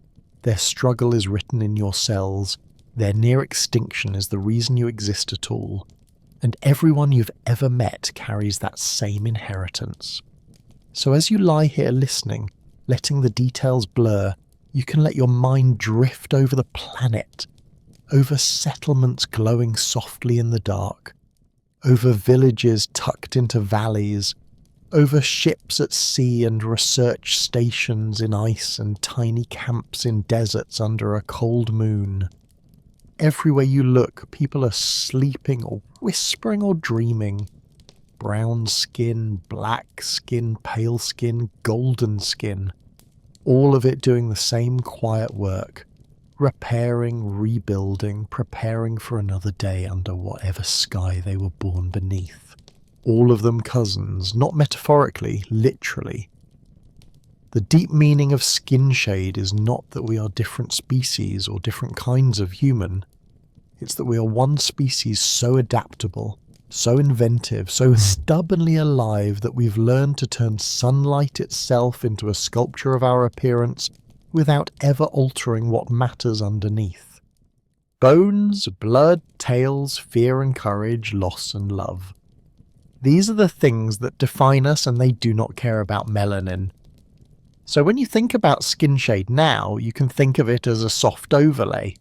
Their struggle is written in your cells. Their near extinction is the reason you exist at all, and everyone you've ever met carries that same inheritance. So as you lie here listening, letting the details blur, you can let your mind drift over the planet, over settlements glowing softly in the dark, over villages tucked into valleys, over ships at sea and research stations in ice and tiny camps in deserts under a cold moon. Everywhere you look, people are sleeping or whispering or dreaming. Brown skin, black skin, pale skin, golden skin. All of it doing the same quiet work, repairing, rebuilding, preparing for another day under whatever sky they were born beneath. All of them cousins, not metaphorically, literally. The deep meaning of skin shade is not that we are different species or different kinds of human. It's that we are one species so adaptable, so inventive, so stubbornly alive that we've learned to turn sunlight itself into a sculpture of our appearance without ever altering what matters underneath. Bones, blood, tails, fear and courage, loss and love. These are the things that define us, and they do not care about melanin. So when you think about skin shade now, you can think of it as a soft overlay.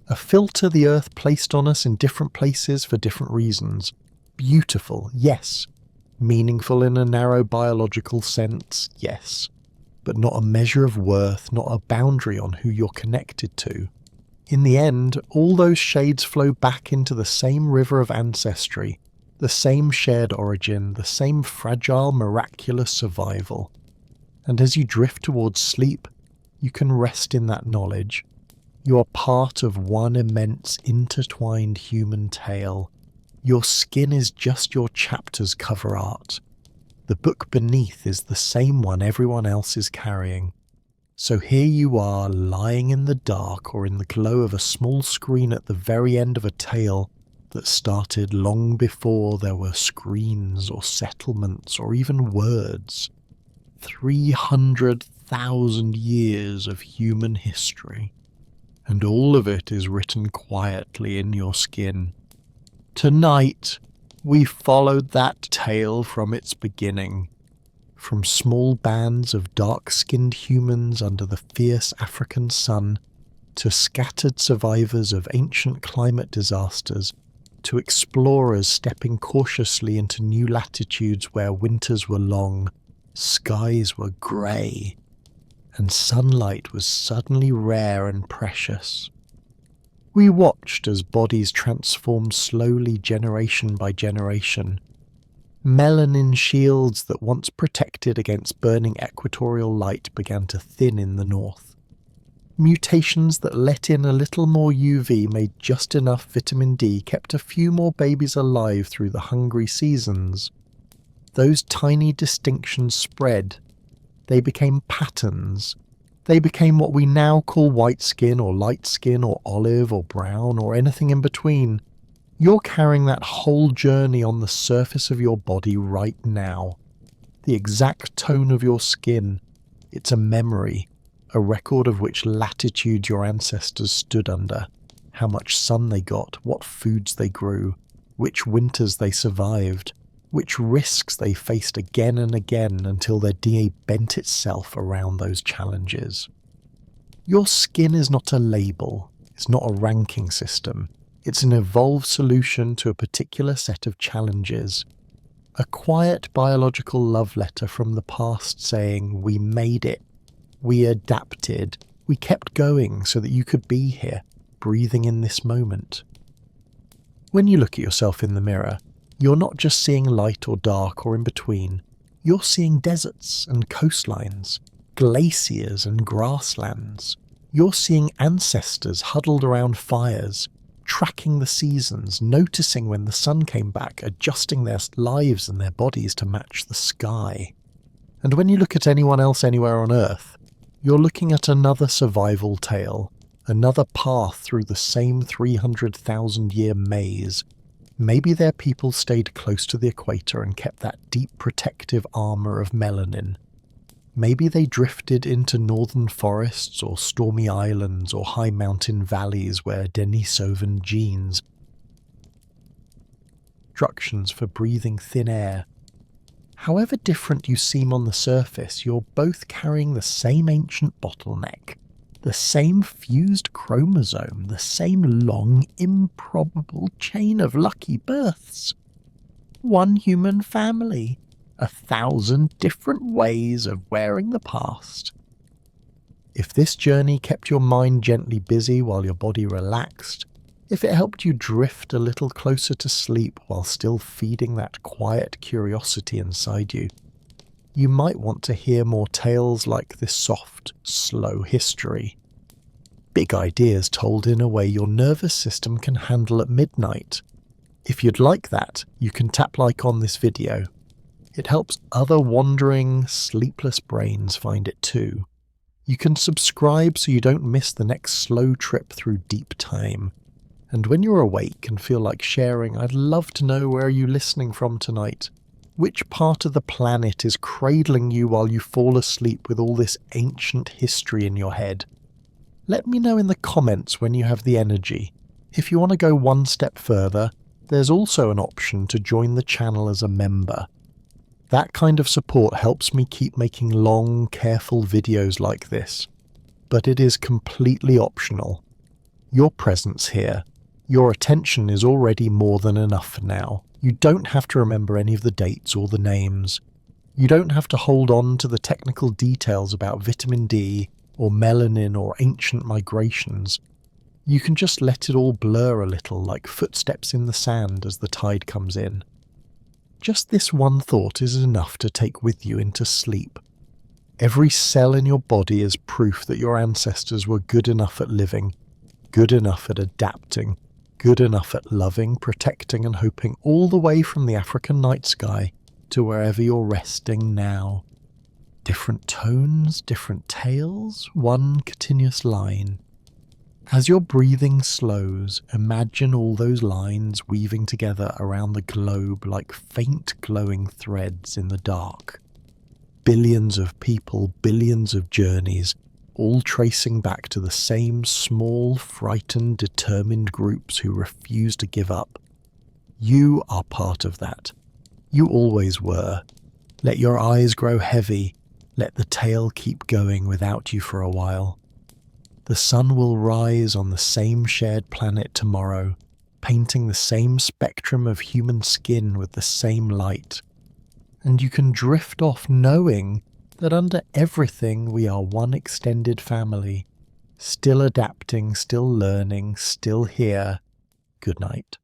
A filter the earth placed on us in different places for different reasons. Beautiful, yes. Meaningful in a narrow biological sense, yes. But not a measure of worth, not a boundary on who you're connected to. In the end, all those shades flow back into the same river of ancestry, the same shared origin, the same fragile, miraculous survival. And as you drift towards sleep, you can rest in that knowledge. You are part of one immense intertwined human tale. Your skin is just your chapter's cover art. The book beneath is the same one everyone else is carrying. So here you are, lying in the dark or in the glow of a small screen at the very end of a tale that started long before there were screens or settlements or even words. 300,000 years of human history. And all of it is written quietly in your skin. Tonight, we followed that tale from its beginning, from small bands of dark-skinned humans under the fierce African sun, to scattered survivors of ancient climate disasters, to explorers stepping cautiously into new latitudes where winters were long, skies were grey, and sunlight was suddenly rare and precious. We watched as bodies transformed slowly generation by generation. Melanin shields that once protected against burning equatorial light began to thin in the north. Mutations that let in a little more UV made just enough vitamin D kept a few more babies alive through the hungry seasons. Those tiny distinctions spread. They became patterns. They became what we now call white skin or light skin or olive or brown or anything in between. You're carrying that whole journey on the surface of your body right now. The exact tone of your skin. It's a memory, a record of which latitude your ancestors stood under, how much sun they got, what foods they grew, which winters they survived, which risks they faced again and again until their DNA bent itself around those challenges. Your skin is not a label, it's not a ranking system, it's an evolved solution to a particular set of challenges. A quiet biological love letter from the past saying, we made it, we adapted, we kept going so that you could be here, breathing in this moment. When you look at yourself in the mirror, you're not just seeing light or dark or in between. You're seeing deserts and coastlines, glaciers and grasslands. You're seeing ancestors huddled around fires, tracking the seasons, noticing when the sun came back, adjusting their lives and their bodies to match the sky. And when you look at anyone else anywhere on Earth, you're looking at another survival tale, another path through the same 300,000-year maze. Maybe their people stayed close to the equator and kept that deep protective armour of melanin. Maybe they drifted into northern forests or stormy islands or high mountain valleys where Denisovan genes, instructions for breathing thin air. However different you seem on the surface, you're both carrying the same ancient bottleneck. The same fused chromosome, the same long, improbable chain of lucky births. One human family, 1,000 different ways of wearing the past. If this journey kept your mind gently busy while your body relaxed, if it helped you drift a little closer to sleep while still feeding that quiet curiosity inside you, you might want to hear more tales like this soft, slow history. Big ideas told in a way your nervous system can handle at midnight. If you'd like that, you can tap like on this video. It helps other wandering, sleepless brains find it too. You can subscribe so you don't miss the next slow trip through deep time. And when you're awake and feel like sharing, I'd love to know where you're listening from tonight. Which part of the planet is cradling you while you fall asleep with all this ancient history in your head? Let me know in the comments when you have the energy. If you want to go one step further, there's also an option to join the channel as a member. That kind of support helps me keep making long, careful videos like this. But it is completely optional. Your presence here, your attention is already more than enough for now. You don't have to remember any of the dates or the names. You don't have to hold on to the technical details about vitamin D or melanin or ancient migrations. You can just let it all blur a little like footsteps in the sand as the tide comes in. Just this one thought is enough to take with you into sleep. Every cell in your body is proof that your ancestors were good enough at living, good enough at adapting, good enough at loving, protecting and hoping, all the way from the African night sky to wherever you're resting now. Different tones, different tales, one continuous line. As your breathing slows, imagine all those lines weaving together around the globe like faint glowing threads in the dark. Billions of people, billions of journeys, all tracing back to the same small, frightened, determined groups who refuse to give up. You are part of that. You always were. Let your eyes grow heavy. Let the tale keep going without you for a while. The sun will rise on the same shared planet tomorrow, painting the same spectrum of human skin with the same light. And you can drift off knowing that under everything we are one extended family, still adapting, still learning, still here. Good night.